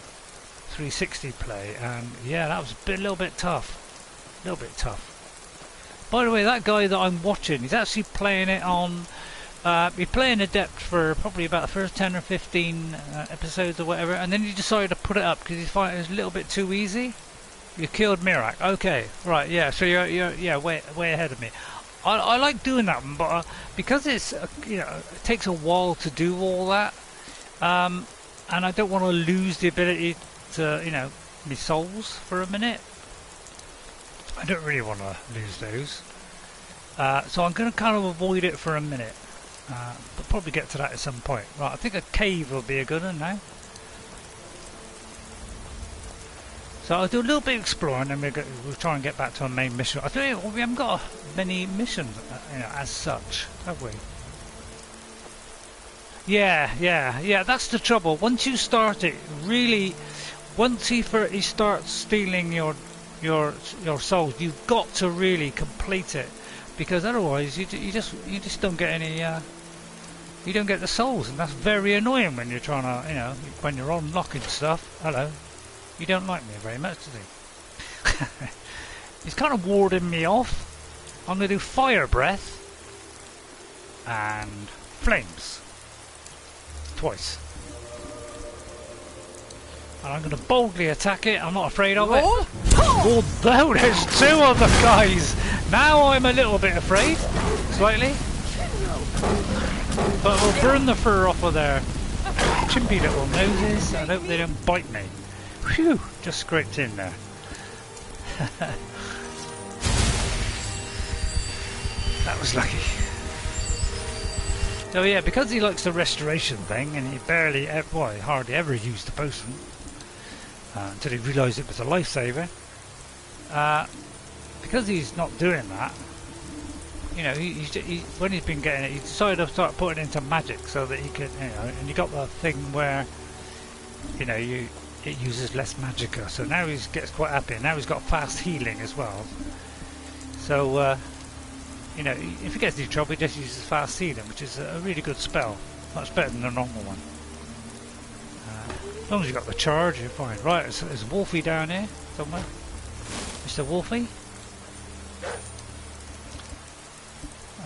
360 play, and yeah, that was a little bit tough. A little bit tough. By the way, that guy that I'm watching, he's actually playing it on. He's playing Adept for probably about the first 10 or 15 episodes or whatever, and then he decided to put it up because he thought it was a little bit too easy. You killed Mirak. Okay, right, yeah. So you're yeah way ahead of me. I like doing that one, but because it's it takes a while to do all that, and I don't want to lose the ability to me souls for a minute. I don't really want to lose those, so I'm going to kind of avoid it for a minute, but probably get to that at some point. Right, I think a cave will be a good one now. So I'll do a little bit of exploring, and we'll try and get back to our main mission. I tell you, we haven't got many missions, as such, have we? Yeah. That's the trouble. Once you start it, really, once he starts stealing your souls, you've got to really complete it, because otherwise you just don't get any. You don't get the souls, and that's very annoying when you're trying to, when you're unlocking stuff. Hello. You don't like me very much, does he? He's kind of warding me off. I'm going to do Fire Breath and Flames. Twice. And I'm going to boldly attack it. I'm not afraid of it. Oh, no, there's 2 of the guys. Now I'm a little bit afraid. Slightly. But we'll burn the fur off of their chimpy little noses. I hope they don't bite me. Phew, just scraped in there. That was lucky. So yeah, because he likes the restoration thing, and he hardly ever used the potion until he realised it was a lifesaver. Because he's not doing that, when he's been getting it, he decided to start putting it into magic so that he could, and you got the thing where you know, it uses less magicka. So now he gets quite happy. Now he's got fast healing as well. So, you know, if he gets into trouble, he just uses fast healing, which is a really good spell. Much better than the normal one. As long as you've got the charge, you're fine. Right, there's a Wolfie down here somewhere. Mr. Wolfie.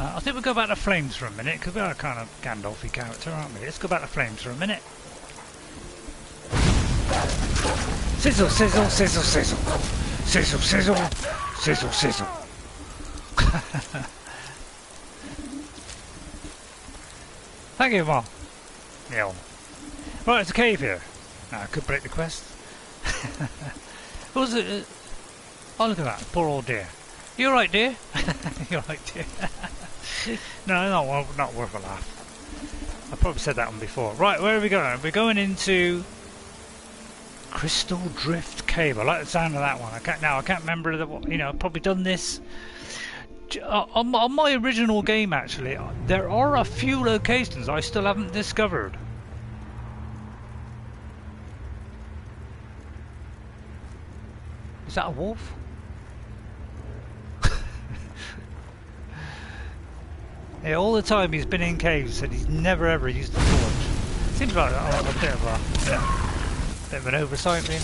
I think we'll go back to Flames for a minute, because we're a kind of Gandalf-y character, aren't we? Let's go back to Flames for a minute. Sizzle, sizzle, sizzle, sizzle. Sizzle, sizzle, sizzle, sizzle. Thank you, Mom. Neil. Right, there's a cave here. Now, I could break the quest. What was it? Oh, look at that. Poor old dear. You alright, dear? You alright, dear? No, not worth a laugh. I probably said that one before. Right, where are we going? We're going into Crystaldrift Cave. I like the sound of that one. I can't remember you know. I've probably done this on my original game. Actually, there are a few locations I still haven't discovered. Is that a wolf? Yeah, all the time he's been in caves and he's never ever used the torch. Seems like a bit of an oversight, really.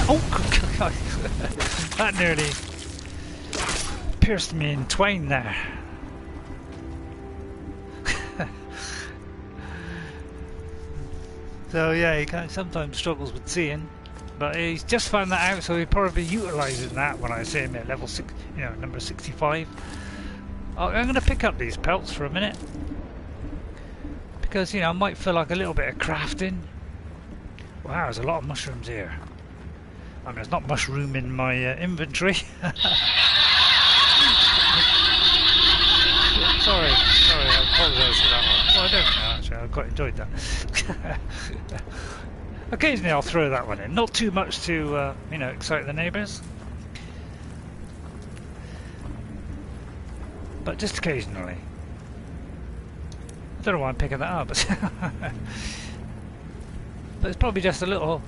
Oh, God. That nearly pierced me in twain there. So yeah, he kind of sometimes struggles with seeing, but he's just found that out, so he probably utilises that when I see him at level 6, you know, number 65. I'm going to pick up these pelts for a minute, because, you know, I might feel like a little bit of crafting. Wow, there's a lot of mushrooms here. I mean, there's not mushroom in my inventory. Sorry, I apologise for that one. Well, I don't know, actually, I quite enjoyed that. Occasionally I'll throw that one in, not too much to, you know, excite the neighbours. But just occasionally. I don't know why I'm picking that up, but it's probably just a little...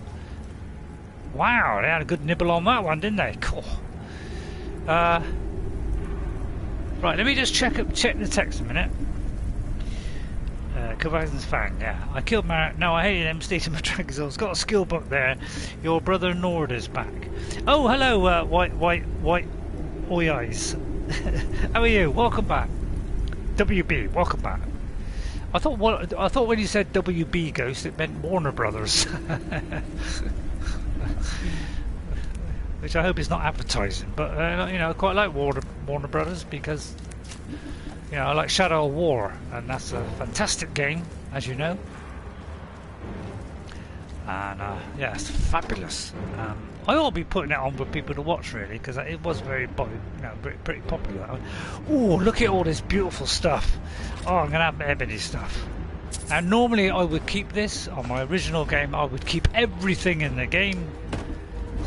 Wow, they had a good nibble on that one, didn't they? Cool. Right, let me just check the text a minute. Kavaisen's Fang, yeah. I killed Marat. No, I hated him, Staten Matragazos. Got a skill book there. Your brother Nord is back. Oh, hello, white oi eyes. How are you? Welcome back. WB, welcome back. I thought when you said WB Ghost, it meant Warner Brothers. Which I hope is not advertising, but you know, I quite like Warner Brothers because, you know, I like Shadow of War, and that's a fantastic game, as you know. And yeah, it's fabulous. I ought to be putting it on for people to watch, really, because it was very, pretty popular. Oh, look at all this beautiful stuff. Oh, I'm going to have ebony stuff. Now, normally I would keep this. On my original game, I would keep everything in the game.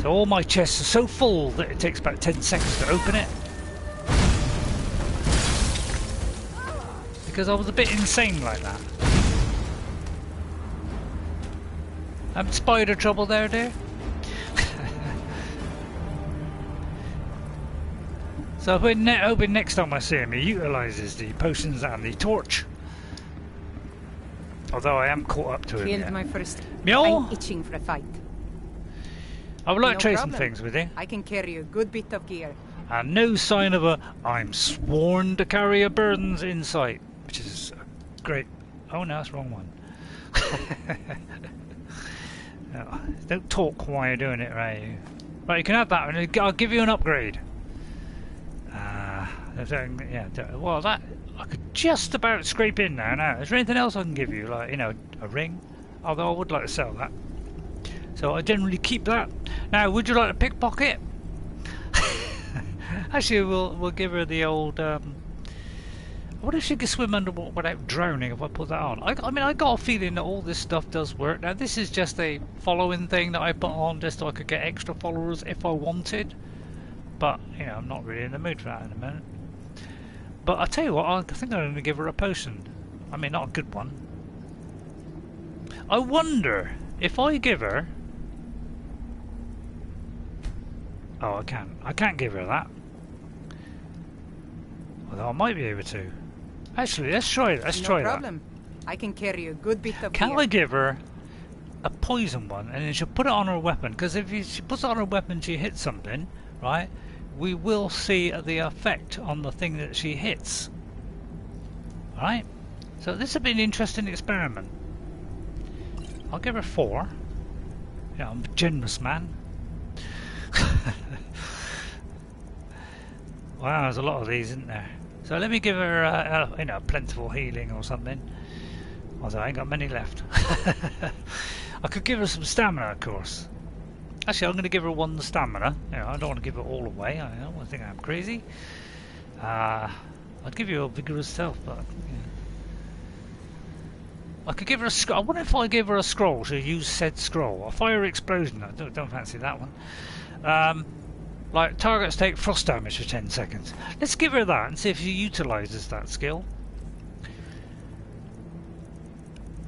So all my chests are so full that it takes about 10 seconds to open it. Because I was a bit insane like that. Spider trouble there, dear? So hoping next time I see him he utilises the potions and the torch. Although I am caught up to him yet. My first. Mjol? I'm itching for a fight. I would like to trade some problem. things with you. I can carry a good bit of gear. And no sign of I'm sworn to carry a burdens in sight. Which is great. Oh no, that's the wrong one. No, don't talk while you're doing it, right? Right, you can have that one. I'll give you an upgrade. Yeah, well, that I could just about scrape in there now. Is there anything else I can give you, like, you know, a ring? Although I would like to sell that, so I generally keep that. Now, would you like a pickpocket? Actually, we'll give her the old. I wonder if she can swim underwater without drowning if I put that on. I mean, I got a feeling that all this stuff does work. Now, this is just a following thing that I put on just so I could get extra followers if I wanted. But, you know, I'm not really in the mood for that in a minute. But I tell you what, I think I'm going to give her a potion. I mean, not a good one. I wonder If I give her... Oh, I can't. I can't give her that. Although I might be able to. Actually, let's try it. Let's try No problem. I can carry a good bit of Can beer. I give her a poison one and then she'll put it on her weapon? Because if she puts it on her weapon, she hits something, right? We will see the effect on the thing that she hits. Right? So this will be an interesting experiment. I'll give her 4. Yeah, I'm a generous man. Wow, there's a lot of these, isn't there? So let me give her, you know, plentiful healing or something. Although I ain't got many left. I could give her some stamina, of course. Actually, I'm going to give her 1 stamina. You know, I don't want to give it all away. I don't want to think I'm crazy. I'd give you a vigorous health, but yeah. I could give her a scroll. I wonder if I give her a scroll, she'll use said scroll. A fire explosion. I don't fancy that one. Like, targets take frost damage for 10 seconds. Let's give her that and see if she utilises that skill.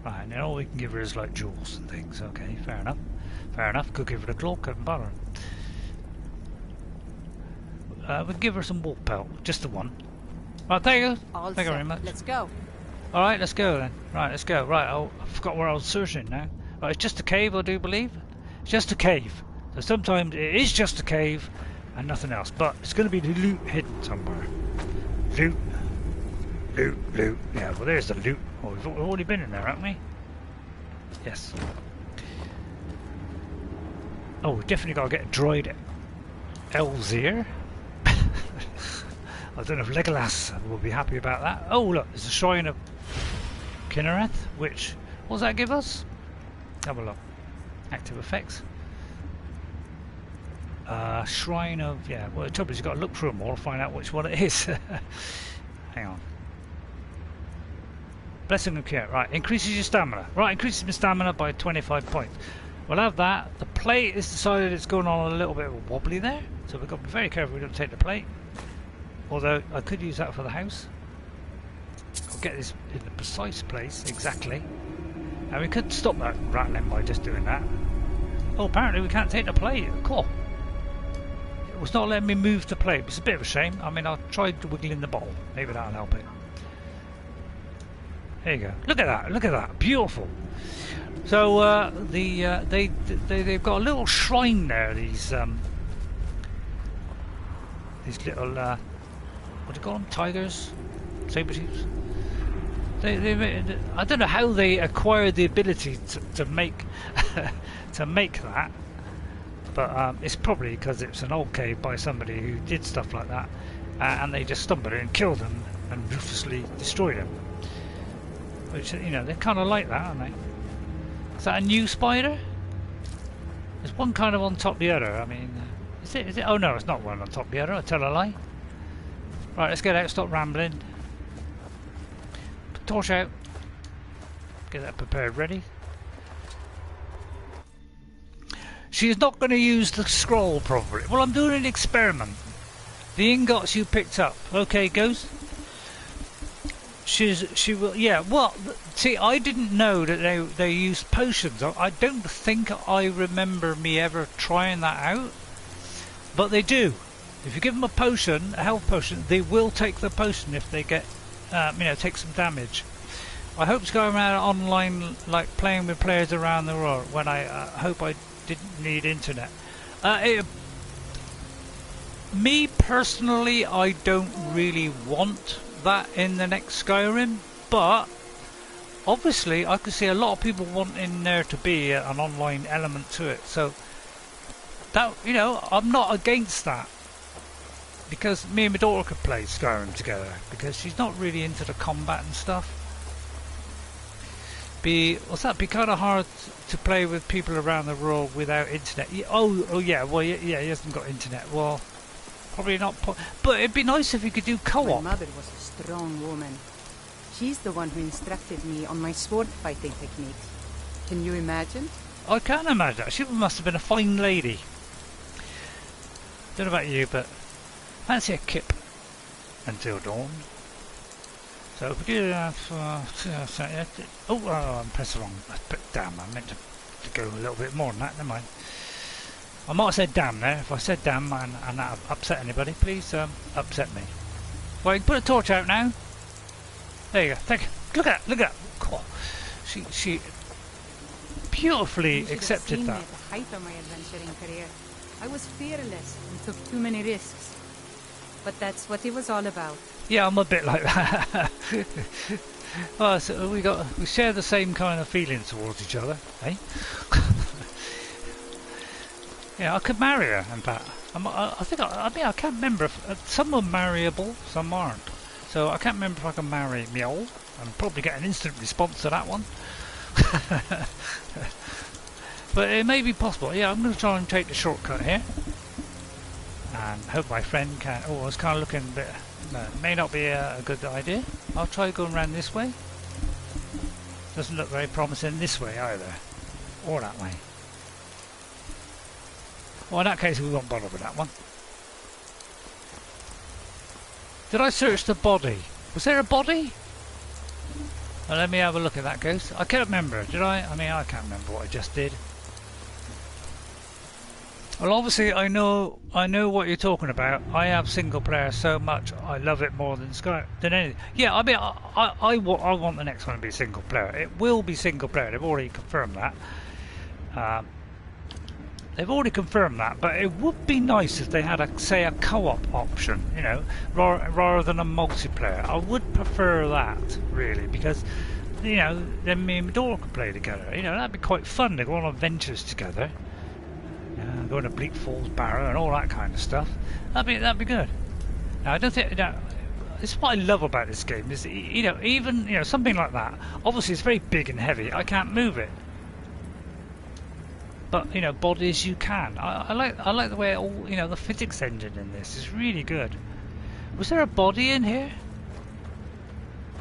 Right, and then all we can give her is like jewels and things. Okay, fair enough. Fair enough. Could give her a cloak and bother. We can give her some wolf pelt, just the 1. Right, there you go. All Thank you set. very much. Let's go. Alright, let's go then. Right, let's go. Right, I forgot where I was searching now. Right, it's just a cave, I do believe. It's just a cave. So sometimes it is just a cave and nothing else. But it's going to be the loot hidden somewhere. Loot. Loot, loot. Yeah, well there's the loot. Oh, we've already been in there, haven't we? Yes. Oh, we definitely got to get a dried elves here. I don't know if Legolas will be happy about that. Oh look, there's a shrine of Kinnereth, which... what does that give us? Have a look. Active effects. Shrine of... yeah, well the trouble is you've got to look through them all to find out which one it is. Hang on. Blessing of Cure. Right, increases your stamina. Right, increases my stamina by 25 points. We'll have that. The plate is decided it's going on a little bit of a wobbly there, so we've got to be very careful we don't take the plate. Although I could use that for the house. I'll get this in the precise place, exactly. And we could stop that rattling by just doing that. Oh, apparently we can't take the plate. Cool. It was not letting me move the plate. It's a bit of a shame. I mean, I tried to wiggle in the bowl. Maybe that'll help it. There you go. Look at that. Look at that. Beautiful. So they've got a little shrine there. These little what do you call them? Tigers, saber chiefs. I don't know how they acquired the ability to make to make that, but it's probably because it's an old cave by somebody who did stuff like that, and they just stumbled in and killed them and ruthlessly destroyed them. Which, you know, they're kind of like that, aren't they? Is that a new spider? There's one kind of on top of the other. I mean, is it? Oh no, it's not one on top of the other. I tell a lie. Right, let's get out. Stop rambling. Torch out. Get that prepared, ready. She's not going to use the scroll probably. Well, I'm doing an experiment. The ingots you picked up. Okay, Ghost. She will, yeah. Well, see, I didn't know that they used potions. I don't think I remember me ever trying that out, but they do. If you give them a potion, a health potion, they will take the potion if they get, you know, take some damage. I hope to go around online, like playing with players around the world. When I hope I didn't need internet. Me personally, I don't really want that in the next Skyrim, but obviously I could see a lot of people wanting there to be an online element to it, so that, you know, I'm not against that, because me and my daughter could play Skyrim together, because she's not really into the combat and stuff. Be kind of hard to play with people around the world without internet. Oh yeah, well yeah, he hasn't got internet. Well, probably not. But it'd be nice if you could do co-op. My mother was a strong woman. She's the one who instructed me on my sword fighting techniques. Can you imagine? I can imagine. She must have been a fine lady. Don't know about you, but fancy a kip until dawn. So if we do that, I'm pressing wrong. Damn, I meant to to go a little bit more than that, never mind. I might have said damn there. If I said damn and that upset anybody, please upset me. Well, you can put a torch out now. There you go. Thank you. Look at that. Look at that. Oh, she beautifully accepted that. At the height of my adventuring career, I was fearless and took too many risks. But that's what it was all about. Yeah, I'm a bit like that. Well, so we share the same kind of feelings towards each other, eh? Yeah, I could marry her. In fact, I can't remember if some are marryable, some aren't. So I can't remember if I can marry Mjol. I'll probably get an instant response to that one. But it may be possible. Yeah, I'm going to try and take the shortcut here. And hope my friend can... Oh, I was kind of looking a bit... No, it may not be a good idea. I'll try going around this way. Doesn't look very promising this way either. Or that way. Well, in that case we won't bother with that one. Did I search the body? Was there a body? Well, let me have a look at that ghost. I can't remember, did I? I mean, I can't remember what I just did. Well, obviously I know what you're talking about. I have single player so much. I love it more than Skyrim, than anything. Yeah, I mean, I want the next one to be single player. It will be single player. They've already confirmed that. They've already confirmed that, but it would be nice if they had say a co-op option, you know, rather than a multiplayer. I would prefer that, really, because, you know, then me and my daughter could play together. You know, that'd be quite fun to go on adventures together. Go to Bleak Falls Barrow and all that kind of stuff. That'd be good. Now, I don't think... Now, this is what I love about this game, is, you know, even, you know, something like that. Obviously, it's very big and heavy. I can't move it. But, you know, bodies you can. I like the way all, you know, the physics engine in this is really good. Was there a body in here?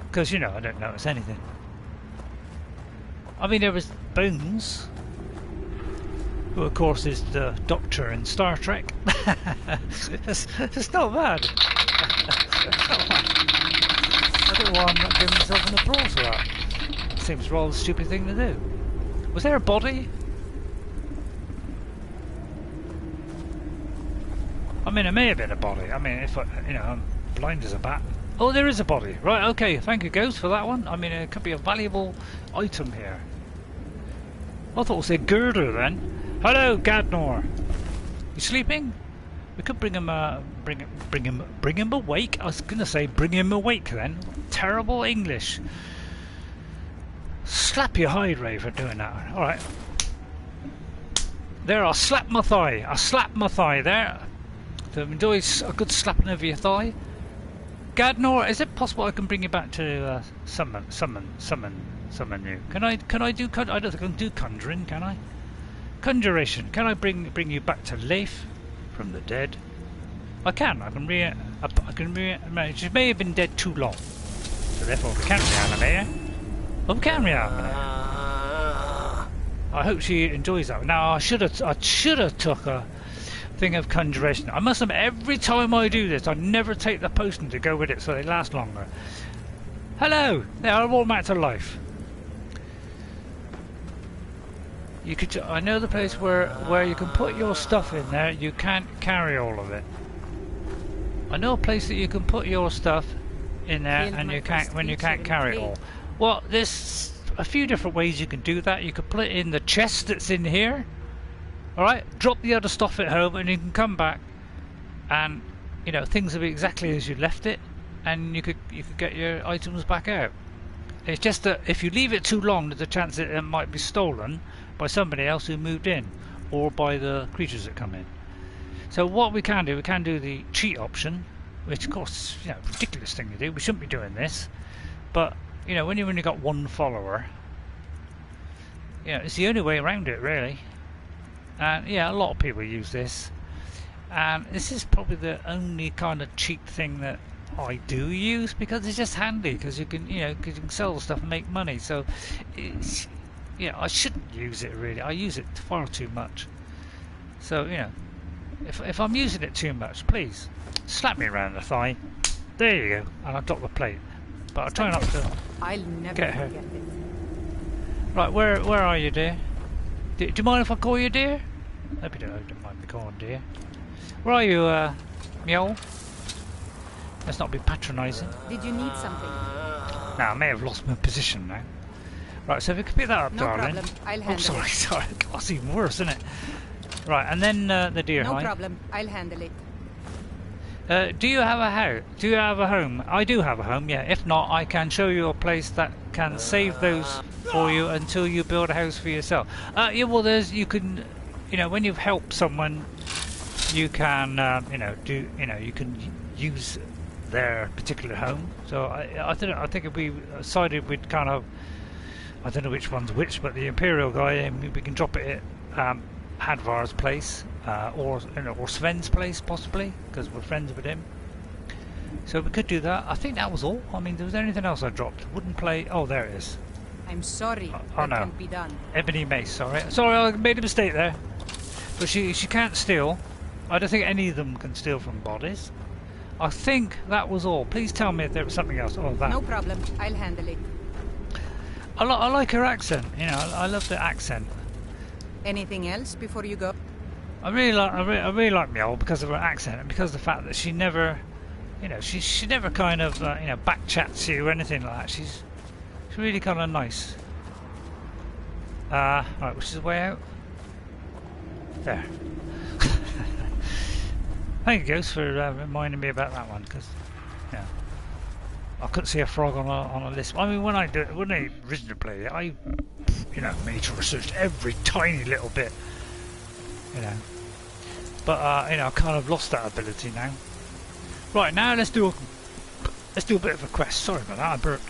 Because, you know, I don't notice anything. I mean, there was bones. Who, of course, is the Doctor in Star Trek. It's not bad. I don't know why I'm not giving myself an applause for that. Seems a rather stupid thing to do. Was there a body? I mean, it may have been a body. I mean, if you know, I'm blind as a bat. Oh, there is a body. Right, okay. Thank you, Ghost, for that one. I mean, it could be a valuable item here. I thought it was a girder then. Hello, Gadnor. You sleeping? We could bring him awake. I was gonna say bring him awake then. Terrible English. Slap your hide, Ray, for doing that. All right. There, I slap my thigh. I slap my thigh there. To enjoy a good slapping over your thigh. Gadnor, is it possible I can bring you back to summon you? Can I do? I don't think I can do conjuring, can I? Conjuration. Can I bring you back to life from the dead? I can. I can she may have been dead too long, so therefore we can't reanimate her. Oh, we can reanimate her. I hope she enjoys that. Now I should have took a thing of conjuration. I must admit, every time I do this, I never take the potion to go with it, so they last longer. Hello. There, I brought back to life. You could. I know the place where you can put your stuff in there. You can't carry all of it. I know a place that you can put your stuff in there, and you can't carry it all. Well, there's a few different ways you can do that. You could put it in the chest that's in here. All right, drop the other stuff at home, and you can come back, and you know things will be exactly as you left it, and you could get your items back out. It's just that if you leave it too long, there's a chance that it might be stolen by somebody else who moved in, or by the creatures that come in. So what we can do the cheat option, which of course is, you know, a ridiculous thing to do. We shouldn't be doing this, but you know, when you've only got one follower, you know, it's the only way around it really. And yeah, a lot of people use this, and this is probably the only kind of cheat thing that I do use, because it's just handy, because you can, you know, because you can sell the stuff and make money. So it's, yeah, I shouldn't use it really. I use it far too much. So you know, if I'm using it too much, please slap me around the thigh. There you go, and I'll drop the plate. But I'll try not to I'll never get her. forget it. Right, where are you, dear? Do you mind if I call you dear? Hope you don't mind me calling dear. Where are you, Mjol? Let's not be patronising. Did you need something? Now I may have lost my position now. Right, so if you could pick that up, no darling. Problem. I'll handle sorry, it. sorry. That's even worse, isn't it? Right, and then the deer No hide. problem. I'll handle it. Do you have a house? Do you have a home? I do have a home, yeah. If not, I can show you a place that can save those for you until you build a house for yourself. Yeah, well, you can, when you've helped someone, you can, you can use their particular home. So I think if we decided we'd kind of, I don't know which one's which, but the Imperial guy, we can drop it at Hadvar's place. Or Sven's place possibly, because we're friends with him. So we could do that. I think that was all. I mean, there was anything else I dropped. Wooden plate. Oh, there it is. I'm sorry. Oh that no. can't be done. Ebony mace. Sorry, I made a mistake there. But she can't steal. I don't think any of them can steal from bodies. I think that was all. Please tell me if there was something else. Oh, that. No problem. I'll handle it. I like her accent. I love the accent. Anything else before you go? I really like Mjol because of her accent and because of the fact that she never, she never kind of, back chats you or anything like that. She's really kind of nice. Right, which is the way out? There. Thank you, Ghost, for reminding me about that one, because, I couldn't see a frog on a list. I mean, when I originally played it, I, made sure I searched every tiny little bit. But I kind of lost that ability now. Right, now let's do a bit of a quest. Sorry about that, I burped.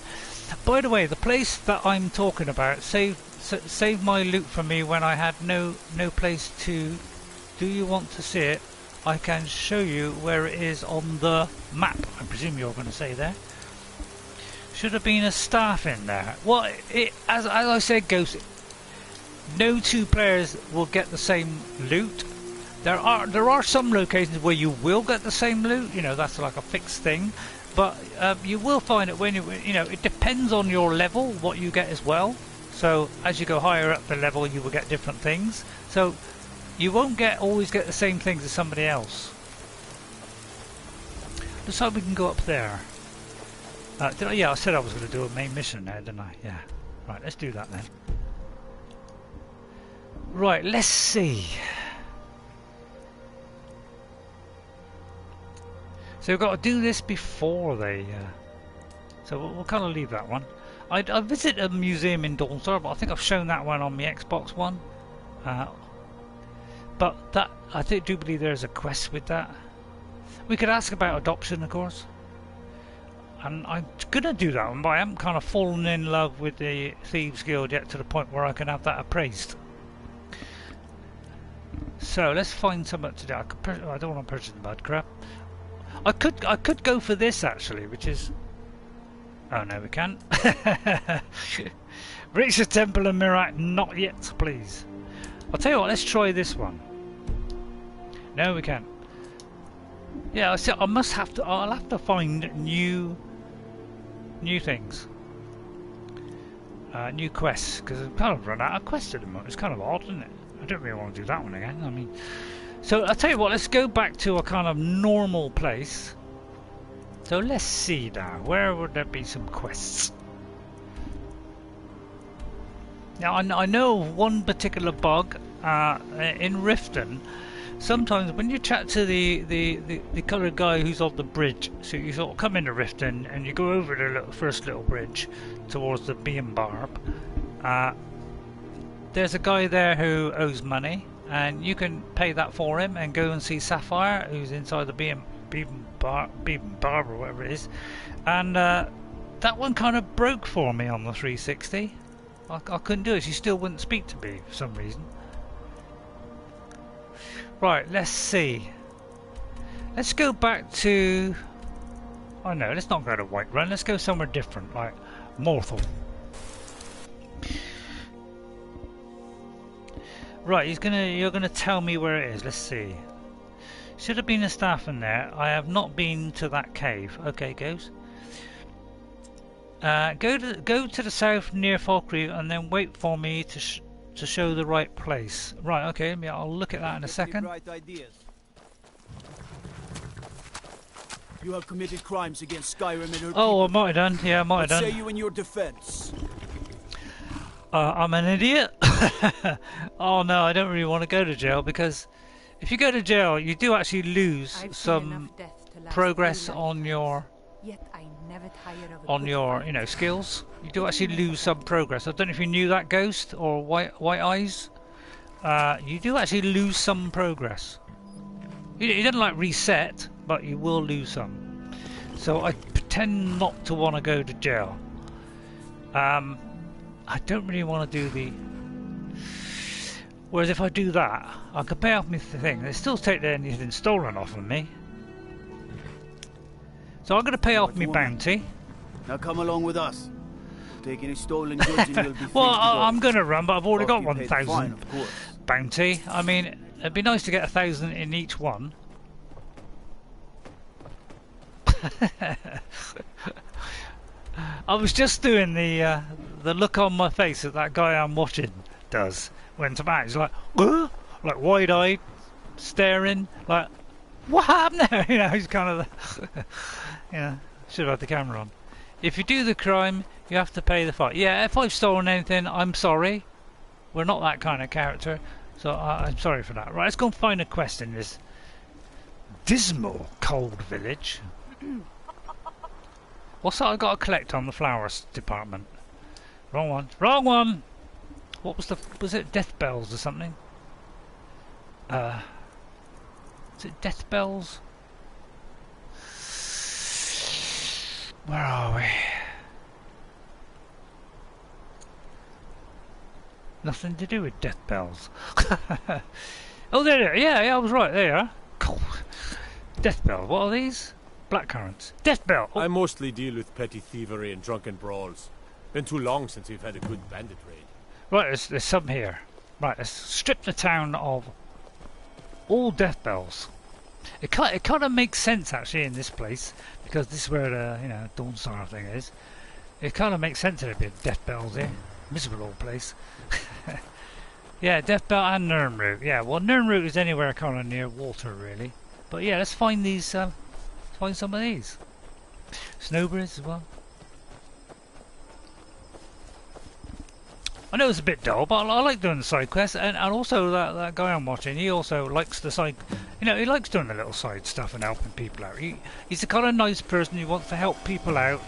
By the way, the place that I'm talking about saved my loot for me when I had no place to. Do you want to see it? I can show you where it is on the map. I presume you're going to say there. Should have been a staff in there. Well, as I said, Ghost. No two players will get the same loot. There are some locations where you will get the same loot. That's like a fixed thing. But you will find it when it depends on your level what you get as well. So as you go higher up the level, you will get different things. So you won't always get the same things as somebody else. Looks like we can go up there. Yeah, I said I was going to do a main mission there, didn't I? Yeah. Right, let's do that then. Right, let's see. So we've got to do this before they... So we'll kind of leave that one. I visit a museum in Dawnstar, but I think I've shown that one on the Xbox One. But that I do believe there's a quest with that. We could ask about adoption, of course. And I'm going to do that one, but I haven't kind of fallen in love with the Thieves Guild yet to the point where I can have that appraised. So let's find something to do. I don't want to purchase the bad crap. I could go for this actually, which is. Oh no, we can't. Reach the Temple of Mirak, not yet, please. I'll tell you what. Let's try this one. No, we can't. Yeah, I must have to. I'll have to find new things, new quests, because I've kind of run out of quests at the moment. It's kind of odd, isn't it? I don't really want to do that one again. I mean, so I'll tell you what. Let's go back to a kind of normal place. So let's see now. Where would there be some quests? Now I know one particular bug in Riften. Sometimes when you chat to the coloured guy who's on the bridge, so you sort of come into Riften and you go over the first little bridge towards the Beam Barb. There's a guy there who owes money, and you can pay that for him and go and see Sapphire, who's inside the Beam Barb or whatever it is. And that one kind of broke for me on the 360. I couldn't do it. She still wouldn't speak to me for some reason. Right, let's see. Let's go back to... Oh no, let's not go to Whiterun. Let's go somewhere different, like Morthal. Right, you're gonna tell me where it is. Let's see. Should have been a staff in there. I have not been to that cave. Okay, goes. Go to the south near Falkreath, and then wait for me to to show the right place. Right, okay, I'll look at that in a second. Right ideas. You have committed crimes against Skyrim and her people. Oh, I might have done. Yeah, I might have done. What say you in your defense? I'm an idiot. Oh no, I don't really want to go to jail, because if you go to jail, you do actually lose some progress on your skills. You do actually lose some progress. I don't know if you knew that, Ghost or White Eyes. You do actually lose some progress. You don't like reset, but you will lose some. So I pretend not to want to go to jail. I don't really want to do the... Whereas if I do that, I can pay off my thing. They still take anything stolen off of me. So I'm going to pay off my bounty. Now come along with us. Take any stolen goods and you'll be well, I'm going to run, but I've already got 1,000 bounty. I mean, it'd be nice to get 1,000 in each one. I was just doing the look on my face that guy I'm watching does when to match. He's like, like wide-eyed, staring, like, what happened there? You know, he's kind of, you know, should have had the camera on. If you do the crime, you have to pay the fine. Yeah, if I've stolen anything, I'm sorry. We're not that kind of character, so I'm sorry for that. Right, let's go and find a quest in this dismal cold village. What's that I got to collect on the flowers department? Wrong one. Wrong one! What was it deathbells or something? Is it deathbells? Where are we? Nothing to do with deathbells. Oh, there they are. Yeah, I was right. There you are. Deathbell. What are these? Blackcurrants. Deathbell! Oh. I mostly deal with petty thievery and drunken brawls. Been too long since we've had a good bandit raid. Right, there's some here. Right, let's strip the town of all deathbells. It kind of makes sense actually in this place, because this is where the Dawnstar thing is. It kind of makes sense that there'd be deathbells here. Miserable old place. Yeah, Deathbell and Nirnroot. Yeah, well, Nirnroot is anywhere kind of near water really. But yeah, let's find these. Find some of these. Snowberries as well. I know it's a bit dull, but I like doing the side quests, and also that guy I'm watching, he also likes the side, he likes doing the little side stuff and helping people out. He's the kind of nice person who wants to help people out,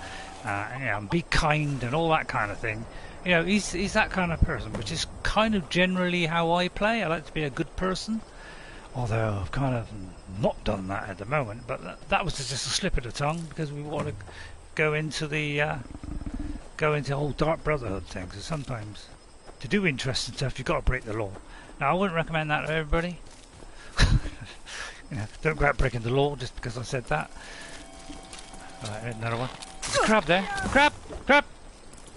and be kind and all that kind of thing. He's that kind of person, which is kind of generally how I play. I like to be a good person. Although I've kind of not done that at the moment, but that was just a slip of the tongue, because we want to go into the whole Dark Brotherhood thing. So sometimes to do interesting stuff, you've got to break the law. Now I wouldn't recommend that to everybody. Don't go out breaking the law just because I said that. Right, another one. There's a crab there. Crab! Crab!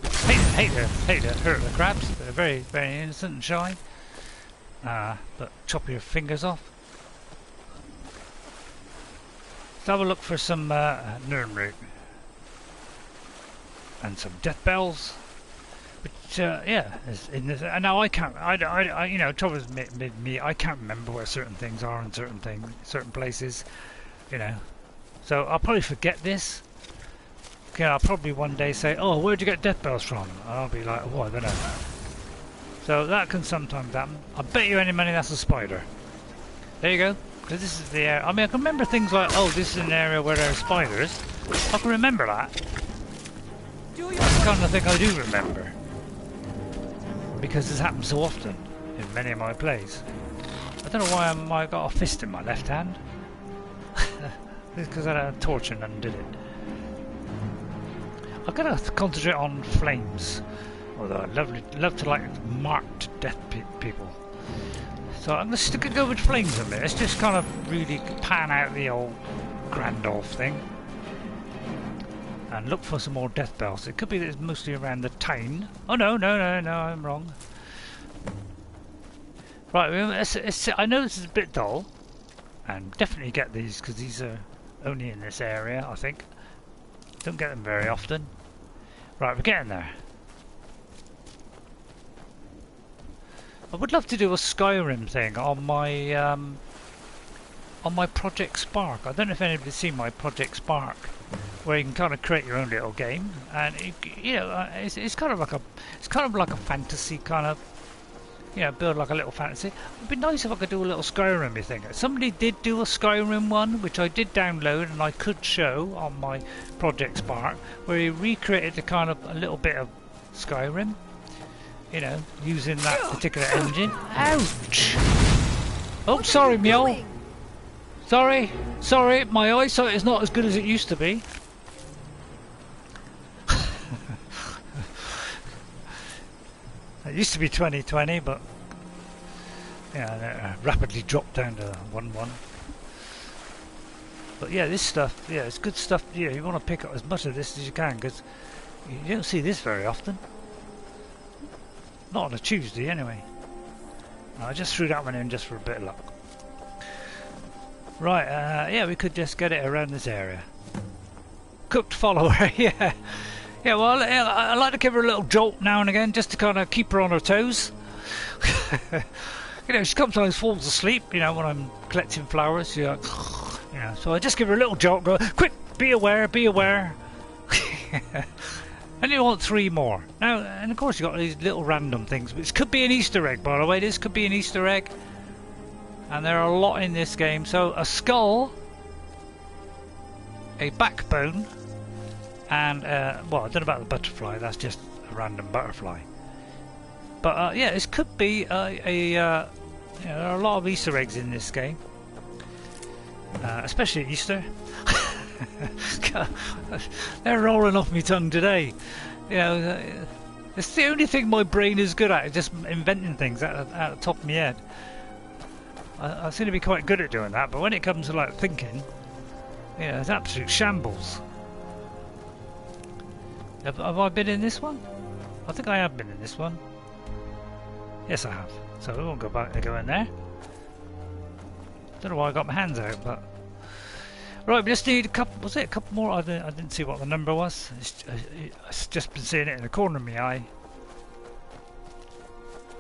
Hate to hurt the crabs. They're very, very innocent and shy. But chop your fingers off. Let's have a look for some Nirnroot and some deathbells. But yeah, in this, and now I can't. Trouble is me. I can't remember where certain things are in certain places. So I'll probably forget this. Okay, I'll probably one day say, "Oh, where'd you get deathbells from?" And I'll be like, "Oh, I don't know." So that can sometimes happen. I bet you any money that's a spider. There you go. Because this is the area. I mean, I can remember things like, oh, this is an area where there are spiders. I can remember that. That's the kind of thing I do remember. Because this happens so often in many of my plays. I don't know why I got a fist in my left hand. It's because I had a torch and undid it. I've got to concentrate on flames. Although I'd love to mark to death people. So I'm going to go with flames a bit. Let's just kind of really pan out the old Grandolf thing. And look for some more deathbells. It could be that it's mostly around the town. Oh no, I'm wrong. Right, I know this is a bit dull. And definitely get these, because these are only in this area, I think. Don't get them very often. Right, we're getting there. I would love to do a Skyrim thing on my Project Spark. I don't know if anybody's seen my Project Spark, where you can kind of create your own little game, and it's kind of like a fantasy kind of, build like a little fantasy. It'd be nice if I could do a little Skyrim thing. Somebody did do a Skyrim one, which I did download and I could show on my Project Spark, where he recreated a little bit of Skyrim, using that particular engine. Ouch! Oh, sorry, Mjol. Sorry, my eyesight is not as good as it used to be. It used to be 20/20, but rapidly dropped down to 1/1. But yeah, this stuff, it's good stuff. Yeah, you want to pick up as much of this as you can, because you don't see this very often. Not on a Tuesday, anyway. I just threw that one in just for a bit of luck. Right, we could just get it around this area. Cooked follower, yeah. Yeah, well, I like to give her a little jolt now and again, just to kind of keep her on her toes. She sometimes falls asleep, when I'm collecting flowers. She's like, so I just give her a little jolt, go, quick, be aware, be aware. And you want 3 more. Now, and of course you've got these little random things, which could be an Easter egg, by the way. This could be an Easter egg. And there are a lot in this game. So a skull, a backbone, and well, I don't know about the butterfly. That's just a random butterfly. But this could be there are a lot of Easter eggs in this game, especially at Easter. They're rolling off my tongue today. It's the only thing my brain is good at, just inventing things out the top of my head. I seem to be quite good at doing that, but when it comes to like thinking, it's absolute shambles. Have I been in this one? I think I have been in this one. Yes, I have. So we won't go back and go in there. Don't know why I got my hands out, but right, we just need a couple. Was it a couple more? I didn't see what the number was. I've just been seeing it in the corner of my eye.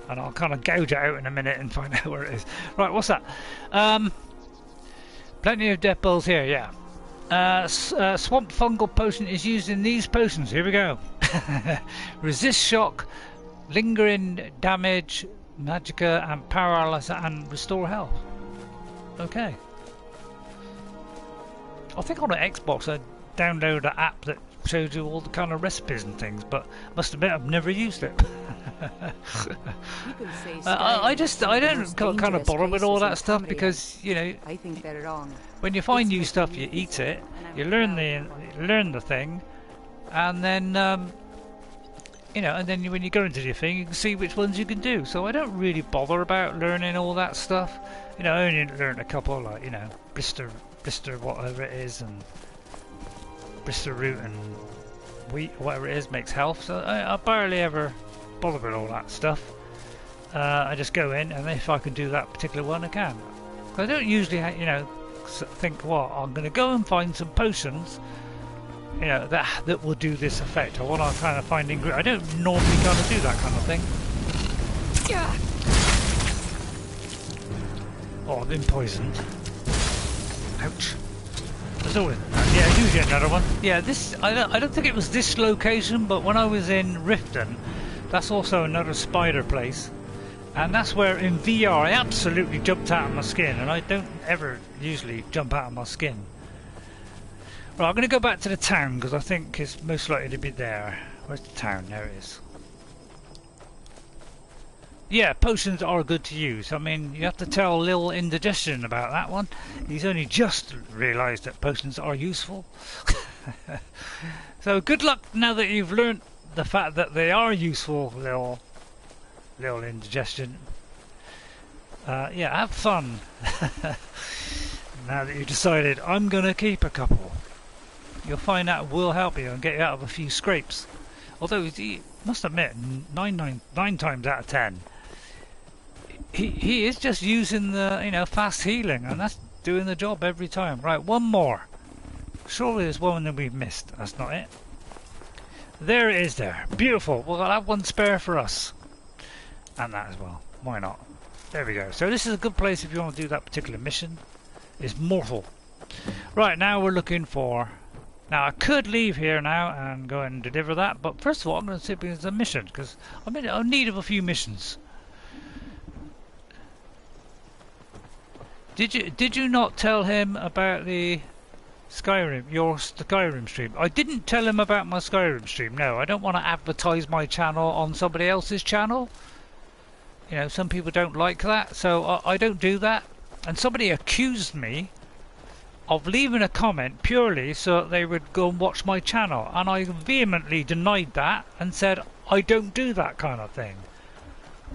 And I'll kind of gouge it out in a minute and find out where it is. Right, what's that? Plenty of deathbells here, yeah. Swamp fungal potion is used in these potions. Here we go. Resist shock, lingering damage, magicka, and paralysis, and restore health. Okay. I think on the Xbox I downloaded an app that shows you all the kind of recipes and things, but must admit I've never used it. I don't kind of bother with all that stuff, because I think they're wrong. When you find new stuff, you eat it, you learn the thing, and then and then when you go into your thing, you can see which ones you can do. So I don't really bother about learning all that stuff. I only learned a couple, like blister whatever it is, and blister root and wheat, whatever it is, makes health. So I barely ever bother with all that stuff. I just go in, and if I can do that particular one, I can. I don't usually think, well, I'm going to go and find some potions that will do this effect. I want to kind of find ingredients. I don't normally kind of do that kind of thing. Yeah. Oh, I've been poisoned. Ouch. There's always yeah, usually another one. Yeah, this I don't think it was this location, but when I was in Riften, that's also another spider place, and that's where in VR I absolutely jumped out of my skin, and I don't ever usually jump out of my skin. Right, I'm going to go back to the town, because I think it's most likely to be there. Where's the town? There it is. Yeah, potions are good to use. I mean, you have to tell Lil Indigestion about that one. He's only just realised that potions are useful. So good luck now that you've learnt the fact that they are useful, Lil Indigestion. Yeah, have fun. Now that you've decided, I'm going to keep a couple. You'll find that will help you and get you out of a few scrapes. Although, he must admit, 9 times out of 10, he is just using the fast healing, and that's doing the job every time. Right, one more. Surely there's one that we've missed. That's not it. There it is there. Beautiful. We'll have one spare for us. And that as well. Why not? There we go. So this is a good place if you want to do that particular mission. It's Morthal. Right, now we're looking for... Now I could leave here now and go and deliver that, but first of all I'm going to see if there's a mission, because I'm in need of a few missions. Did you not tell him about the Skyrim, your Skyrim stream? I didn't tell him about my Skyrim stream. No, I don't want to advertise my channel on somebody else's channel. You know, some people don't like that, so I don't do that. And somebody accused me of leaving a comment purely so that they would go and watch my channel, and I vehemently denied that and said I don't do that kind of thing.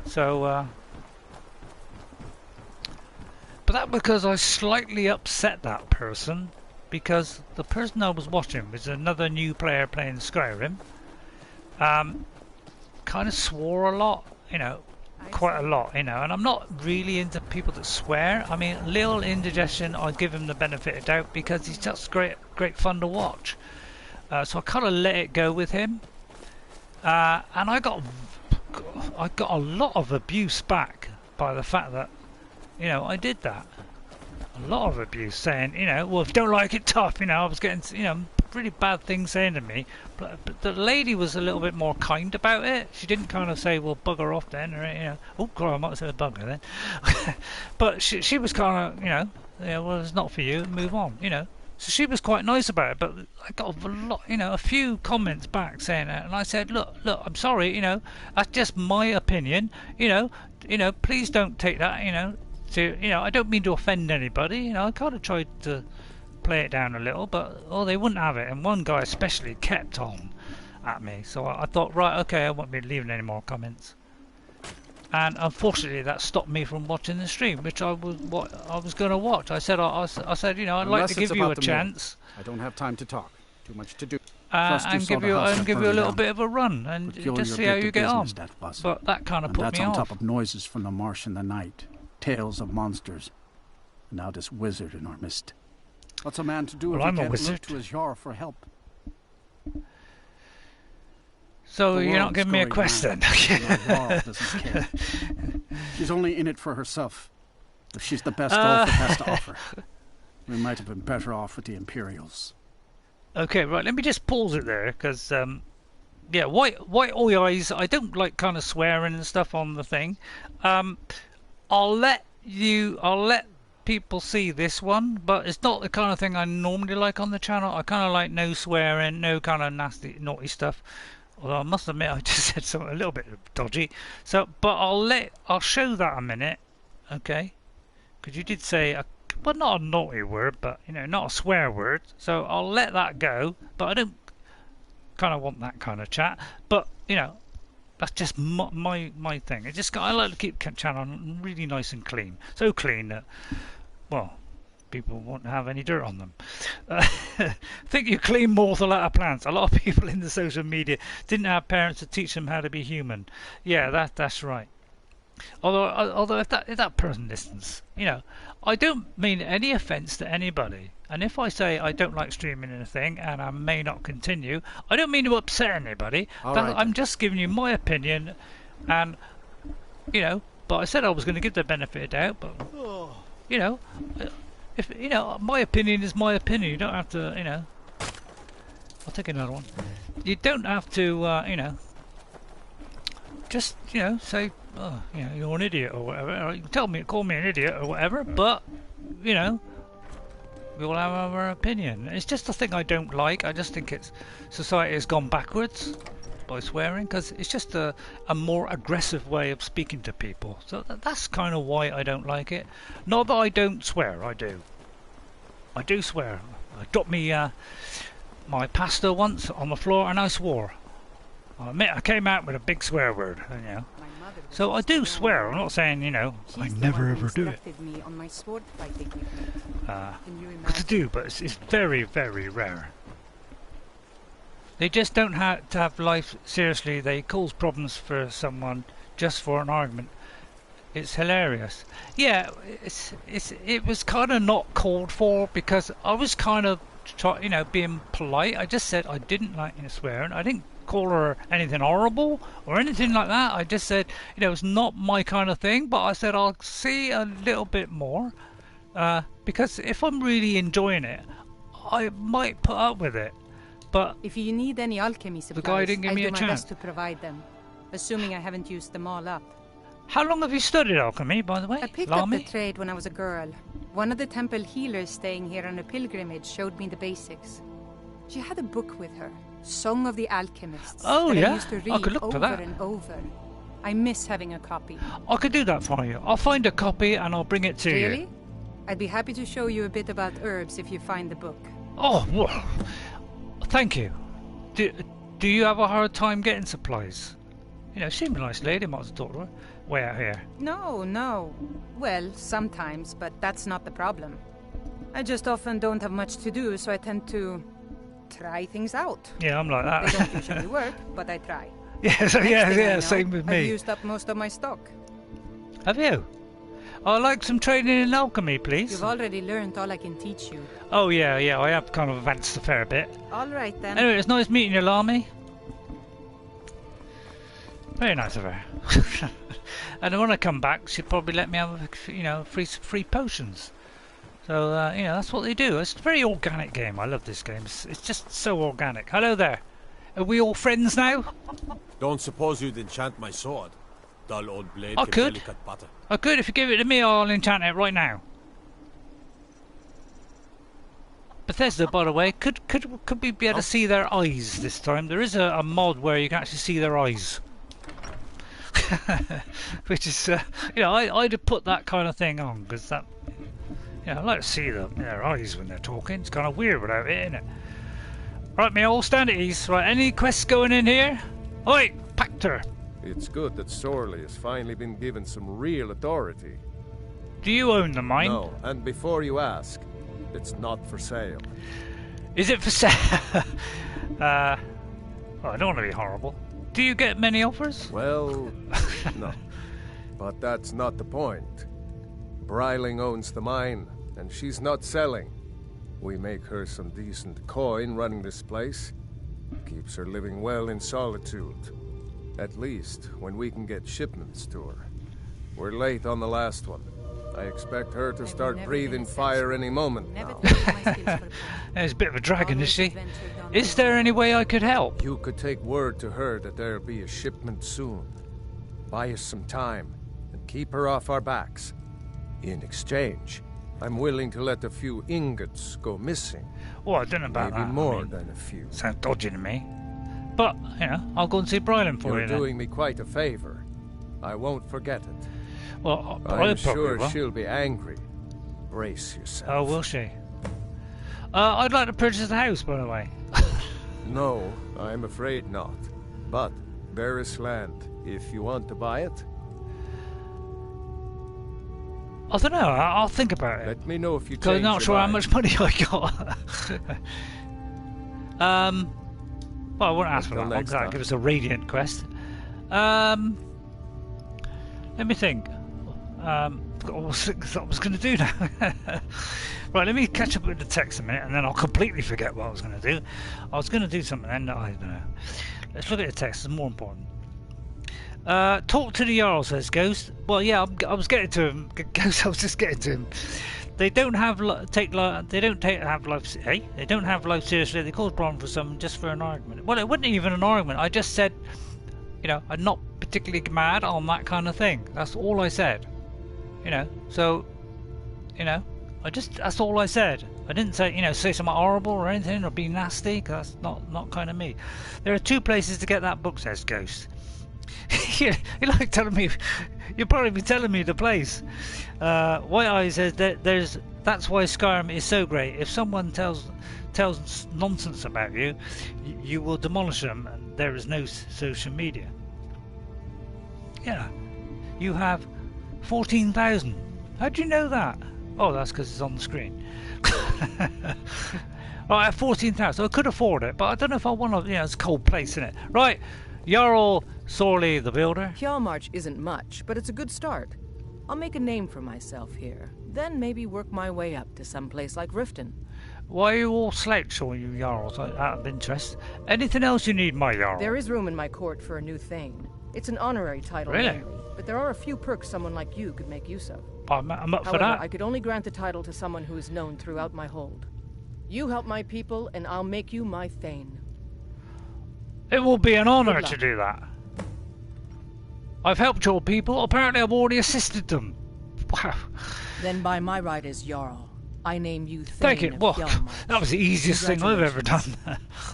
So but that because I slightly upset that person, because the person I was watching was another new player playing Skyrim. Kind of swore a lot, you know, quite a lot, you know, and I'm not really into people that swear. I mean, Lil Indigestion, I give him the benefit of doubt because he's just great fun to watch. So I kind of let it go with him, and I got a lot of abuse back by the fact that, you know, I did that. A lot of abuse, saying, you know, well, if you don't like it, tough. You know, I was getting, you know, really bad things saying to me, but the lady was a little bit more kind about it. She didn't kind of say, well, bugger off then, or, you know, oh god, I might have said bugger then. But she was kind of, you know, yeah, well, it's not for you, move on, you know. So she was quite nice about it, but I got a lot, you know, a few comments back saying that, and I said, look, I'm sorry, you know, that's just my opinion, you know, please don't take that, you know, to, you know, I don't mean to offend anybody, you know, I kind of tried to play it down a little, but they wouldn't have it, and one guy especially kept on at me, so I thought, right, okay, I won't be leaving any more comments, and unfortunately that stopped me from watching the stream, which I was going to watch. I said, you know, I'd like to give you a chance. I don't have time to talk, too much to do, and give you a little bit of a run and just see how you get on, but that kind of put me off. That's on top of noises from the marsh in the night, tales of monsters, and now this wizard in our midst. What's a man to do if he can't look to his Jarl for help? So you're not giving me a quest then? She's only in it for herself. If she's the best Ulfric has to offer, we might have been better off with the Imperials. Okay, right. Let me just pause it there, because yeah, white eyes. I don't like kind of swearing and stuff on the thing. I'll let people see this one, but it's not the kind of thing I normally like on the channel. I kind of like no swearing, no kind of nasty, naughty stuff. Although I must admit I just said something a little bit dodgy. So, but I'll show that a minute, okay? Because you did say, well, not a naughty word, but you know, not a swear word. So I'll let that go. But I don't kind of want that kind of chat. But you know, that's just my thing. I like to keep the channel really nice and clean. So clean that, well, people won't have any dirt on them. Think you clean Morthal out of plants. A lot of people in the social media didn't have parents to teach them how to be human. Yeah, that's right. Although if that person listens, you know, I don't mean any offence to anybody. And if I say I don't like streaming anything and I may not continue, I don't mean to upset anybody. Right. I'm just giving you my opinion, and you know. But I said I was going to give the benefit of doubt. But you know, if you know, my opinion is my opinion. You don't have to, you know. I'll take another one. You don't have to, you know. Just, you know, say, oh, you know, you're an idiot or whatever. Or you can call me an idiot or whatever. But you know, we all have our opinion. It's just a thing I don't like. I just think society has gone backwards by swearing, because it's just a more aggressive way of speaking to people. So that's kind of why I don't like it. Not that I don't swear, I do. I do swear. I dropped me my pasta once on the floor and I swore. I admit I came out with a big swear word, you know. So I do swear. I'm not saying, you know, I never ever do it. But I do, but it's very, very rare. They just don't have to have life seriously. They cause problems for someone just for an argument. It's hilarious. Yeah, it was kind of not called for, because I was kind of you know, being polite. I just said I didn't like swearing. I didn't call her anything horrible or anything like that. I just said, you know, it's not my kind of thing, but I said I'll see a little bit more, because if I'm really enjoying it, I might put up with it. But if you need any alchemy supplies, the guy didn't give me a chance. I'll do my best to provide them, assuming I haven't used them all up. How long have you studied alchemy, by the way? I picked up the trade when I was a girl. One of the temple healers staying here on a pilgrimage showed me the basics. She had a book with her, Song of the Alchemists. Oh, yeah? I used to read I could look over for that. and over. I miss having a copy. I could do that for you. I'll find a copy and I'll bring it to you. Really? I'd be happy to show you a bit about herbs if you find the book. Oh, well, thank you. Do you have a hard time getting supplies? You know, she seems a nice lady, might as well talk to her. Way out here. No. Well, sometimes, but that's not the problem. I just often don't have much to do, so I tend to try things out. Yeah, I'm like that. They don't usually work, but I try. Yeah, same with me. I've used up most of my stock. Have you? I'd like some training in alchemy, please. You've already learned all I can teach you. Oh, yeah, I have kind of advanced a fair bit. All right, then. Anyway, it's nice meeting you, Lami. Very nice of her. And when I come back, she'll probably let me have, you know, free potions. So, you know, that's what they do. It's a very organic game. I love this game. It's just so organic. Hello there. Are we all friends now? Don't suppose you'd enchant my sword? Dull old blade. I could. Butter. I could. If you give it to me, I'll enchant it right now. Bethesda, by the way, could we be able to see their eyes this time? There is a mod where you can actually see their eyes. Which is, you know, I'd have put that kind of thing on, because that, you know, I like to see their eyes when they're talking. It's kind of weird without it, isn't it? Right, me all stand at ease. Right, any quests going in here? Oi, Pactor! It's good that Sorley has finally been given some real authority. Do you own the mine? No, and before you ask, it's not for sale. Is it for sale? I don't want to be horrible. Do you get many offers? Well, no. But that's not the point. Bryling owns the mine, and she's not selling. We make her some decent coin running this place. Keeps her living well in solitude. At least, when we can get shipments to her. We're late on the last one. I expect her to start breathing fire any moment now. There's a bit of a dragon, is she? Is there any way I could help? You could take word to her that there'll be a shipment soon. Buy us some time, and keep her off our backs. In exchange, I'm willing to let a few ingots go missing. Oh, I don't know about Maybe that. more than a few. Sounds dodgy to me. But, you know, I'll go and see Bryling for you. You're doing me quite a favor. I won't forget it. Well, I'm sure she'll be angry. Brace yourself. Oh, will she? I'd like to purchase the house, by the way. No, I'm afraid not. But there is land, if you want to buy it. I don't know, I'll think about it. Let me know if you change I'm not sure how much money I got. Well, I won't ask for that one, because that'll give us a radiant quest. Let me think. Forgot what I was going to do now. Right, let me catch up with the text a minute, and then I'll completely forget what I was going to do. I was going to do something, and I don't know. Let's look at the text. It's more important. Talk to the Jarl, says Ghost. Well, yeah, I was getting to him. Ghost, I was just getting to him. They don't have life seriously. They cause problem for some just for an argument. Well, it wasn't even an argument. I just said, you know, I'm not particularly mad on that kind of thing. That's all I said. You know, so, you know, that's all I said. I didn't say, you know, say something horrible or anything or be nasty, because that's not kind of me. There are 2 places to get that book, says Ghost. You're like telling me, you'll probably be telling me the place. White Eye says that that's why Skyrim is so great. If someone tells nonsense about you, you will demolish them, and there is no social media. Yeah, you have 14,000. How do you know that? Oh, that's because it's on the screen. Right, I have 14,000. I could afford it, but I don't know if I want to. You know, it's a cold place, isn't it? Right, Jarl Sorley the Builder. Hjalmarch isn't much, but it's a good start. I'll make a name for myself here, then maybe work my way up to some place like Riften. Why are you all slouched, all you Jarls, out of interest? Anything else you need, my Jarl? There is room in my court for a new Thane. It's an honorary title, really? Mainly, but there are a few perks someone like you could make use of. I'm up for However, that. I could only grant the title to someone who is known throughout my hold. You help my people, and I'll make you my Thane. It will be an honor to do that. I've helped your people. Apparently I've already assisted them. Wow. Then by my right as Jarl, I name you Thane. Thank you. Well, that was the easiest thing I've ever done.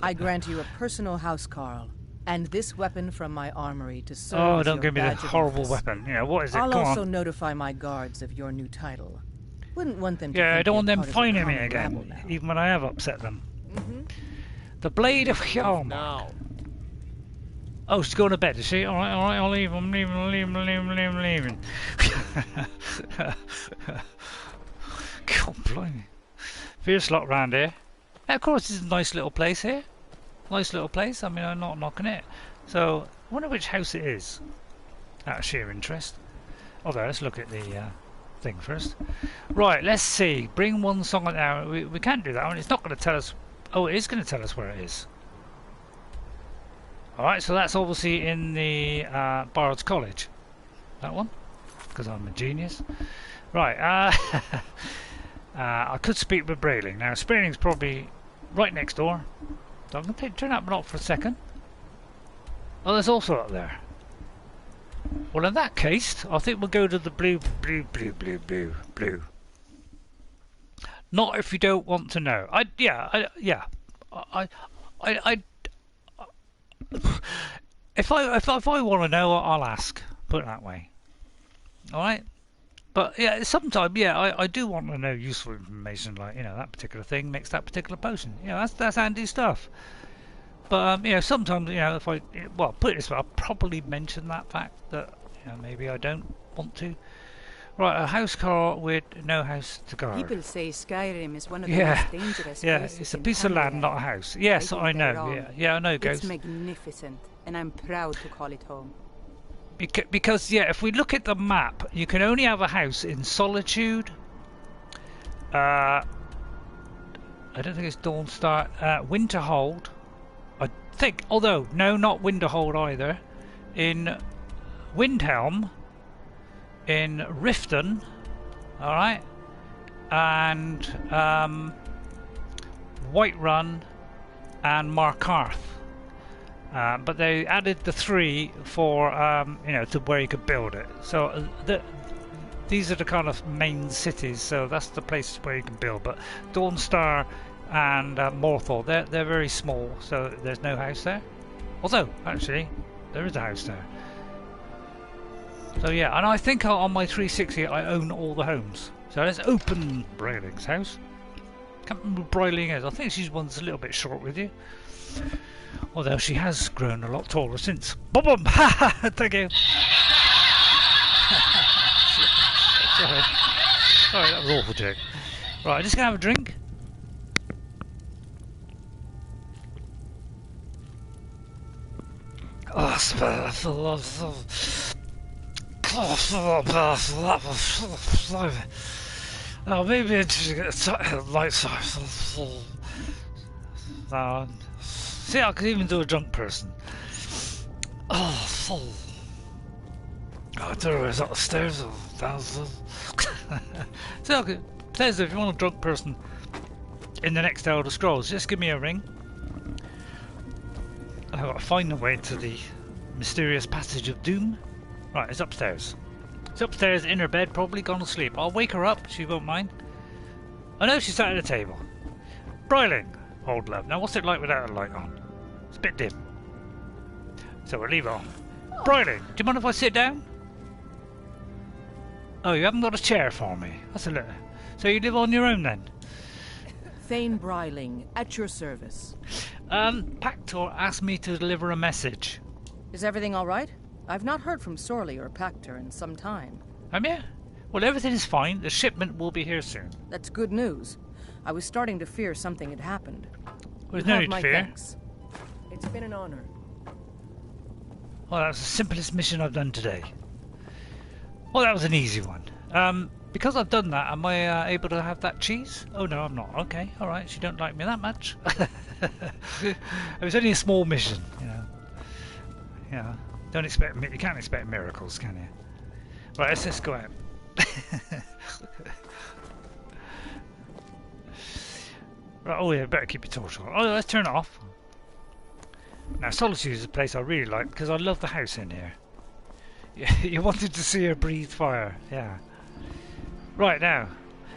I grant you a personal housecarl, and this weapon from my armory to serve Oh, as don't your give me the badge of horrible office. weapon. Yeah, what is it? I'll Come also on. notify my guards of your new title. Wouldn't want them to Yeah, I think don't want you're them part of the finding me common again, rabble now. even when I have upset them. The Blade of Hjalmar. Now. Oh, she's going to bed, is she? Alright, I'll leave. I'm leaving. God blimey. Fierce lot round here. Now, of course, this is a nice little place here. Nice little place. I mean, I'm not knocking it. So, I wonder which house it is. Out of sheer interest. Although, let's look at the thing first. Right, let's see. Bring one song an hour. We can't do that one. It's not going to tell us. Oh, it is going to tell us where it is. Alright, so that's obviously in the Bard's College. That one. Because I'm a genius. Right, I could speak with Bryling. Now, Briling's probably right next door. So I'm going to turn that one off for a second. Oh, there's also up there. Well, in that case, I think we'll go to the blue. Not if you don't want to know. If I want to know, I'll ask. Put it that way. All right. But yeah, sometimes I do want to know useful information, like that particular thing makes that particular potion. That's handy stuff. But sometimes if I put it this way, I'll probably mention that fact that maybe I don't want to. Right, a house car with no house to guard. People say Skyrim is one of the most dangerous places. It's a piece of land, not a house. Yes, I know. Yeah, I know, Ghost. It's magnificent, and I'm proud to call it home. Because if we look at the map, you can only have a house in Solitude. I don't think it's Dawnstar. Winterhold, I think. Although no, not Winterhold either. In Windhelm. In Riften, all right, and Whiterun and Markarth, but they added the 3 for to where you could build it. So these are the kind of main cities. So that's the places where you can build. But Dawnstar and Morthal, they're very small, so there's no house there. Although actually there is a house there. So yeah, and I think on my 360 I own all the homes. So let's open Bryling's house. Can't remember who Bryling is. I think she's one that's a little bit short with you. Although she has grown a lot taller since. Boom! Thank you. Sorry, that was awful joke. Right, I'm just gonna have a drink. Oh, maybe it's light side. See, I could even do a drunk person. Oh, I don't know, is that the stairs or downstairs? See, I could. Says if you want a drunk person in the next Elder Scrolls, just give me a ring. I've got to find the way to the mysterious passage of doom. Right, it's upstairs. It's upstairs in her bed, probably gone to sleep. I'll wake her up, she won't mind. I know she's sat at the table. Bryling, old love. Now, what's it like without a light on? It's a bit dim. So we'll leave it on. Bryling, do you mind if I sit down? Oh, you haven't got a chair for me. That's a little. So you live on your own then? Thane Bryling, at your service. Pactor asked me to deliver a message. Is everything all right? I've not heard from Sorley or Pactor in some time. Yeah? Well, everything is fine. The shipment will be here soon. That's good news. I was starting to fear something had happened. Well, there's no need to fear. Thanks. It's been an honor. Well, that was the simplest mission I've done today. Well, that was an easy one. Because I've done that, am I able to have that cheese? Oh no, I'm not. Okay, alright, she don't like me that much. It was only a small mission, you know. Yeah, don't expect, you can't expect miracles, can you? Right, let's just go out. Right, oh yeah, better keep your torch on. Oh, let's turn it off. Now, Solitude is a place I really like because I love the house in here. You wanted to see her breathe fire, yeah. Right now,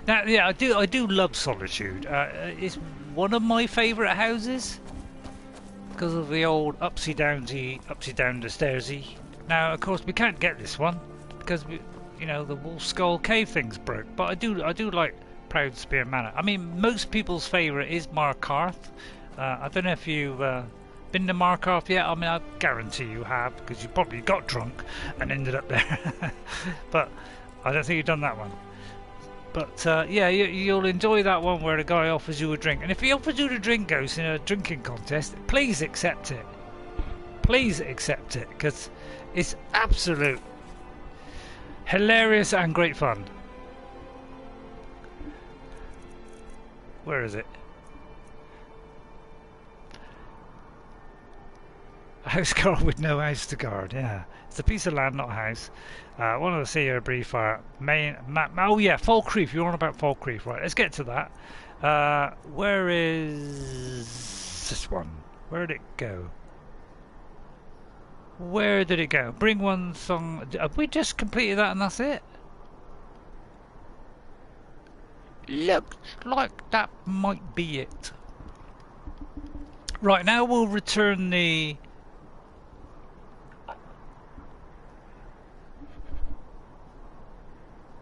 yeah, I do love Solitude. It's one of my favourite houses because of the old upsy down the stairsy. Now, of course, we can't get this one because you know, the Wolf Skull Cave thing's broke. But I do like Proud Spear Manor. I mean, most people's favourite is Markarth. I don't know if you've been to Markarth yet. I mean, I guarantee you have because you probably got drunk and ended up there. But I don't think you've done that one. But yeah, you'll enjoy that one where the guy offers you a drink. And if he offers you the drink, Ghost, in a drinking contest, please accept it. Please accept it, because it's absolute hilarious and great fun. Where is it? A house guard with no house to guard, yeah. It's a piece of land, not a house. One of the sea or brief fire. Oh yeah, Falkreath. You're on about Falkreath, right? Let's get to that. Where is this one? Where did it go? Where did it go? Bring one song. Have we just completed that and that's it? Looks like that might be it. Right, now we'll return the...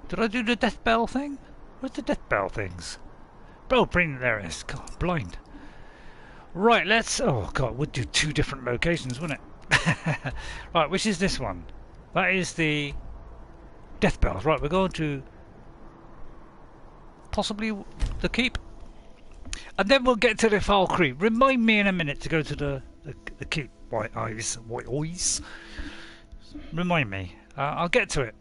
Did I do the death bell thing? Where's the death bell things? Oh, bring there it is. God, I'm blind. Right, let's... Oh, God, we'd do 2 different locations, wouldn't it? Right, which is this one? That is the death bells. Right, we're going to possibly the keep. And then we'll get to the Falkreath. Remind me in a minute to go to the keep. White eyes. Remind me. I'll get to it.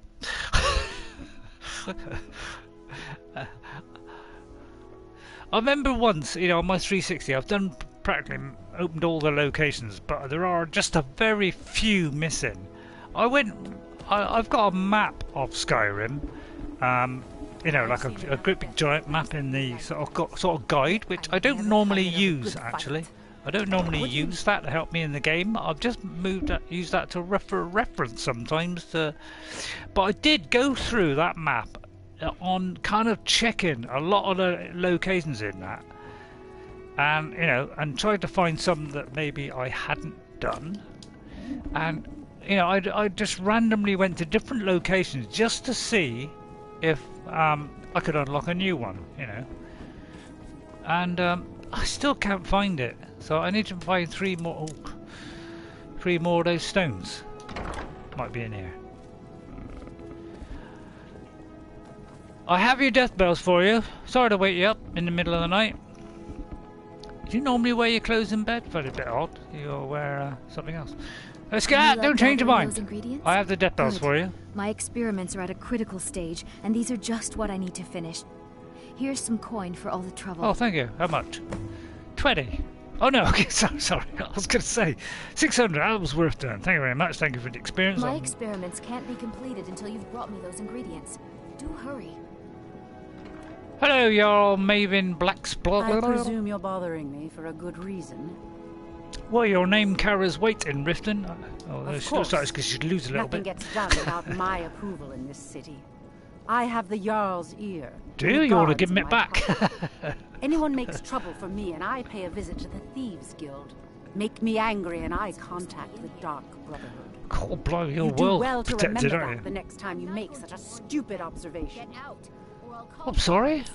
I remember once, you know, on my 360, I've done practically opened all the locations, but there are just a very few missing. I've got a map of Skyrim, you know, like a great big giant map in the sort of guide, which I don't normally use actually. I don't normally use that to help me in the game. I've just used that to reference sometimes. But I did go through that map on kind of checking a lot of the locations in that, and you know, and tried to find some that maybe I hadn't done. And you know, I just randomly went to different locations just to see if I could unlock a new one. You know, and I still can't find it. So I need to find 3 more of those stones. Might be in here. I have your death bells for you. Sorry to wake you up in the middle of the night. Do you normally wear your clothes in bed? Very a bit odd. You'll wear something else. Let's get out. Don't change your mind. I have the death bells for you. My experiments are at a critical stage, and these are just what I need to finish. Here's some coin for all the trouble. Oh, thank you. How much? 20. Oh no, okay, sorry. I was going to say 600. That was worth doing. Thank you very much. Thank you for the experience. My experiments can't be completed until you've brought me those ingredients. Do hurry. Hello, Jarl Maven Blacksplot. I presume you're bothering me for a good reason. Well, your name carries weight in Riften. Oh, of course. Sorry, because you'd lose a little bit. Nothing gets done without my approval in this city. I have the Jarl's ear. Do you want to give him it back? Anyone makes trouble for me, and I pay a visit to the Thieves Guild. Make me angry, and I contact the Dark Brotherhood. God, blow your you world do well to protected, remember aren't that you? the next time you make such a stupid observation. Get out, or I'll call I'm sorry.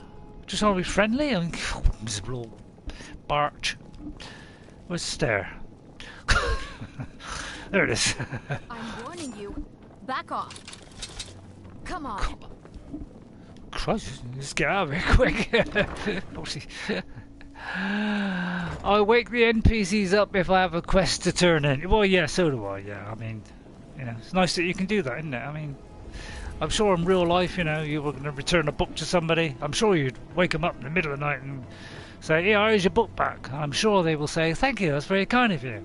Just want to be friendly. I mean, miserable barch. Where's the stair? There it is. I'm warning you. Back off. Come on. Christ, let's get out of here quick. I wake the NPCs up if I have a quest to turn in. Well, yeah, so do I, yeah. I mean, you know, it's nice that you can do that, isn't it? I mean, I'm sure in real life, you know, you were going to return a book to somebody. I'm sure you'd wake them up in the middle of the night and say, "Yeah, here's your book back." I'm sure they will say, "Thank you, that's very kind of you."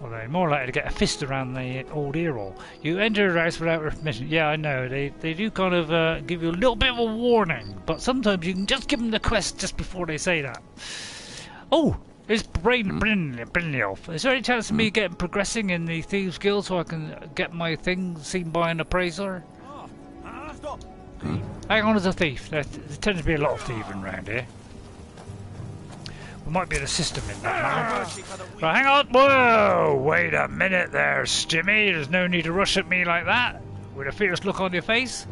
Or they're more likely to get a fist around the old ear roll. You enter a house without permission. Yeah, I know. They do kind of give you a little bit of a warning, but sometimes you can just give them the quest just before they say that. Oh, it's Brynjolf. Is there any chance of me progressing in the Thieves Guild so I can get my thing seen by an appraiser? Hang on as a thief. There tends to be a lot of thieving around here. We might be the system in that. Right, hang on. Whoa! Wait a minute there, Stimmy. There's no need to rush at me like that. With a fierce look on your face.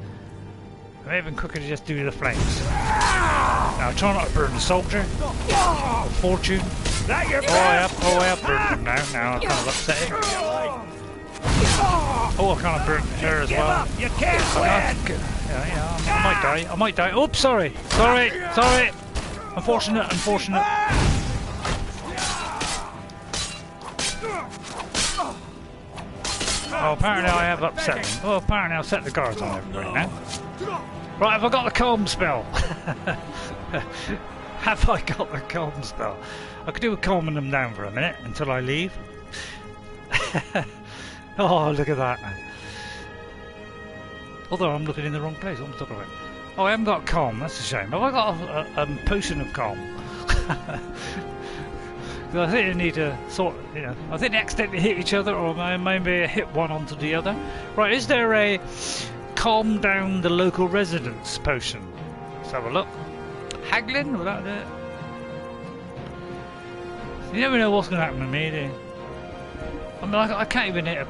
It may have been quicker to just do the flames. Now try not to burn the soldier. Or fortune. Oh, I have burned him now. Now I'm kind of upsetting. Oh, I kind of burnt her as well. You can't win! Yeah, I might die. Oops, sorry. Unfortunate. Oh, apparently I have upset them. Oh, apparently I've set the guards on everybody now. Right, have I got the calm spell? Have I got the calm spell? I could do with calming them down for a minute until I leave. Oh, look at that. Although I'm looking in the wrong place. What am I talking about? Oh, I haven't got calm. That's a shame. Have I got a potion of calm? I think they need to sort. You know, I think they accidentally hit each other, or maybe hit one onto the other. Right? Is there a calm down the local residents potion? Let's have a look. Haggling? Will that do it? You never know what's going to happen to me, do you? I mean, I can't even hit a...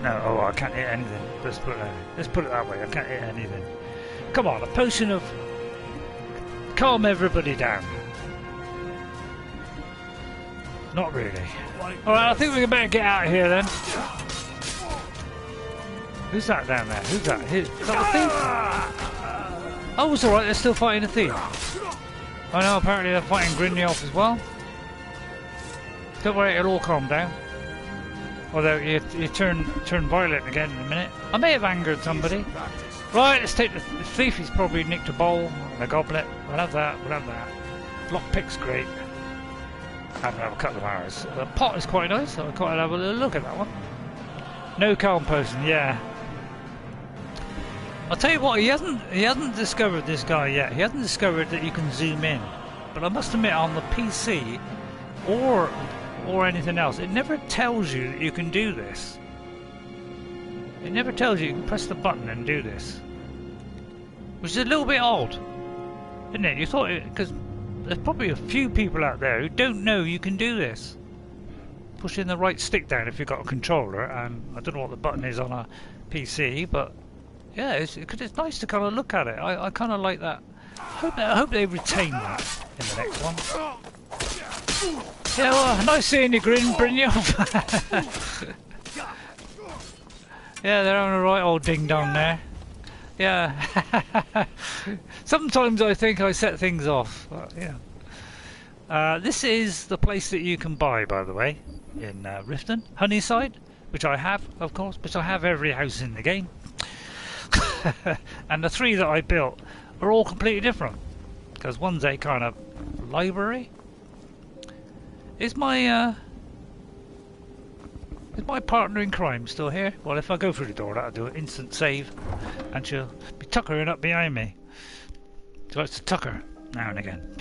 No, I can't hit anything. Let's put it that way. I can't hit anything. Come on, a potion of... Calm everybody down. Not really. Alright, I think we better get out of here then. Who's that down there? Who's that? Is that a thief? Oh, it's alright, they're still fighting a thief. I know, apparently they're fighting Greenwall as well. Don't worry, it'll all calm down. Although you turn violent again in a minute. I may have angered somebody. Right, let's take the thief. He's probably nicked a bowl and a goblet. We'll have that. Lockpick's great. And we'll have a couple of arrows. The pot is quite nice, so I'll quite have a little look at that one. No calm potion, yeah. I'll tell you what, he hasn't discovered, this guy yet. He hasn't discovered that you can zoom in. But I must admit, on the PC or anything else, it never tells you that you can do this. It never tells you can press the button and do this. Which is a little bit odd, isn't it? You thought it, because there's probably a few people out there who don't know you can do this. Pushing the right stick down if you've got a controller, and I don't know what the button is on a PC, but yeah, it's nice to kind of look at it. I kind of like that. I hope they retain that in the next one. Yeah, well, nice seeing you grin, Brynjolf. Yeah, they're having a right old ding-dong there. Yeah. Sometimes I think I set things off. But, yeah. This is the place that you can buy, by the way, in Riften. Honeyside, which I have, of course, which I have every house in the game. And the three that I built are all completely different. Because one's a kind of library. Is my partner in crime still here? Well, if I go through the door, that'll do an instant save, and she'll be tuckering up behind me. She likes to tucker now and again.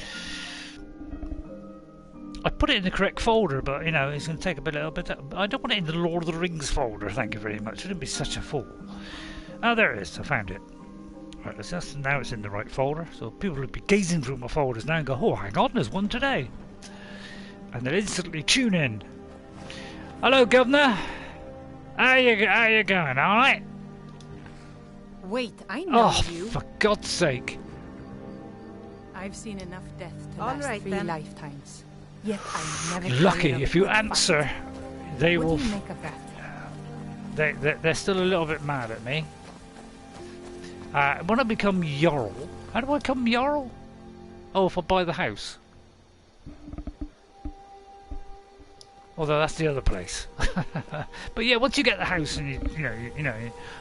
I put it in the correct folder, but you know it's going to take a little bit. I don't want it in the Lord of the Rings folder. Thank you very much. I didn't be such a fool. Oh, there it is. I found it. Right, now it's in the right folder. So people will be gazing through my folders now and go, "Oh, hang on, there's one today," and they'll instantly tune in. Hello, Governor. How you going? All right? Wait, I know you. Oh, for God's sake! I've seen enough death to last 3 lifetimes. Yet I never. Lucky if you answer, they will. What do you make of that? They're still a little bit mad at me. When I become Jarl, how do I become Jarl? Oh, if I buy the house. Although that's the other place. But yeah, once you get the house and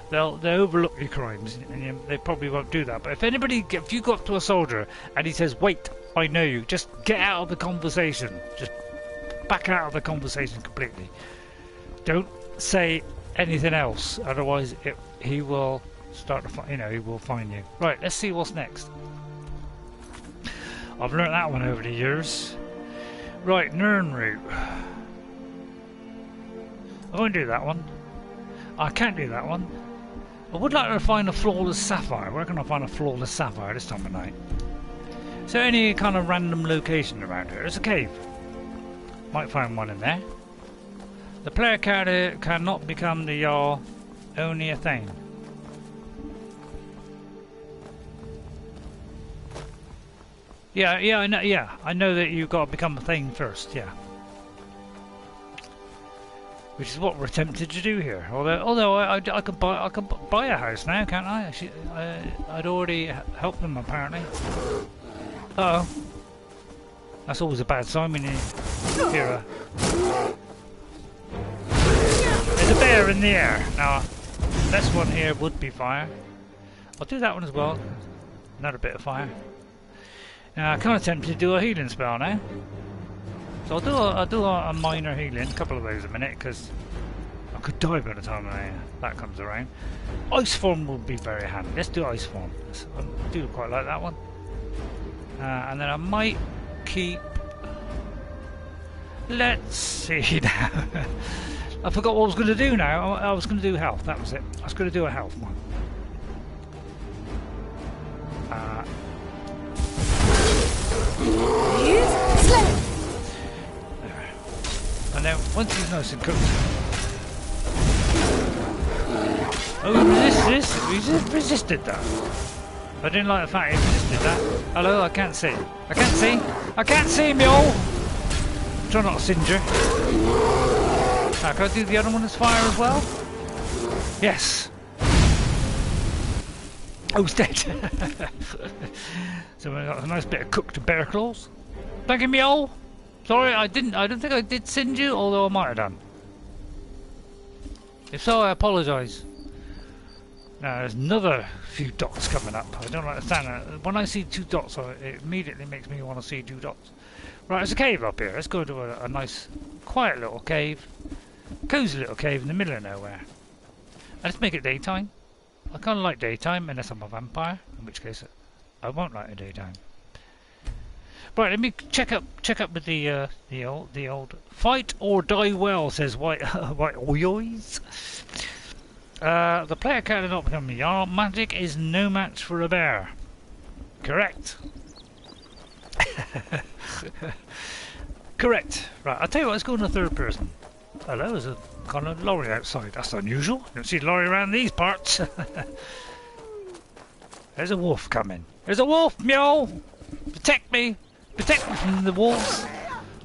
they'll overlook your crimes, and they probably won't do that. But if you go up to a soldier and he says, "Wait, I know you," just get out of the conversation. Just back out of the conversation completely. Don't say anything else, otherwise he will start to he will find you. Right, let's see what's next. I've learnt that one over the years. Right, Nirn route. I won't do that one. I can't do that one. I would like to find a flawless sapphire. Where can I find a flawless sapphire this time of night? Is there any kind of random location around here? There's a cave. Might find one in there. The player cannot become the Jarl, only a Thane. Yeah, I know. Yeah, I know that you've got to become a Thane first. Yeah. Which is what we're attempted to do here. Although I could buy a house now, can't I? Actually, I'd already helped them apparently. Uh oh, that's always a bad sign when you hear there's a bear in the air. Now, this one here would be fire. I'll do that one as well. Another bit of fire. Now, I'm kind of tempted to do a healing spell now. So I'll do a minor healing, a couple of those a minute, because I could die by the time that comes around. Ice form will be very handy. Let's do ice form. I do quite like that one. And then I might keep. Let's see now. I forgot what I was going to do now. I was going to do health. That was it. I was going to do a health one. And then once he's nice and cooked. Oh, he resisted that. I didn't like the fact he resisted that. Hello, I can't see. I can't see. I can't see, mule. Try not to singe her. Now, can I do the other one as fire as well? Yes. Oh, he's dead. So we got a nice bit of cooked bear claws. Thank you, mule. Sorry, I don't think I did singe you, although I might have done. If so, I apologise. Now, there's another few dots coming up. I don't understand that. When I see 2 dots, it immediately makes me want to see 2 dots. Right, there's a cave up here. Let's go to a nice, quiet little cave. Cozy little cave in the middle of nowhere. And let's make it daytime. I kind of like daytime, unless I'm a vampire, in which case I won't like a daytime. Right, let me check up with the old fight or die well, says White Oyoys. The player cannot become a Jarl. Magic is no match for a bear. Correct. Correct. Right, I'll tell you what, let's go in the third person. Hello, there's a kind of lorry outside. That's unusual. You don't see a lorry around these parts. There's a wolf coming. There's a wolf, mule! Protect me! Protect me from the wolves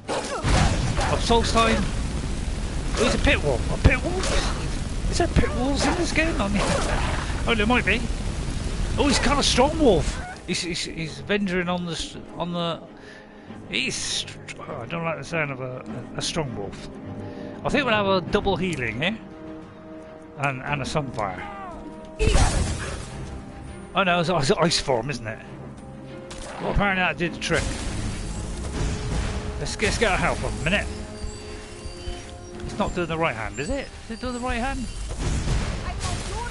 of Solstheim. Oh, he's a pit wolf. A pit wolf? Is there pit wolves in this game? I mean, oh, there might be. Oh, he's kind of strong wolf. He's venturing on the. He's. Oh, I don't like the sound of a strong wolf. I think we'll have a double healing here, and a sunfire. Oh no, it's ice form, isn't it? Well, apparently that did the trick. Let's get our health up a minute. It's not doing the right hand, is it? Is it doing the right hand? I'm on your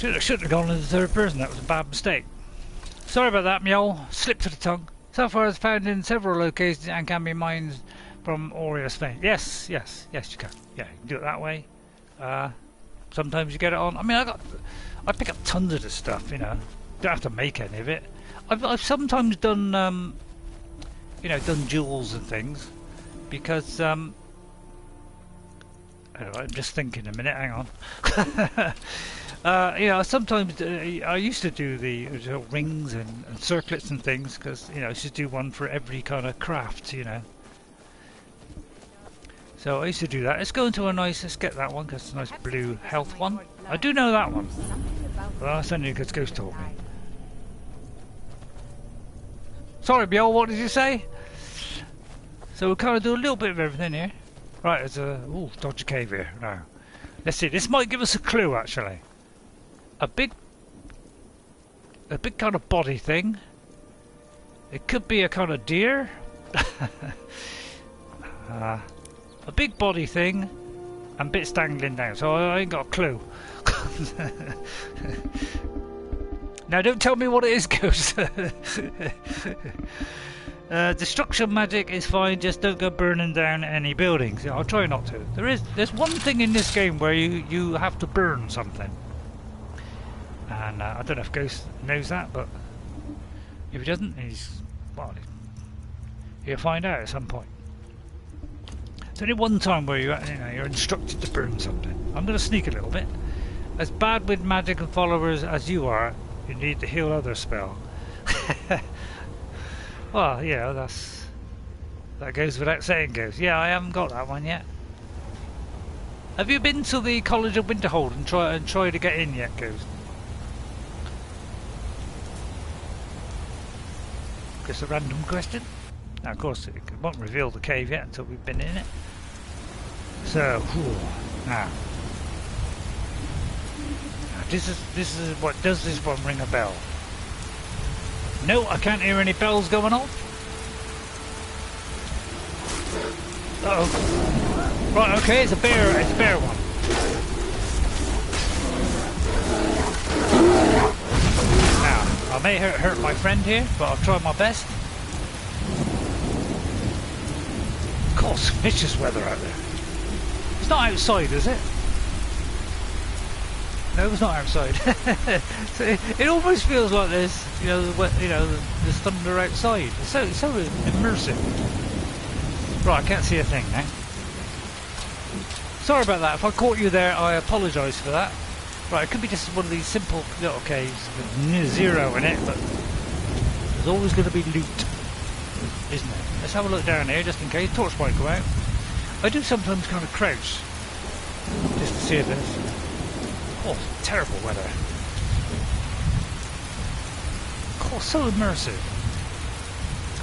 side. Shouldn't have gone in the third person. That was a bad mistake. Sorry about that, mule. Slipped to the tongue. So far, it's found in several locations and can be mined from Aureus Fane. Yes, you can. Yeah, you can do it that way. Sometimes you get it on. I mean, I pick up tons of this stuff. You know, don't have to make any of it. I've sometimes done done jewels and things because anyway, I'm just thinking a minute. Hang on. Sometimes I used to do the rings and circlets and things because I used to do one for every kind of craft. So I used to do that. Let's go into let's get that one because it's a nice blue health one. I do know that one. Well, that's only because Ghost told me. Sorry, Bjorn, what did you say? So we'll kind of do a little bit of everything here. Right, there's a dodgy cave here. Now, let's see. This might give us a clue, actually. A big kind of body thing. It could be a kind of deer. A big body thing, and bits dangling down. So I ain't got a clue. Now, don't tell me what it is, Ghost. Destruction magic is fine, just don't go burning down any buildings. I'll try not to. There's one thing in this game where you have to burn something. And I don't know if Ghost knows that, but if he doesn't, he'll find out at some point. There's only one time where you're instructed to burn something. I'm going to sneak a little bit. As bad with magic and followers as you are, you need to heal other spell. Well, yeah, that goes without saying, Goes. Yeah, I haven't got that one yet. Have you been to the College of Winterhold and try to get in yet, Goes? Just a random question. Now, of course, it won't reveal the cave yet until we've been in it. So, now this is what does this one ring a bell? No, I can't hear any bells going off. Uh-oh. Right, okay, it's a bear one. Now, I may hurt my friend here, but I'll try my best. Of course, vicious weather out there. It's not outside, is it? No, it's not outside. So it almost feels like there's, there's thunder outside. It's so immersive. Right, I can't see a thing now. Sorry about that. If I caught you there, I apologise for that. Right, it could be just one of these simple little caves with zero in it, but there's always going to be loot, isn't there? Let's have a look down here, just in case. Torch might go out. I do sometimes kind of crouch, just to see if there's... Oh, terrible weather. Oh, so immersive.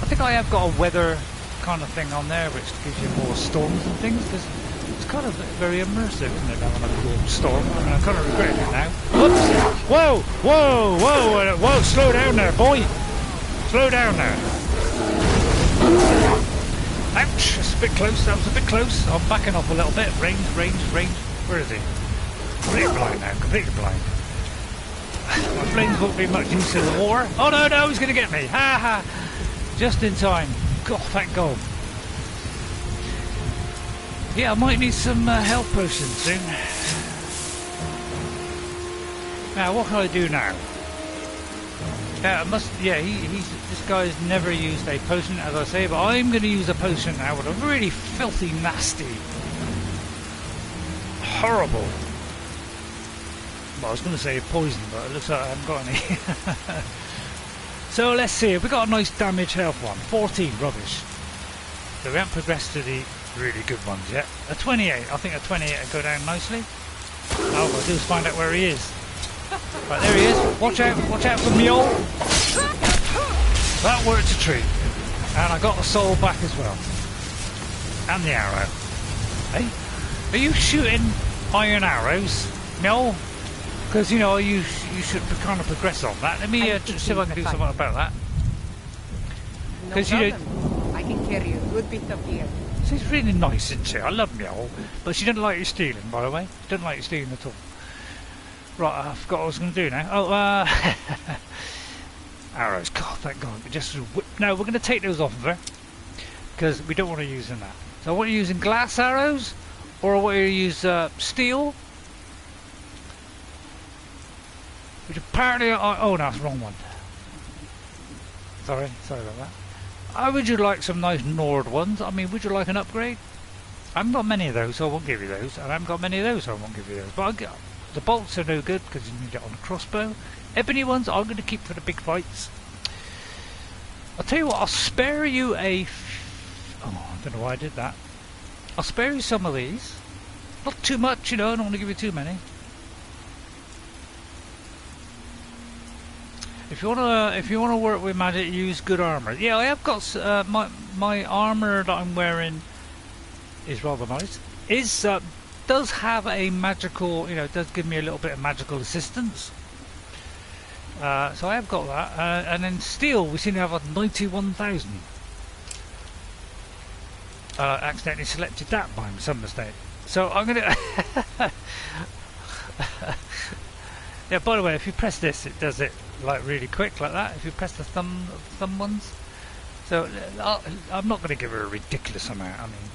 I think I have got a weather kind of thing on there which gives you more storms and things, because it's kind of very immersive, isn't it, having a cool storm? I mean, I'm kind of regretting it now. Whoops! Whoa! Whoa! Whoa! Whoa! Slow down there, boy! Slow down there. Ouch! That's a bit close, that was a bit close. I'm backing off a little bit. Range. Where is he? Completely blind now, completely blind. My flames won't be much use in the war. Oh no, he's going to get me. Ha ha! Just in time. God, thank God. Yeah, I might need some health potions soon. Now, what can I do now? This guy's never used a potion, as I say, but I'm going to use a potion now with a really filthy, nasty, horrible... Well, I was going to say poison, but it looks like I haven't got any. So let's see, have we got a nice damage health one? 14, rubbish. So we haven't progressed to the really good ones yet. A 28, I think a 28 will go down nicely. All I've got to do is find out where he is. Right, there he is. Watch out for Mule. That worked a treat. And I got the soul back as well. And the arrow. Hey, are you shooting iron arrows, Mule? Because, you should kind of progress on that. Let me see if I can do something about that. Because I can carry a good bit of gear. She's really nice, isn't she? I love Mule, but she doesn't like you stealing, by the way. She doesn't like you stealing at all. Right, I forgot what I was going to do now. Oh, arrows. God, thank God. No, we're going to take those off of her, because we don't want to use them that. So I want you using glass arrows, or I want you to use steel. Which apparently oh no, that's the wrong one. Sorry about that. How would you like some nice Nord ones? I mean, would you like an upgrade? I haven't got many of those, so I won't give you those. And I haven't got many of those, so I won't give you those. But the bolts are no good because you need it on a crossbow. Ebony ones I'm going to keep for the big fights. I'll tell you what, I'll spare you I don't know why I did that. I'll spare you some of these. Not too much, I don't want to give you too many. If you wanna work with magic, use good armor. Yeah, I have got my armor that I'm wearing is rather nice. Does have a magical, does give me a little bit of magical assistance. So I have got that, and then steel we seem to have a 91,000. Accidentally selected that by some mistake. So I'm gonna. Yeah. By the way, if you press this, it does it like really quick like that. If you press the thumb ones. So I'm not going to give her a ridiculous amount. I mean,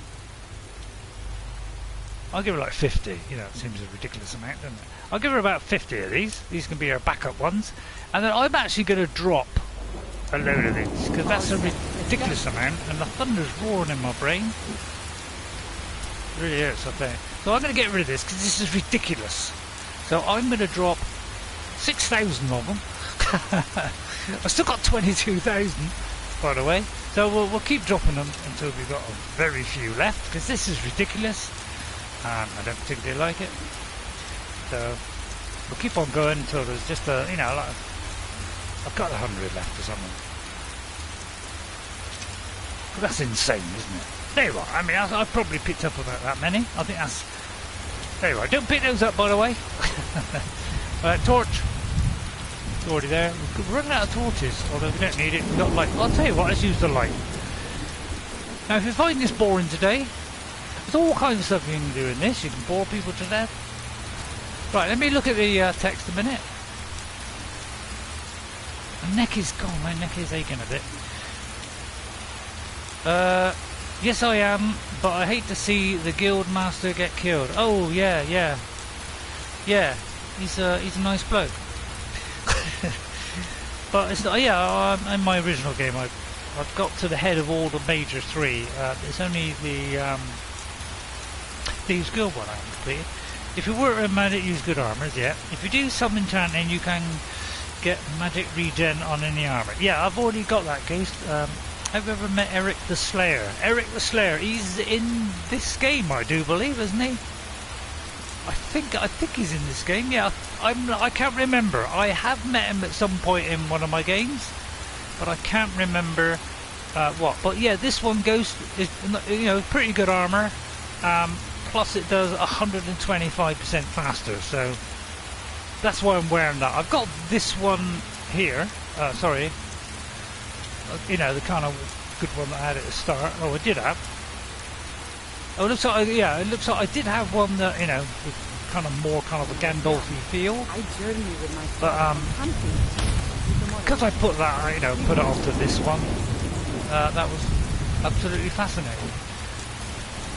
I'll give her like 50. It seems a ridiculous amount, doesn't it? I'll give her about 50 of these. These can be her backup ones, and then I'm actually going to drop a load of these because that's a ridiculous amount, and the thunder's roaring in my brain. It really hurts, I think. So I'm going to get rid of this because this is ridiculous. So I'm going to drop 6,000 of them. I've still got 22,000, by the way. So we'll keep dropping them until we've got a very few left because this is ridiculous. I don't particularly like it. So we'll keep on going until there's just a, like I've got 100 left or something. But that's insane, isn't it? There you are. I mean, I've probably picked up about that many. I think that's... There you are. Don't pick those up, by the way. Torch. It's already there. We're running out of torches, although we don't need it. We've got light. I'll tell you what, let's use the light. Now, if you find this boring today, there's all kinds of stuff you can do in this. You can bore people to death. Right, let me look at the text a minute. My neck is gone. My neck is aching a bit. Yes, I am, but I hate to see the guild master get killed. Oh, yeah. He's a nice bloke. But it's in my original game, I've got to the head of all the major three. It's only the Thieves Guild one I haven't completed. If you work with magic, use good armors. Yeah. If you do some enchanting, you can get magic regen on any armor. Yeah, I've already got that, Ghost. Have you ever met Eric the Slayer? Eric the Slayer, he's in this game, I do believe, isn't he? I think he's in this game. Yeah, I can't remember. I have met him at some point in one of my games, but I can't remember what. But yeah, this one Ghost is pretty good armor. Plus it does 125% faster. So that's why I'm wearing that. I've got this one here. Sorry. The kind of good one that I had at the start. Oh, I did have. Oh, it looks like it looks like I did have one that with kind of a Gandalfy feel. But because I put that, put it onto this one, that was absolutely fascinating.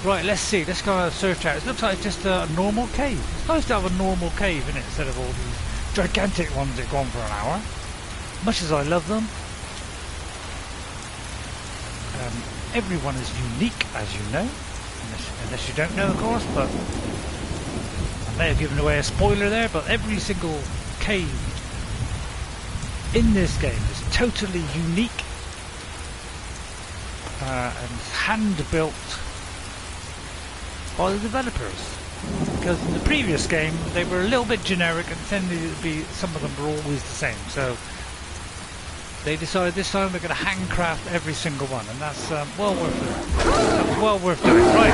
Right, let's see. Let's go search out. It looks like just a normal cave. It's nice to have a normal cave, isn't it, instead of all these gigantic ones that go on for an hour. Much as I love them. Everyone is unique, as you know, unless you don't know, of course, but I may have given away a spoiler there, but every single cave in this game is totally unique and hand-built by the developers, because in the previous game they were a little bit generic and tended to be, some of them were always the same, so they decided this time they're going to handcraft every single one, and that's well worth it. That was well worth doing. Right,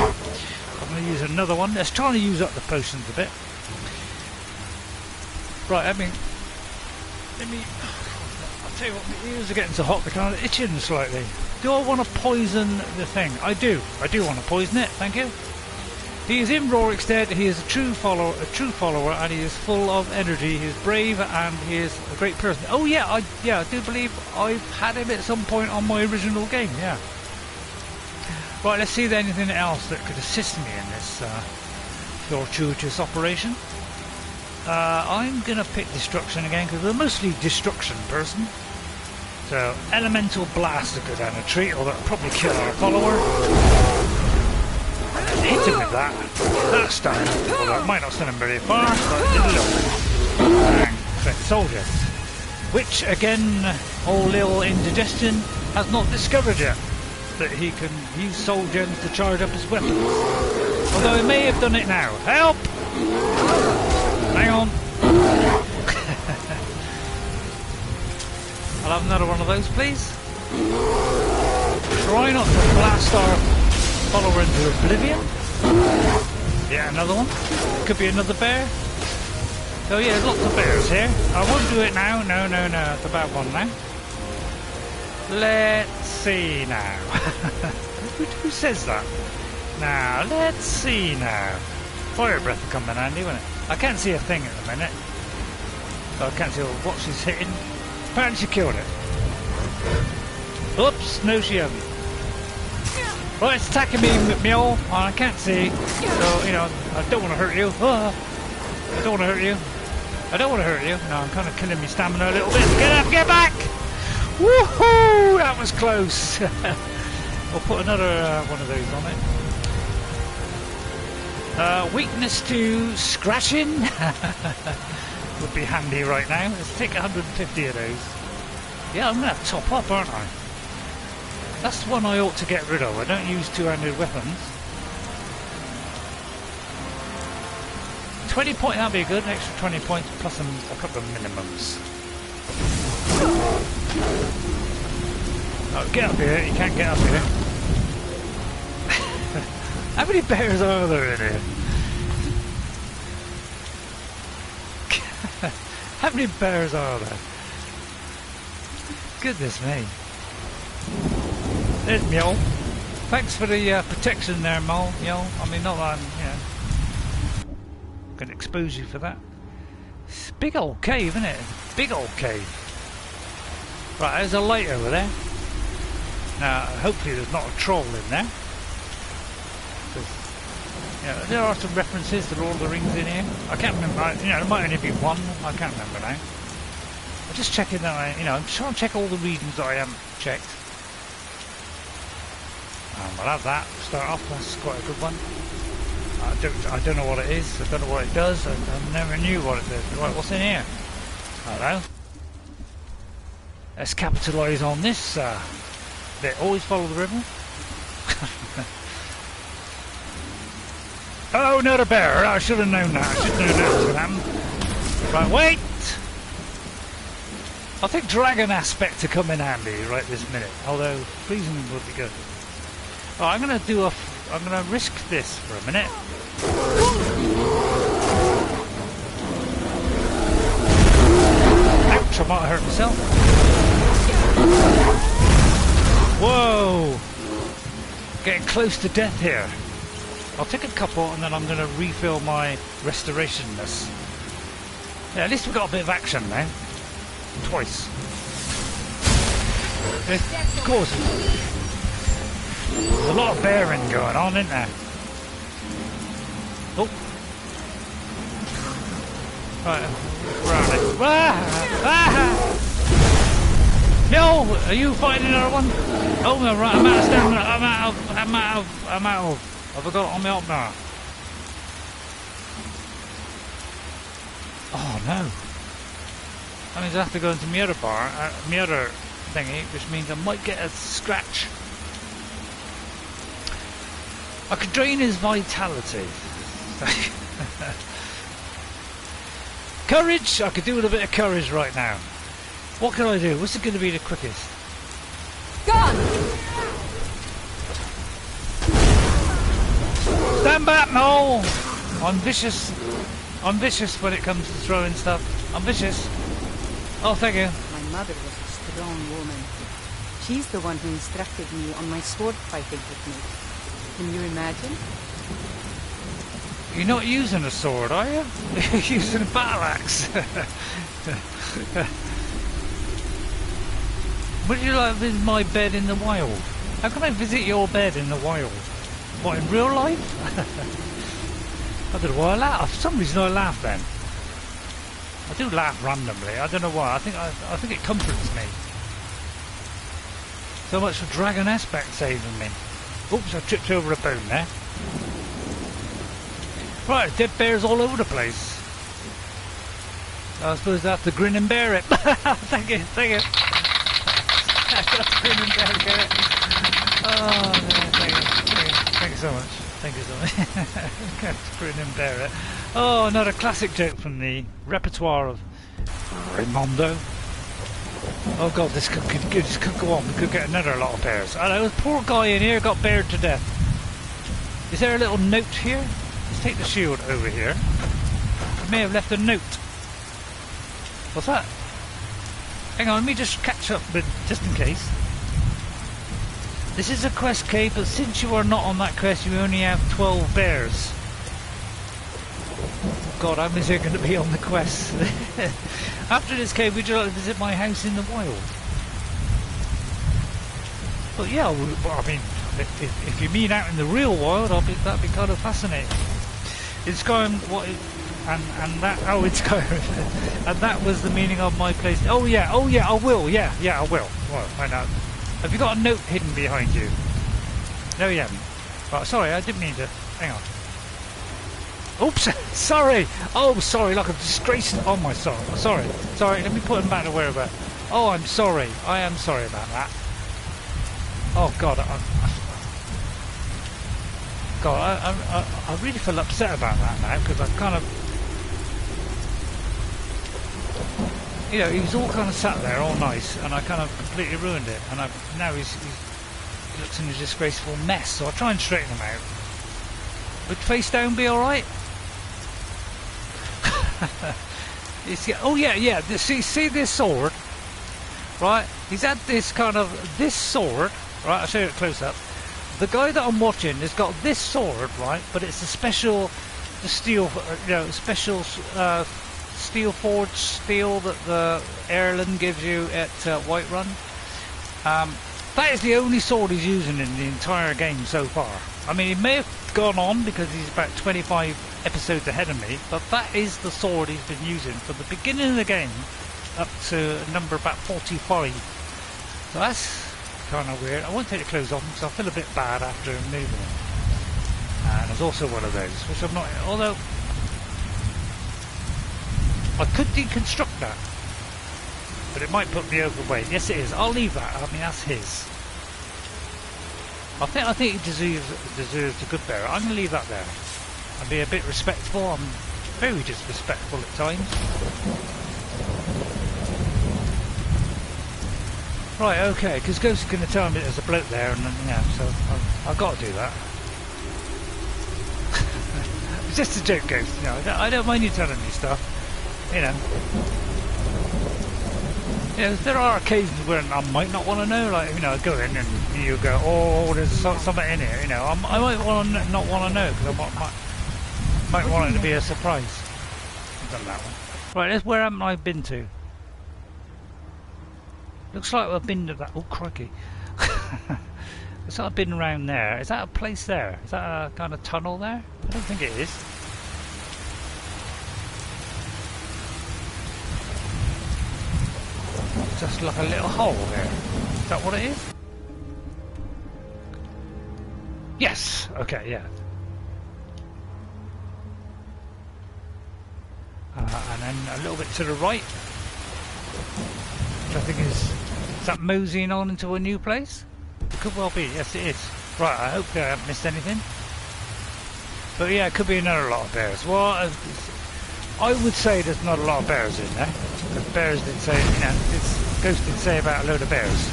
I'm going to use another one. Let's try to use up the potions a bit. Right, let me. I'll tell you what, my ears are getting so hot they're kind of itching slightly. Do I want to poison the thing? I do want to poison it. Thank you. He is in Rorikstead, he is a true follower, and he is full of energy. He is brave and he is a great person. Oh yeah, I do believe I've had him at some point on my original game, yeah. Right, let's see if there's anything else that could assist me in this fortuitous operation. I'm going to pick Destruction again, because we're mostly Destruction person. So, Elemental Blast is a good down a treat, although it'll probably kill our follower. Hit him with that. That's done. Although it might not send him very far, but it'll look. And effect soldier. Which, again, old Lil Indigestion has not discovered yet. That he can use soul gems to charge up his weapons. Although he may have done it now. Help! Hang on. I'll have another one of those, please. Try not to blast our follower into oblivion. Yeah, another one. Could be another bear. Oh yeah, there's lots of bears here. I won't do it now. No. It's a bad one now. Let's see now. Who says that? Now, let's see now. Fire breath will come in handy, won't it? I can't see a thing at the minute. So I can't see what she's hitting. Apparently she killed it. Oops, no she hasn't. Well, it's attacking me, Mule. I can't see. So, you know, I don't want to hurt you. I don't want to hurt you. I don't want to hurt you. No, I'm kind of killing me stamina a little bit. Get up, get back! Woohoo! That was close. We'll put another one of those on it. Weakness to scratching would be handy right now. Let's take 150 of those. Yeah, I'm going to have to top up, aren't I? That's the one I ought to get rid of. I don't use two-handed weapons. 20 points, that'd be good. An extra 20 points plus a couple of minimums. Oh, get up here. You can't get up here. How many bears are there in here? How many bears are there? Goodness me. There's Mule. Thanks for the protection there, Mule. I mean, not that I'm, you know, going to expose you for that. It's a big old cave, isn't it? Big old cave. Right, there's a light over there. Now, hopefully there's not a troll in there. Yeah, there are some references to Lord of the Rings in here. I can't remember, you know, there might only be one. I can't remember now. I'm just checking that I'm trying to check all the regions that I haven't checked. We'll have that to start off. That's quite a good one. I don't know what it is. I don't know what it does. I never knew what it did. Right, what's in here? Hello. Let's capitalise on this bit. Always follow the river. Oh, another bear! I should have known that. I should have known that was going to happen. Right, wait! I think dragon aspect to come in handy right this minute. Although freezing would be good. Oh, I'm going to risk this for a minute. Ouch! I might hurt myself. Whoa! Getting close to death here. I'll take a couple and then I'm going to refill my restorationness. Yeah, at least we've got a bit of action now. Twice. Of course. There's a lot of bearing going on, isn't there? Oh. Right, around it. No, are you fighting another one? Oh no, right, I'm out of stamina. I'm out of. Have I got on me up now? Oh no. That means I have to go into my other bar, my other thingy, which means I might get a scratch. I could drain his vitality. Courage! I could do with a bit of courage right now. What can I do? What's it going to be the quickest? Gone! Stand back, no! I'm vicious. I'm vicious when it comes to throwing stuff. I'm vicious. Oh, thank you. My mother was a strong woman. She's the one who instructed me on my sword fighting technique. Can you imagine? You're not using a sword, are you? You're using a battle axe. Would you like to visit my bed in the wild? How can I visit your bed in the wild? What, in real life? I don't know why I laugh. For some reason I laugh then. I do laugh randomly. I don't know why. I think it comforts me. So much for Dragon Aspect saving me. Oops, I tripped over a bone there. Right, dead bears all over the place. I suppose I have to grin and bear it. Thank you, thank you. I have to grin and bear it. Oh, no, thank you so much. Thank you so much. I have to grin and bear it. Oh, another classic joke from the repertoire of Raimondo. Oh god, this could go on. We could get another lot of bears. I know, this poor guy in here got bared to death. Is there a little note here? Let's take the shield over here. I may have left a note. What's that? Hang on, let me just catch up, but just in case. This is a quest cave, but since you are not on that quest, you only have 12 bears. Oh god, how many is there going to be on the quest? After this cave, would you like to visit my house in the wild? Well, yeah, I mean, if you mean out in the real wild, that'd be kind of fascinating. In Skyrim, and that, oh, it's Skyrim, and that was the meaning of my place. Oh yeah, I will, yeah, I will. Well, I know. Have you got a note hidden behind you? No, you haven't. Right, sorry, I didn't mean to. Hang on. Oops, sorry. Oh, sorry, like a disgrace. Oh my, sorry. Let me put them back to where we're. Oh, I'm sorry. I am sorry about that. Oh God, I really feel upset about that now because I've kind of, you know, he was all kind of sat there all nice, and I kind of completely ruined it, and now he looks in a disgraceful mess. So I'll try and straighten him out. Would face down be all right? Oh yeah. See this sword, right? He's had this sword, right? I'll show you it close up. The guy that I'm watching has got this sword, right? But it's a special, steel forged steel that the Erlen gives you at Whiterun. That is the only sword he's using in the entire game so far. I mean, he may have gone on because he's about 25 episodes ahead of me, but that is the sword he's been using from the beginning of the game up to number about 45. So that's kind of weird. I won't take the clothes off because I feel a bit bad after moving them. And there's also one of those, which I'm not, although I could deconstruct that, but it might put me overweight. Yes, it is. I'll leave that. I mean, that's his. I think he deserves a good bearer. I'm going to leave that there. I'll be a bit respectful. I'm very disrespectful at times. Right, okay, because Ghost is going to tell me there's a bloke there, and yeah, so I've got to do that. It's just a joke, Ghost. You know, I don't mind you telling me stuff. You know, there are occasions where I might not want to know, like, you know, I go in and you go, oh, there's something in here, you know, I might not want to know, because I might want it to be a surprise. I've done that one. Right, that's where haven't I been to? Looks like I've been to that, oh crikey. Looks like I've been around there. Is that a place there? Is that a kind of tunnel there? I don't think it is. Just like a little hole there. Is that what it is? Yes! Okay, yeah. And then a little bit to the right, which I think is that moseying on into a new place? It could well be, yes it is. Right, I hope I haven't missed anything. But yeah, it could be another lot of bears. Well, I would say there's not a lot of bears in there. The bears did say, you know, Ghost did say about a load of bears.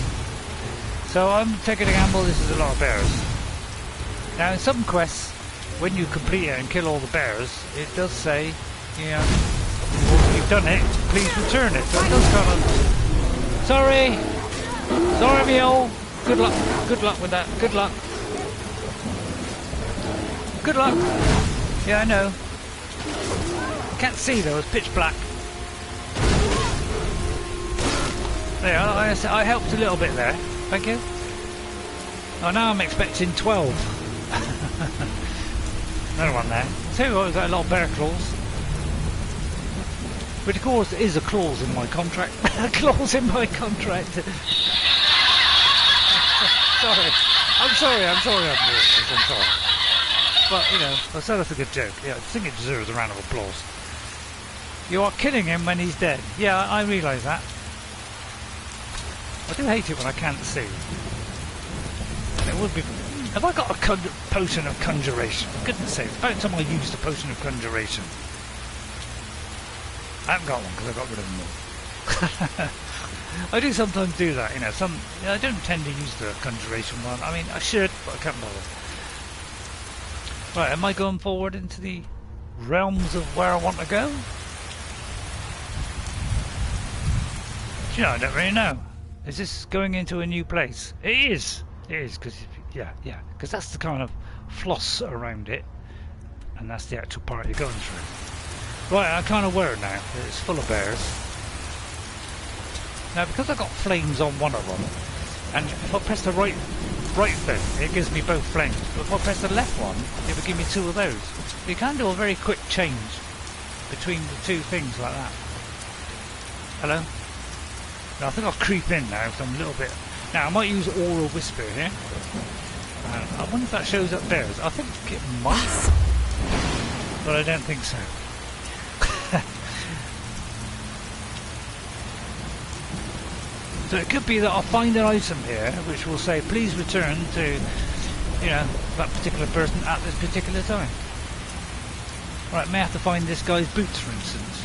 So I'm taking a gamble this is a lot of bears. Now in some quests, when you complete it and kill all the bears, it does say, you know, well, you've done it, please return it. So it does kind of... Sorry, Mule. Good luck with that. Good luck. Yeah, I know. Can't see though, it's pitch black. There, I helped a little bit there. Thank you. Oh, now I'm expecting 12. Another one there. I'll tell you what, we've got a lot of bear claws. Which of course is a clause in my contract. A clause in my contract. Sorry. I'm sorry I'm doing this. I'm sorry. But, you know, I said that's a good joke. Yeah, I think it deserves a round of applause. You are killing him when he's dead. Yeah, I realise that. I do hate it when I can't see. And it would be... Have I got a potion of conjuration? For goodness sake, it's about time I used a potion of conjuration. I haven't got one because I got rid of them all. I do sometimes do that, you know. I don't tend to use the conjuration one. I mean, I should, but I can't bother. Right, am I going forward into the realms of where I want to go? Do you know, I don't really know. Is this going into a new place? It is. It is, because, yeah, because that's the kind of floss around it. And that's the actual part you're going through. Right, I'm kind of worried now. It's full of bears. Now, because I've got flames on one of them, and if I press the right thing, it gives me both flames. But if I press the left one, it will give me two of those. You can do a very quick change between the two things like that. Hello? Now, I think I'll creep in now, because I'm a little bit... Now, I might use Aura Whisper here. I wonder if that shows up bears. I think it might. But I don't think so. So it could be that I'll find an item here which will say please return to, you know, that particular person at this particular time. Right, may have to find this guy's boots, for instance.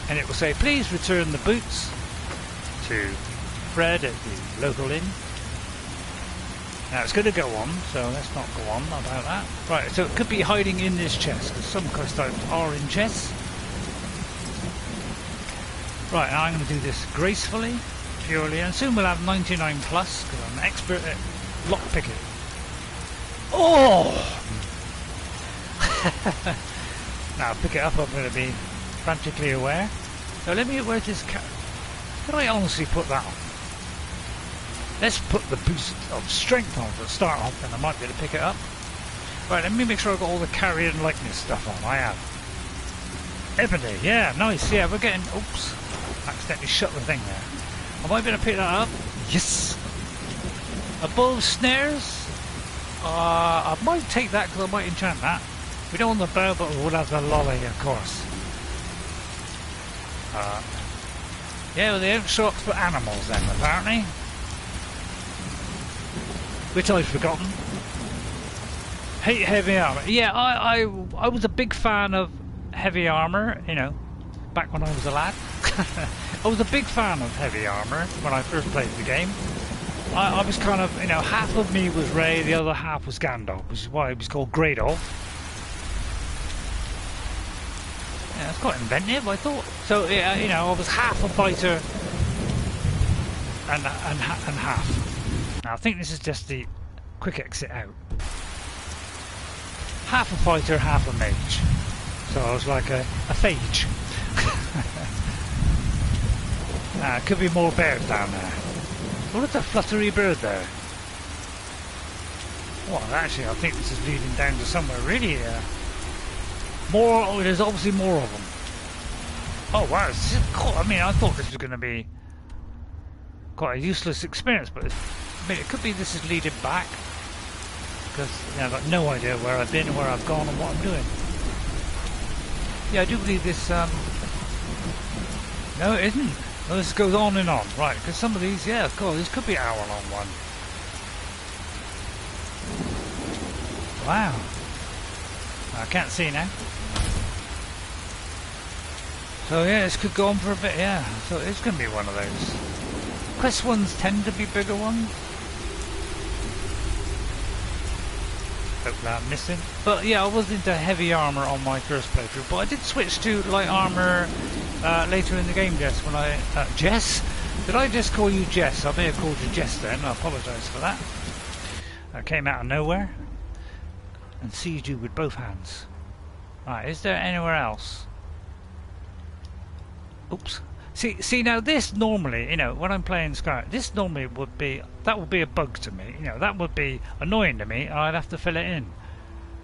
And it will say please return the boots to Fred at the local inn. Now it's going to go on, so let's not go on about that. Right, so it could be hiding in this chest, because some quest items are in chests. Right, now I'm going to do this gracefully. Purely, and soon we'll have 99 plus because I'm an expert at lockpicking. Oh! Now pick it up, I'm going to be frantically aware. So let me get where this Can I honestly put that on? Let's put the boost of strength on to start off, and I might be able to pick it up. Right, let me make sure I've got all the carrier and likeness stuff on. I have. Ebony, yeah, nice. Yeah, we're getting. Oops, accidentally shut the thing there. Am I going to pick that up? Yes! Above snares? I might take that because I might enchant that. We don't want the bow, but we'll have the lolly, of course. Yeah, well, they don't show up for animals then, apparently. Which I've forgotten. Hate heavy armour. Yeah, I was a big fan of heavy armour, you know, back when I was a lad. I was a big fan of heavy armour when I first played the game. I was kind of, you know, half of me was Ray, the other half was Gandalf, which is why it was called Greydolf. Yeah, that's quite inventive, I thought. So, yeah, you know, I was half a fighter and half. Now, I think this is just the quick exit out. Half a fighter, half a mage. So I was like a phage. Could be more bears down there. What is a fluttery bird there? Well, actually, I think this is leading down to somewhere really more. Oh, there's obviously more of them. Oh wow! This is cool. I mean, I thought this was going to be quite a useless experience, but I mean, it could be this is leading back because you know, I've got no idea where I've been, where I've gone, and what I'm doing. Yeah, I do believe this. No, it isn't. Well, this goes on and on, right? Because some of these, yeah, of course, this could be an hour-long one. Wow. I can't see now. So yeah, this could go on for a bit, yeah. So it's going to be one of those. Quest ones tend to be bigger ones. Hopefully I'm missing. But yeah, I was into heavy armour on my first playthrough, but I did switch to light armour later in the game, Jess, when I... Jess? Did I just call you Jess? I may have called you Jess then, I apologise for that. That came out of nowhere. And seized you with both hands. Right, is there anywhere else? Oops. See now this normally, you know, when I'm playing Skyrim, this normally would be, that would be a bug to me, you know, that would be annoying to me, and I'd have to fill it in.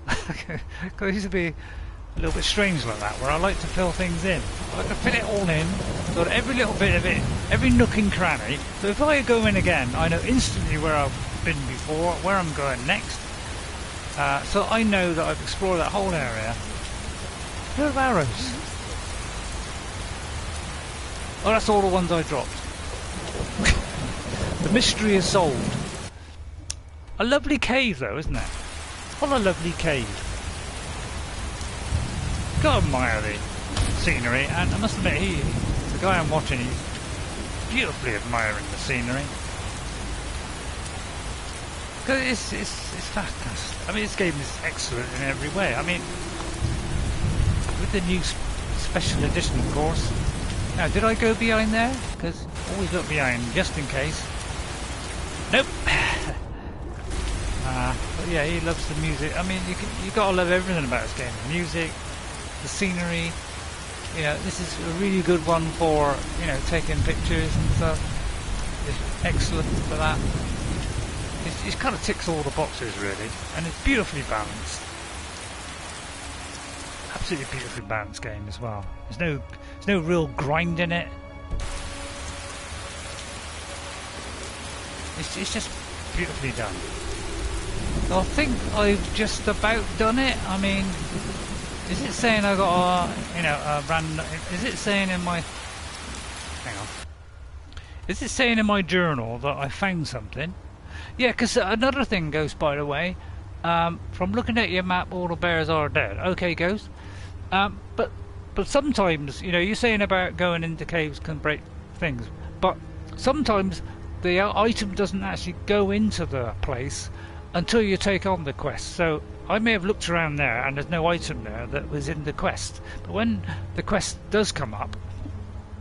Because it used to be a little bit strange like that, where I like to fill things in. I like to fit it all in, so that every little bit of it, every nook and cranny, so if I go in again, I know instantly where I've been before, where I'm going next, so I know that I've explored that whole area. Where are arrows? Oh, that's all the ones I dropped. The mystery is solved. A lovely cave though, isn't it? What a lovely cave. Gotta admire the scenery, and I must admit, the guy I'm watching, beautifully admiring the scenery. Because it's fantastic. I mean, this game is excellent in every way. I mean, with the new special edition, of course. Now, did I go behind there? Because always look behind, just in case. Nope. But yeah, he loves the music. I mean, you gotta love everything about this game. The music, the scenery. You know, this is a really good one for, you know, taking pictures and stuff. It's excellent for that. It kind of ticks all the boxes, really, and it's beautifully balanced. Absolutely beautifully balanced game as well. There's no real grind in it. It's just beautifully done. I think I've just about done it. I mean, is it saying I got a random? Is it saying in my? Hang on. Is it saying in my journal that I found something? Yeah, because another thing, Ghost, by the way, from looking at your map, all the bears are dead. Okay, Ghost. But sometimes, you know, you're saying about going into caves can break things, but sometimes the item doesn't actually go into the place until you take on the quest. So I may have looked around there and there's no item there that was in the quest, but when the quest does come up,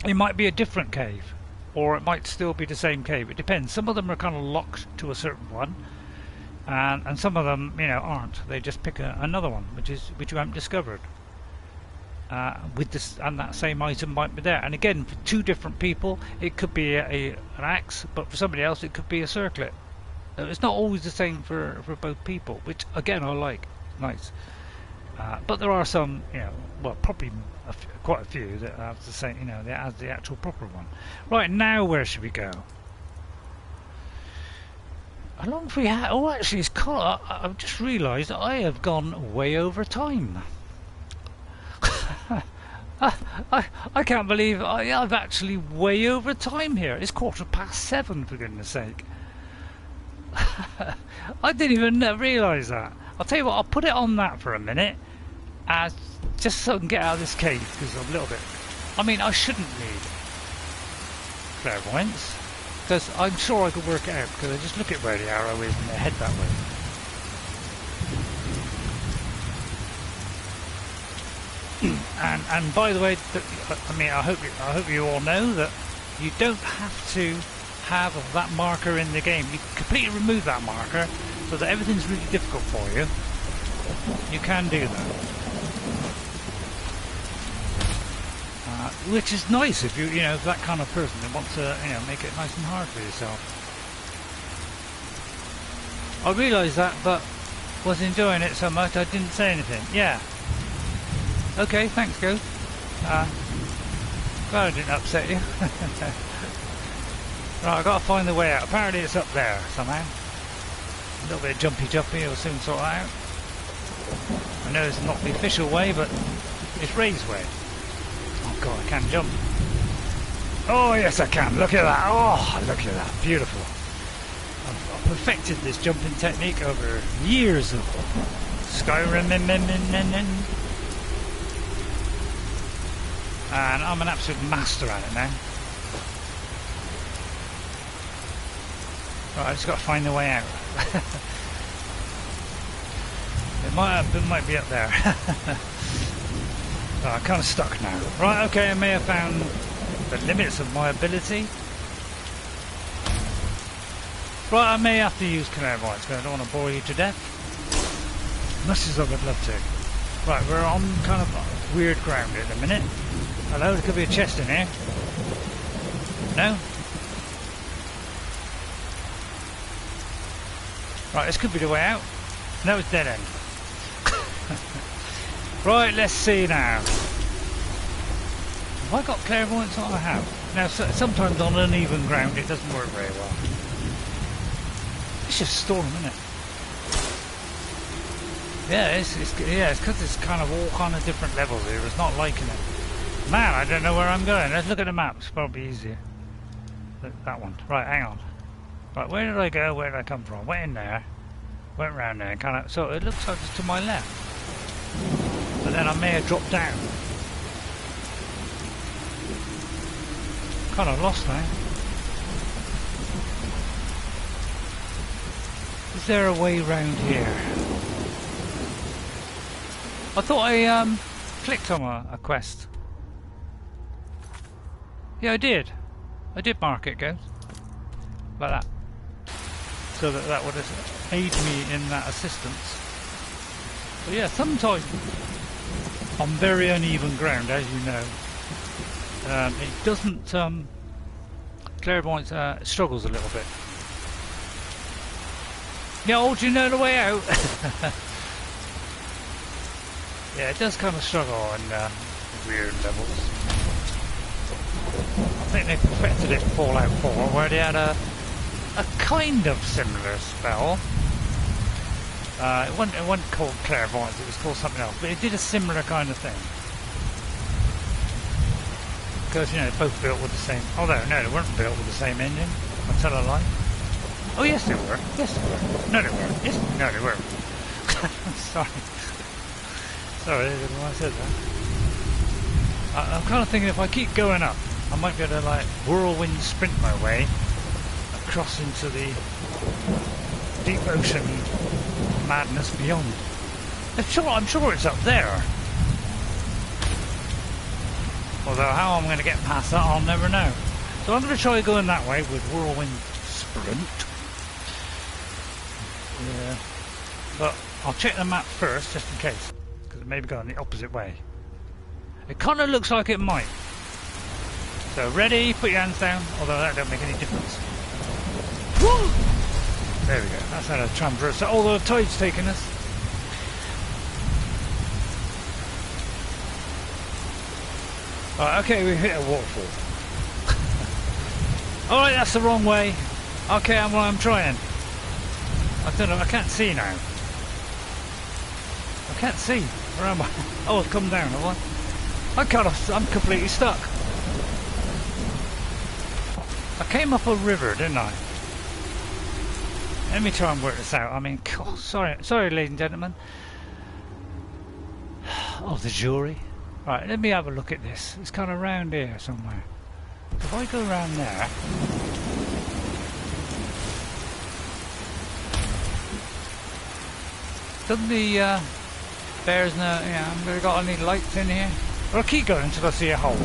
it might be a different cave, or it might still be the same cave. It depends. Some of them are kind of locked to a certain one, and some of them, you know, aren't. They just pick another one, which you haven't discovered. With this, and that same item might be there. And again, for two different people, it could be an axe, but for somebody else, it could be a circlet. It's not always the same for both people, which again I like. Nice. But there are some, you know, well, probably quite a few that have the same, you know, that has the actual proper one. Right, now where should we go? How long have we had? Oh, actually, it's kind of, I've just realised I have gone way over time. I can't believe I've actually way over time here. It's 7:15, for goodness sake. I didn't even realise that. I'll tell you what, I'll put it on that for a minute, just so I can get out of this cave, because I'm a little bit... I mean, I shouldn't need clairvoyance, because I'm sure I could work it out, because I just look at where the arrow is and I head that way. And by the way, I mean, I hope you all know that you don't have to have that marker in the game. You can completely remove that marker so that everything's really difficult for you. You can do that, which is nice if you know, that kind of person that wants to, you know, make it nice and hard for yourself. I realised that, but was enjoying it so much I didn't say anything. Yeah. Okay, thanks, Ghost. Glad I didn't upset you. Right, I've got to find the way out. Apparently it's up there somehow. A little bit of jumpy, we'll soon sort that out. I know it's not the official way, but it's Ray's way. Oh god, I can't jump. Oh yes I can, look at that. Oh, look at that, beautiful. I've perfected this jumping technique over years of Skyrim. And I'm an absolute master at it now. Right, I just got to find the way out. it might be up there. Oh, I'm kind of stuck now. Right, okay, I may have found the limits of my ability. Right, I may have to use clairvoyance, because I don't want to bore you to death. Much as I would love to. Right, we're on kind of weird ground at the minute. Hello, there could be a chest in here. No? Right, this could be the way out. No, it's dead end. Right, let's see now. Have I got clairvoyance? I have. Now, sometimes on uneven ground it doesn't work very well. It's just a storm, isn't it? Yeah, it's because it's kind of all kind of different levels here. It's not liking it. Man, I don't know where I'm going. Let's look at the map. It's probably easier. Look, that one. Right, hang on. Right, where did I go? Where did I come from? Went in there. Went round there. Kind of. So it looks like it's to my left. But then I may have dropped down. Kind of lost now. Is there a way round here? I thought I clicked on a quest. Yeah, I did. I did mark it, guys. Like that. So that would aid me in that assistance. But yeah, sometimes on very uneven ground, as you know, it doesn't. Clairvoyance struggles a little bit. Yeah, oh, do you know the way out? Yeah, it does kind of struggle on weird levels. I think they perfected it in Fallout 4, where they had a kind of similar spell. It wasn't called Clairvoyance, it was called something else, but it did a similar kind of thing. Because, you know, they're both built with the same... Although, no, they weren't built with the same engine. I tell a lie. Oh, yes, they were. Yes, they were. No, they weren't. Yes, no, they weren't. Sorry. Sorry, I didn't know why I said that. I'm kind of thinking if I keep going up, I might be able to, like, whirlwind sprint my way across into the deep ocean madness beyond. I'm sure it's up there. Although how I'm going to get past that, I'll never know. So I'm going to try going that way with whirlwind sprint. Yeah. But I'll check the map first, just in case. Because it may be going the opposite way. It kind of looks like it might. So ready, put your hands down, although that don't make any difference. Woo! There we go, that's how to traverse. Although the tide's taking us. Right, okay, we've hit a waterfall. Alright, that's the wrong way. Okay, I'm trying. I don't know, I can't see now. I can't see. Where am I? Oh, I've come down, have I? I'm completely stuck. I came up a river, didn't I? Let me try and work this out. I mean, God, sorry, ladies and gentlemen. Oh, the jury. Right, let me have a look at this. It's kind of round here somewhere. If I go around there... Doesn't the bears know... Yeah, have we got any lights in here? Well, I'll keep going until I see a hole.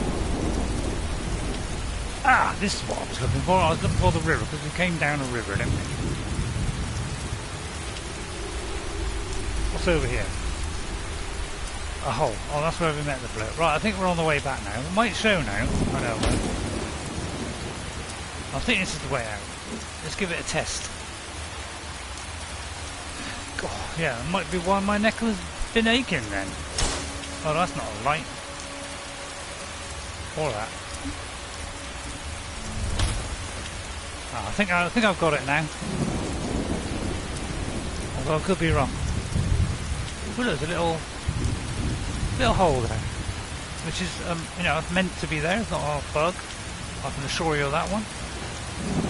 Ah, this is what I was looking for. I was looking for the river, because we came down a river, didn't we? What's over here? A hole. Oh, that's where we met the bloke. Right, I think we're on the way back now. It might show now. I know. I think this is the way out. Let's give it a test. God, yeah, it might be why my neck has been aching then. Oh, that's not a light. Or that. Oh, I think I've got it now. Although I could be wrong. Well, there's a little hole there, which is, you know, meant to be there. It's not a bug. I can assure you of that one.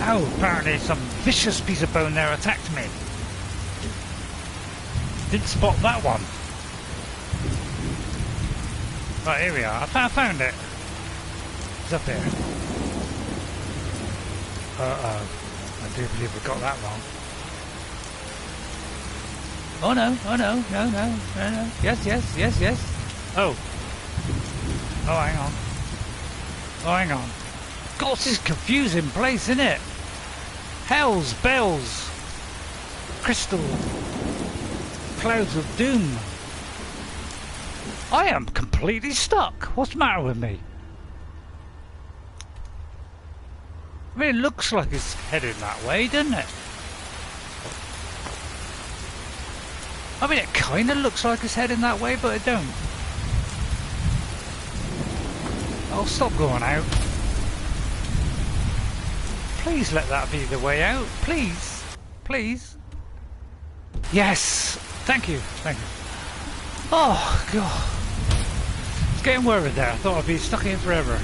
Oh, apparently some vicious piece of bone there attacked me. Didn't spot that one. Right, here we are. I found it. It's up here. Uh-oh. I do believe we got that wrong. Oh no, no. Yes. Oh, hang on. God, this is a confusing place, isn't it? Hells, bells, crystal, clouds of doom. I am completely stuck. What's the matter with me? I mean, it looks like it's headed that way, doesn't it? I mean, it kind of looks like it's heading that way, but it don't. I'll stop going out. Please let that be the way out. Please. Please. Yes. Thank you. Oh, God. It's getting worried there. I thought I'd be stuck here forever.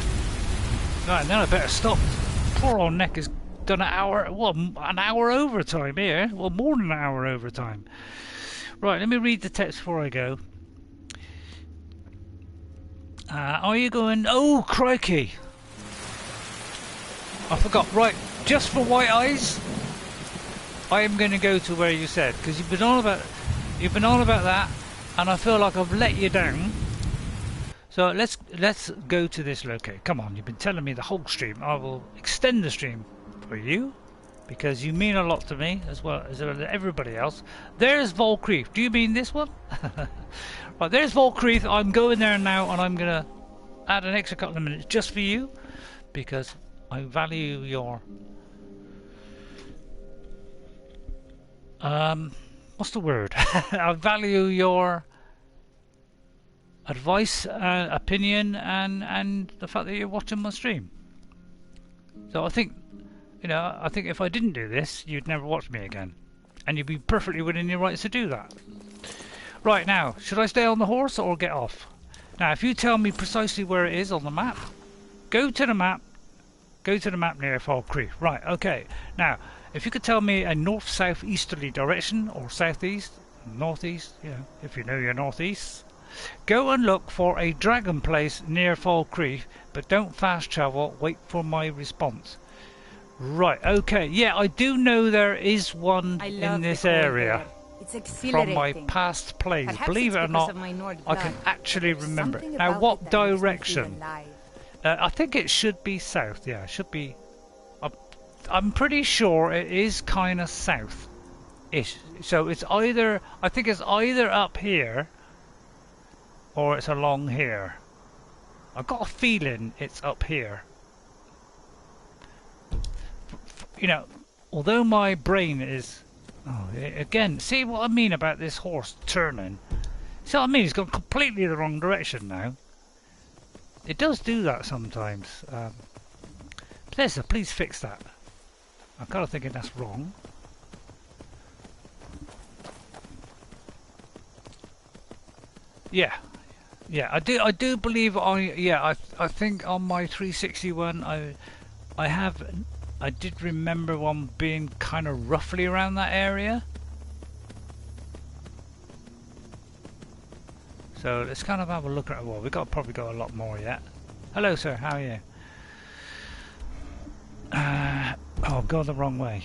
Right, then I better stop. Poor old neck has done an hour overtime here. Well, more than an hour overtime. Right, let me read the text before I go. Are you going... Oh, crikey! I forgot. Right, just for white eyes. I am going to go to where you said, because you've been on about that, and I feel like I've let you down. So let's go to this location. Come on, you've been telling me the whole stream. I will extend the stream for you, because you mean a lot to me as well as everybody else. There's Falkreath. Do you mean this one? Right, there's Falkreath. I'm going there now, and I'm going to add an extra couple of minutes just for you, because I value your what's the word? I value your advice, opinion, and the fact that you're watching my stream. So I think, I think if I didn't do this, you'd never watch me again, and you'd be perfectly within your rights to do that. Right, now, should I stay on the horse or get off? Now, if you tell me precisely where it is on the map, go to the map near Falkreath. Right, okay. Now, if you could tell me a north-south easterly direction, or southeast, northeast, if you know your northeast, go and look for a dragon place near Falkreath, but don't fast travel, wait for my response. Right, okay, yeah, I do know there is one in this area. It's from my past plays. Perhaps believe it or not, I can actually remember it. Now, what direction? I think it should be south. Yeah, it should be. I'm pretty sure it is kind of south-ish. So it's either, I think it's either up here or it's along here. I've got a feeling it's up here. Although my brain is. Oh, again, see what I mean about this horse turning? See what I mean? It's gone completely the wrong direction now. It does do that sometimes. Please fix that. I'm kind of thinking that's wrong. Yeah, I do believe I think on my 361 I did remember one being kind of roughly around that area. So let's kind of have a look at it. Well, we've probably got a lot more yet. Hello, sir. How are you? Oh, I've gone the wrong way.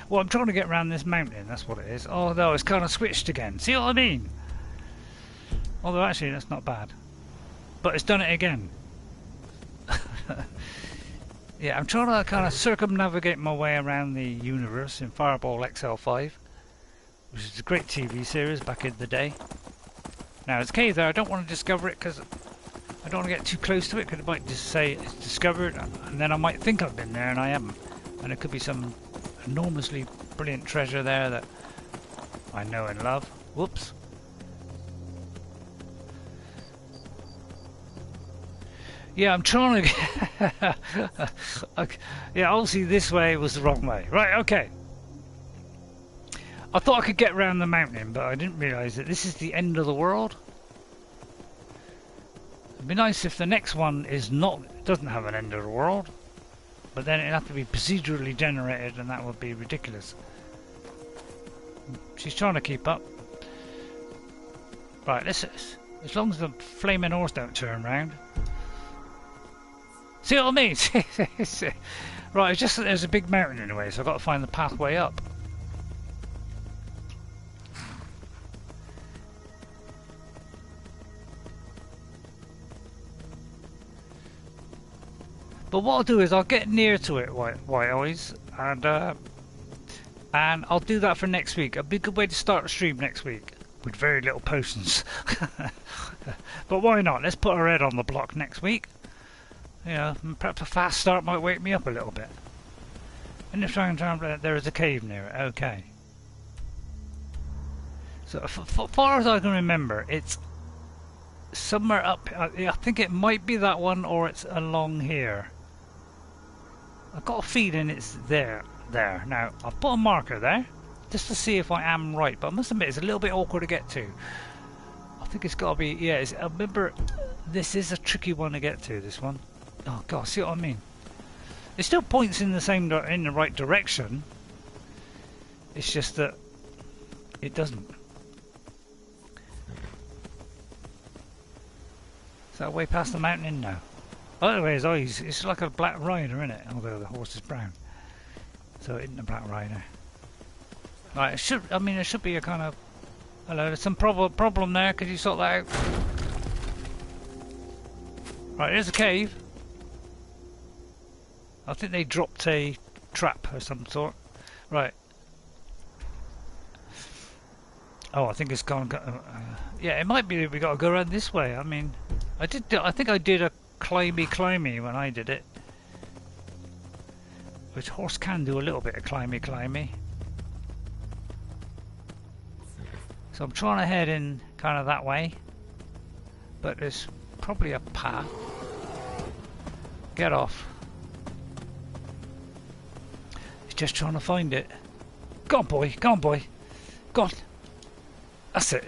Well, I'm trying to get around this mountain. That's what it is. Oh, no, it's kind of switched again. See what I mean? Although, actually, that's not bad. But it's done it again. Yeah, I'm trying to kind of circumnavigate my way around the universe in Fireball XL5, which is a great TV series back in the day. Now, it's a cave there. I don't want to discover it because I don't want to get too close to it, because it might just say it's discovered, and then I might think I've been there and I haven't. And it could be some enormously brilliant treasure there that I know and love. Whoops. Yeah, I'm trying to okay. Yeah, obviously this way was the wrong way. Right, okay. I thought I could get around the mountain, but I didn't realise that this is the end of the world. It'd be nice if the next one doesn't have an end of the world, but then it'd have to be procedurally generated, and that would be ridiculous. She's trying to keep up. Right, as long as the flaming horse don't turn round. See what I mean? Right, it's just that there's a big mountain in the way, so I've got to find the pathway up. But what I'll do is I'll get near to it, White Eyes, and I'll do that for next week. It'll be a good way to start the stream next week, with very little potions. But why not? Let's put our head on the block next week. Perhaps a fast start might wake me up a little bit. In the Strangtown, there is a cave near it. Okay. So, as far as I can remember, it's somewhere up. I think it might be that one, or it's along here. I've got a feeling it's there. Now, I'll put a marker there, just to see if I am right. But I must admit, it's a little bit awkward to get to. I think it's got to be. Yeah, I remember. This is a tricky one to get to. This one. Oh God, see what I mean? It still points in the right direction. It's just that it doesn't. Is that way past the mountain now? Otherwise, it's like a black rider, isn't it? Although the horse is brown, so it isn't a black rider. Right, it should. I mean, there should be a kind of. Hello, there's some problem there. Could you sort that out? Right, here's a cave. I think they dropped a trap of some sort. Right. Oh, I think it's gone. Yeah, it might be that we got to go around this way. I mean, I think I did a climby when I did it. Which horse can do a little bit of climby. So I'm trying to head in kind of that way. But there's probably a path. Get off. He's just trying to find it. Go on, boy. Go on, boy. Go on. That's it.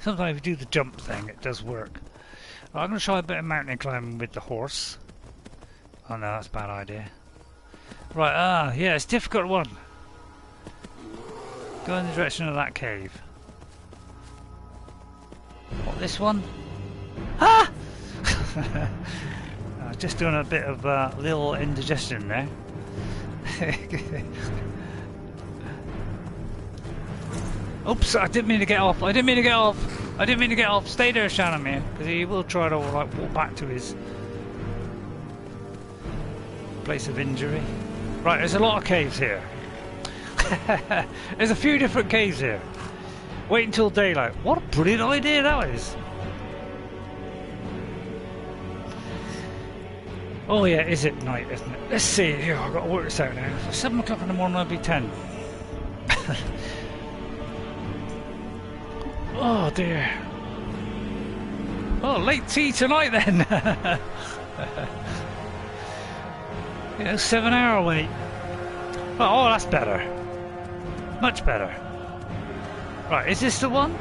Sometimes if you do the jump thing, it does work. Right, I'm going to try a bit of mountain climbing with the horse. Oh no, that's a bad idea. Right, yeah, it's a difficult one. Go in the direction of that cave. What, this one? Ah! Just doing a bit of Lil Indigestion there. Oops, I didn't mean to get off. Stay there, Shannon, because he will try to like walk back to his place of injury. Right, there's a lot of caves here. There's a few different caves here. Wait until daylight. What a brilliant idea that is. Oh yeah, is it night, isn't it? Let's see. Here, I've got to work this out now. For 7 o'clock in the morning, I'll be 10. Oh dear. Oh, late tea tonight then. 7-hour wait. Oh, that's better. Much better. Right, is this the one?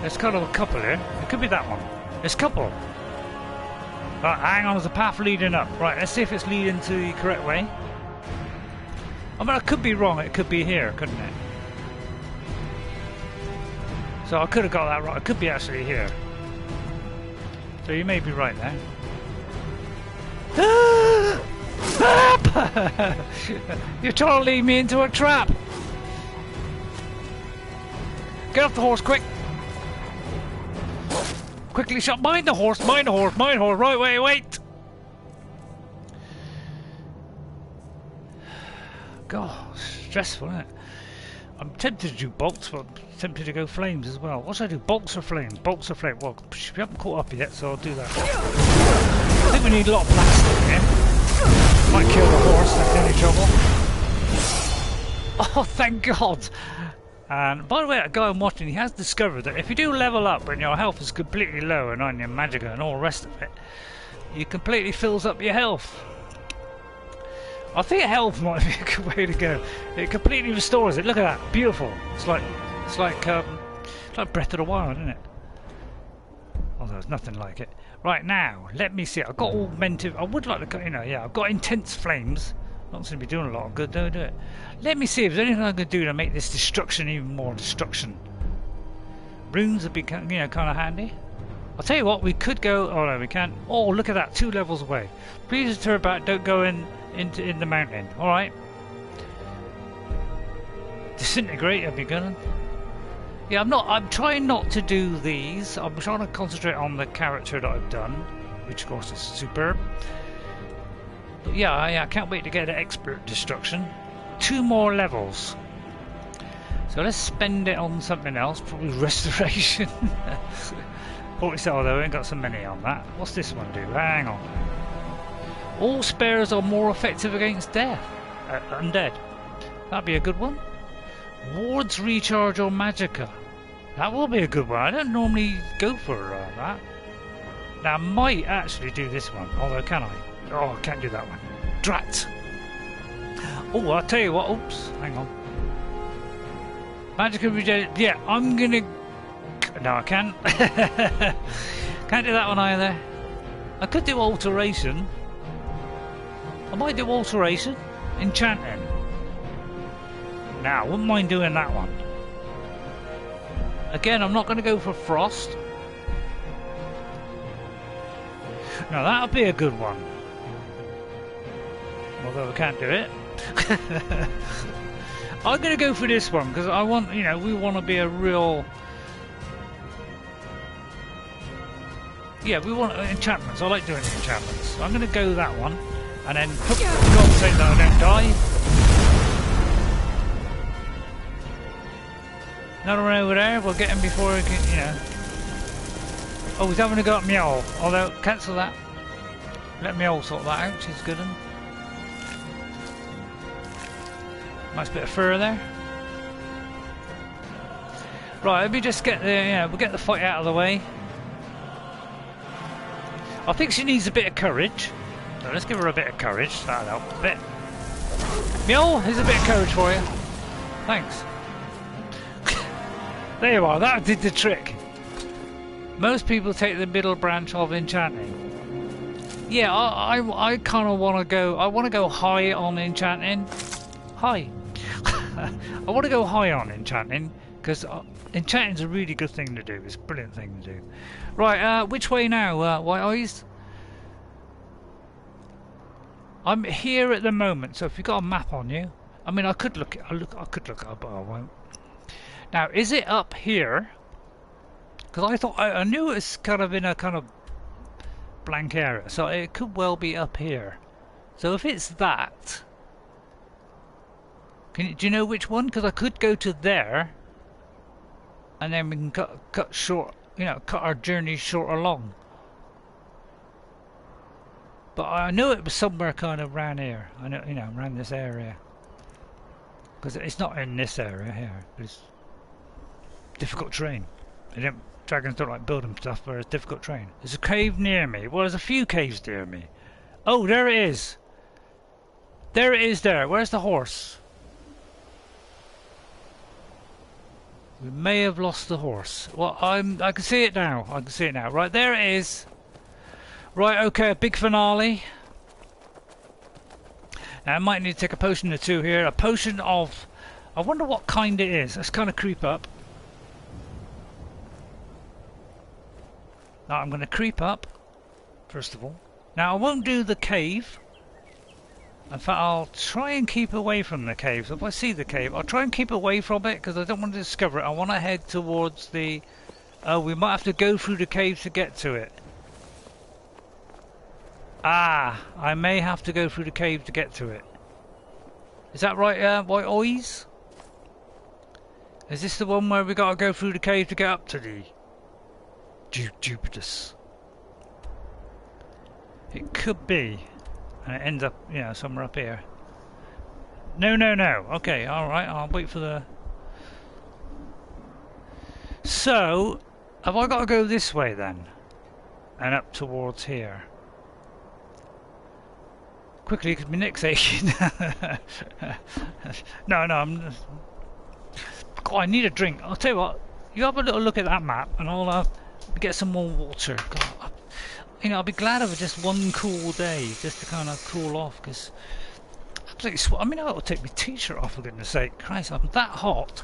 There's kind of a couple here. It could be that one. There's a couple. Right, hang on, there's a path leading up. Right, let's see if it's leading to the correct way. I mean, I could be wrong. It could be here, couldn't it? So I could have got that right. It could be actually here. So you may be right there. You're trying to lead me into a trap. Get off the horse, quick! Quickly shot. Mind the horse. Right, wait. God, stressful, isn't it? I'm tempted to do bolts, but I'm tempted to go flames as well. What should I do? Bolts or flames? Bolts or flames? Well, we haven't caught up yet, so I'll do that. I think we need a lot of plastic here. Might kill the horse, that's any trouble. Oh, thank God! And by the way, that guy I'm watching, he has discovered that if you do level up when your health is completely low and on your magicka and all the rest of it, it completely fills up your health. I think health might be a good way to go. It completely restores it. Look at that, beautiful. It's like Breath of the Wild, isn't it? Although there's nothing like it. Right now, let me see. I've got augmented. I would like to, yeah. I've got intense flames. Not going to be doing a lot of good. Don't do it. Let me see if there's anything I can do to make this destruction even more destruction. Runes would be, kind of handy. I'll tell you what. We could go. Oh no, we can't. Oh, look at that. 2 levels away. Please turn back. Don't go in the mountain. All right. Disintegrate. I'd be good. Yeah, I'm trying not to do these. I'm trying to concentrate on the character that I've done, which of course is superb. But yeah, I can't wait to get an expert destruction. 2 more levels. So let's spend it on something else, probably restoration. 47, although we ain't got so many on that. What's this one do? Hang on. All spares are more effective against death. Undead. That'd be a good one. Wards recharge or magicka. That will be a good one. I don't normally go for that. Now I might actually do this one, although can I? Oh, I can't do that one. Drat! Oh, I'll tell you what. Oops, hang on. Magicka regen. Yeah, I'm gonna. No, I can't. Can't do that one either. I could do alteration. I might do alteration. Enchanting. Now, I wouldn't mind doing that one. Again, I'm not going to go for frost. Now, that'll be a good one. Although I can't do it. I'm gonna go for this one because I want, you know, we want to be a real. Yeah, we want enchantments. I like doing enchantments. So I'm gonna go that one, and then for God's sake that I don't die. Another one over there. We'll get him before he can, you know. Oh, he's having to go up Mjol. Although cancel that. Let Mjol sort that out. She's good one. Nice bit of fur there. Right, let me just get the, we'll get the fight out of the way. I think she needs a bit of courage. So let's give her a bit of courage. That'll help a bit. Mjol, here's a bit of courage for you. Thanks. There you are, that did the trick. Most people take the middle branch of enchanting. Yeah, I kind of want to go, I want to go high on enchanting. High. I want to go high on enchanting, because enchanting's a really good thing to do. It's a brilliant thing to do. Right, which way now, White Eyes? I'm here at the moment, so if you've got a map on you, I mean, I could look it up, but I won't. Now, is it up here? Because I thought I knew it was kind of in a kind of blank area, so it could well be up here. So if it's that, do you know which one? Because I could go to there, and then we can cut short, you know, cut our journey short along. But I knew it was somewhere kind of around here. I know, you know, around this area. Because it's not in this area here. It's difficult terrain. Dragons don't like building stuff where it's difficult terrain. There's a cave near me. Well, there's a few caves near me. Oh, there it is. There it is there. Where's the horse? We may have lost the horse. Well, I can see it now. I can see it now. Right, there it is. Right, okay, a big finale. Now, I might need to take a potion or two here. A potion of... I wonder what kind it is. Let's kind of creep up. Now, I'm going to creep up, first of all. Now, I won't do the cave. In fact, I'll try and keep away from the cave. So if I see the cave, I'll try and keep away from it because I don't want to discover it. I want to head towards the... Oh, we might have to go through the cave to get to it. Ah, I may have to go through the cave to get to it. Is that right, White Eyes? Is this the one where we got to go through the cave to get up to the... Jupiter's? It could be. And it ends up, you know, somewhere up here. No, no, no. Okay, alright, I'll wait for the... So, have I got to go this way then? And up towards here? Quickly, because my neck's aching. No, I'm... God, I need a drink. I'll tell you what, you have a little look at that map and I'll get some more water. God, you know, I'll be glad of just one cool day, just to kind of cool off, because absolutely I mean, I'll take my t-shirt off, for goodness sake. Christ, I'm that hot.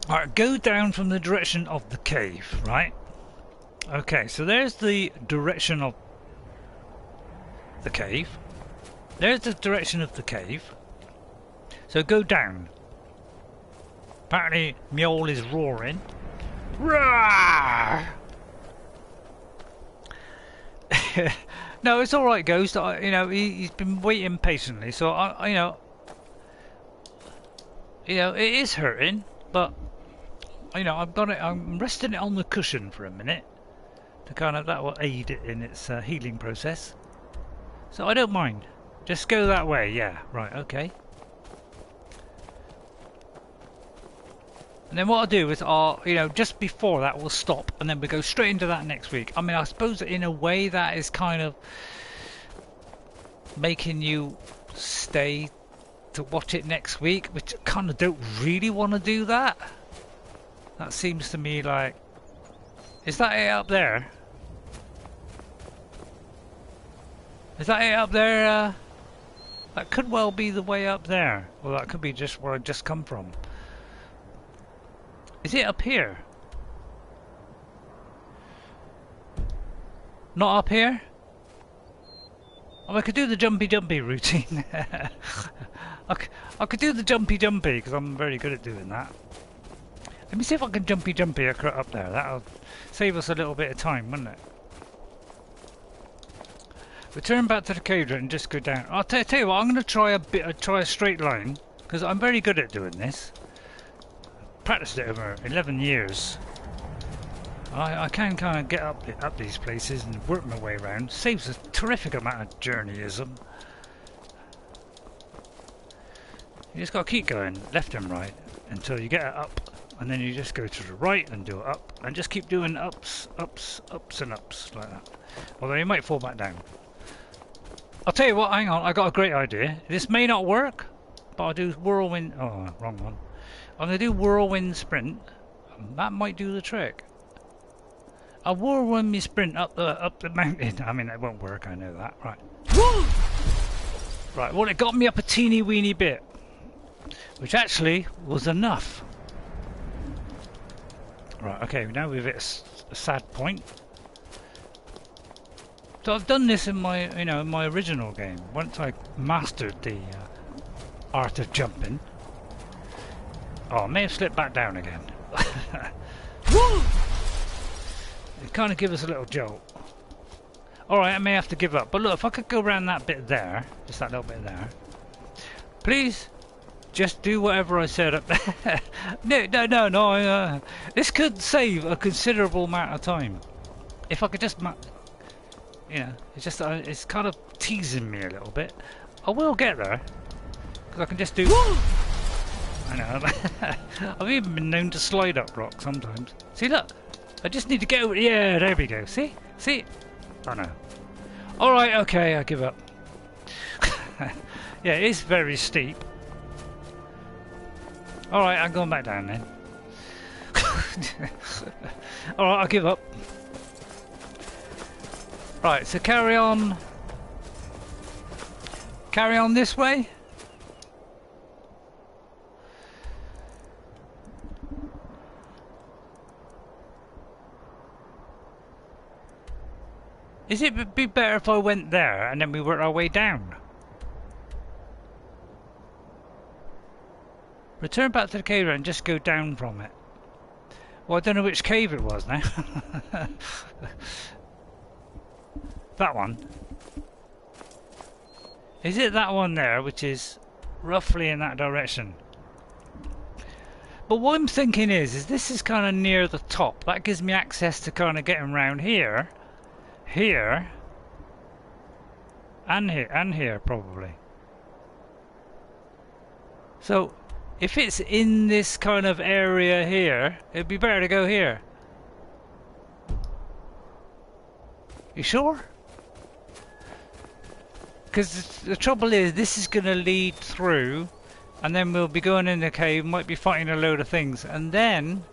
Alright, go down from the direction of the cave, right? Okay, so there's the direction of the cave. There's the direction of the cave. So go down. Apparently Mjol is roaring. Roar! No, it's all right, Ghost. You know, he's been waiting patiently. So you know, it is hurting, but you know, I'm resting it on the cushion for a minute to that will aid it in its healing process. So I don't mind. Just go that way. Yeah, right. Okay. And then what I'll do is just before that we'll stop and then we go straight into that next week. I mean, I suppose that in a way that is kind of making you stay to watch it next week, which I kind of don't really want to do that. That seems to me like... Is that it up there? Is that it up there? That could well be the way up there. Well, that could be just where I just come from. Is it up here? Not up here? Oh, I could do the jumpy routine. I could do the jumpy because I'm very good at doing that. Let me see if I can jumpy up there. That'll save us a little bit of time, wouldn't it? Return back to the cave and just go down. I'll tell you what, I'm going to try a straight line, because I'm very good at doing this. Practiced it over 11 years. I can kind of get up these places and work my way around. Saves a terrific amount of journeyism. You just got to keep going left and right until you get it up, and then you just go to the right and do it up, and just keep doing ups and ups like that. Although you might fall back down. I'll tell you what, hang on, I got a great idea. This may not work, but I'll do whirlwind. Oh, wrong one. I'm going to do whirlwind sprint. That might do the trick. I'll whirlwind me sprint up the mountain. I mean, that won't work, I know that. Right. Right, well, it got me up a teeny weeny bit, which actually was enough. Right, okay, now we've hit a sad point. So I've done this in my, in my original game. Once I mastered the art of jumping. Oh, I may have slipped back down again. It kind of gives us a little jolt. Alright, I may have to give up. But look, if I could go around that bit there, just that little bit there. Please, just do whatever I said up there. No. This could save a considerable amount of time. If I could just... it's just it's kind of teasing me a little bit. I will get there, because I can just do. I know. I've even been known to slide up rocks sometimes. See, look, I just need to go. Yeah, there we go. See. Oh no. All right, okay, I give up. Yeah, it is very steep. All right, I'm going back down then. All right, I'll give up. Right, so carry on this way. Is it be better if I went there and then we worked our way down? Return back to the cave and just go down from it. Well, I don't know which cave it was now. That one. Is it that one there, which is roughly in that direction? But what I'm thinking is this is kind of near the top. That gives me access to kind of getting around here, and here probably. So, if it's in this kind of area here, it'd be better to go here. You sure? Because the trouble is, this is going to lead through, and then we'll be going in the cave, might be fighting a load of things, and then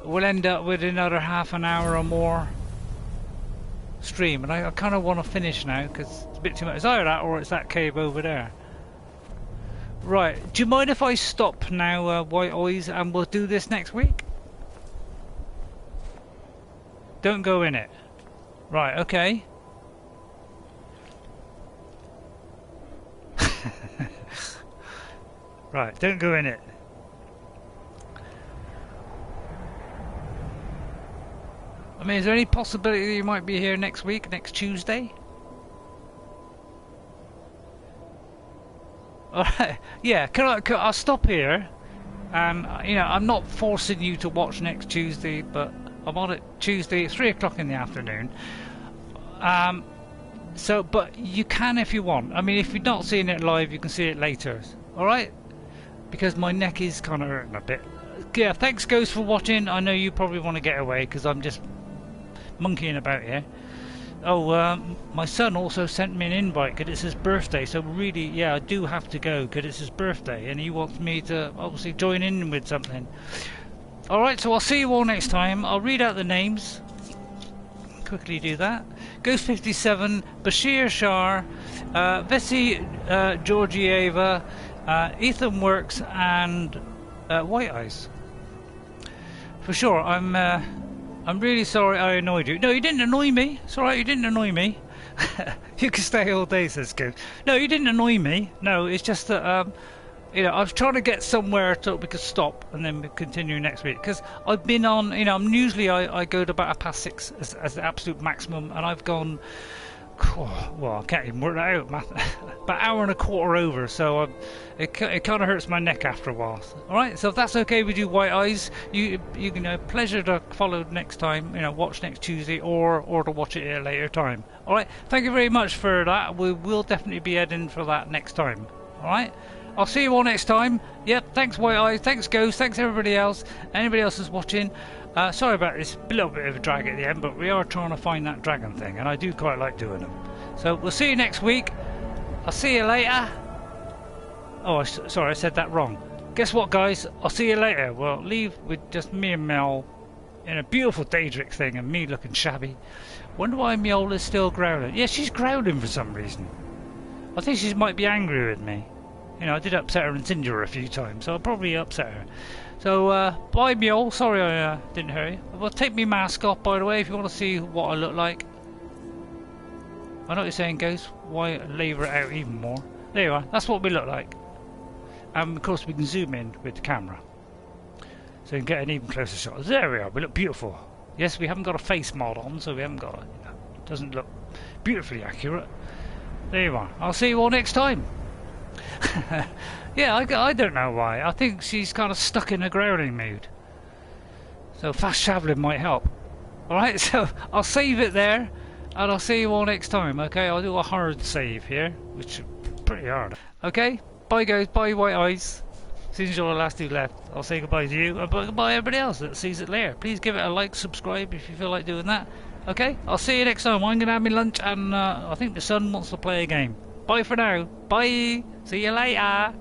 we'll end up with another half an hour or more stream. And I kind of want to finish now, because it's a bit too much. It's either that or it's that cave over there. Right, do you mind if I stop now, White Eyes, and we'll do this next week? Don't go in it. Right, okay. Right, don't go in it. I mean, is there any possibility that you might be here next week, next Tuesday? Alright, yeah, I'll stop here. And, I'm not forcing you to watch next Tuesday, but I'm on it Tuesday at 3 o'clock in the afternoon. But you can if you want. I mean, if you're not seeing it live, you can see it later. Alright? Because my neck is kind of hurting a bit. Yeah, thanks, Ghost, for watching. I know you probably want to get away because I'm just monkeying about here. Oh, my son also sent me an invite because it's his birthday. So really, yeah, I do have to go because it's his birthday. And he wants me to obviously join in with something. Alright, so I'll see you all next time. I'll read out the names. Quickly do that. Ghost 57, Bashir Shah, Vessi Georgieva, Ethan Works, and White Eyes. For sure, I'm I'm really sorry I annoyed you. No, you didn't annoy me. It's alright, you didn't annoy me. You can stay all day, says Goose. No, you didn't annoy me. No, it's just that, you know, I was trying to get somewhere so we could stop and then continue next week. Because I've been on, you know, usually I go to about 6:30 as the absolute maximum, and I've gone, well, I can't even work that out, man. About an hour and a quarter over, so it kind of hurts my neck after a while. Alright, so if that's okay with you, White Eyes, you can pleasure to follow next time, you know, watch next Tuesday, or to watch it at a later time. Alright, thank you very much for that. We will definitely be heading for that next time. Alright, I'll see you all next time. Yep, thanks White Eyes, thanks Ghost, thanks everybody else, anybody else who's watching. Sorry about this, a little bit of a drag at the end, but we are trying to find that dragon thing, and I do quite like doing them. So we'll see you next week. I'll see you later. Oh, sorry, I said that wrong. Guess what, guys? I'll see you later. Well, leave with just me and Mel in a beautiful Daedric thing, and me looking shabby. Wonder why Miola's still growling. Yeah, she's growling for some reason. I think she might be angry with me. You know, I did upset her and Cinder her a few times, so I'll probably upset her. So, bye Miol, sorry I didn't hurt you. Well, take me mask off, by the way, if you want to see what I look like. I know what you're saying, Ghost. Why labour it out even more? There you are, that's what we look like. And of course we can zoom in with the camera. So you can get an even closer shot. There we are, we look beautiful. Yes, we haven't got a face mod on, so we haven't got it doesn't look beautifully accurate. There you are, I'll see you all next time. Yeah, I don't know why. I think she's kind of stuck in a growling mood. So fast travelling might help. Alright, so I'll save it there. And I'll see you all next time, okay? I'll do a hard save here, which is pretty hard. Okay? Bye guys, bye White Eyes. Since you're the last two left, I'll say goodbye to you. And goodbye everybody else that sees it later. Please give it a like, subscribe if you feel like doing that. Okay? I'll see you next time. I'm going to have my lunch and I think the son wants to play a game. Bye for now. Bye. See you later.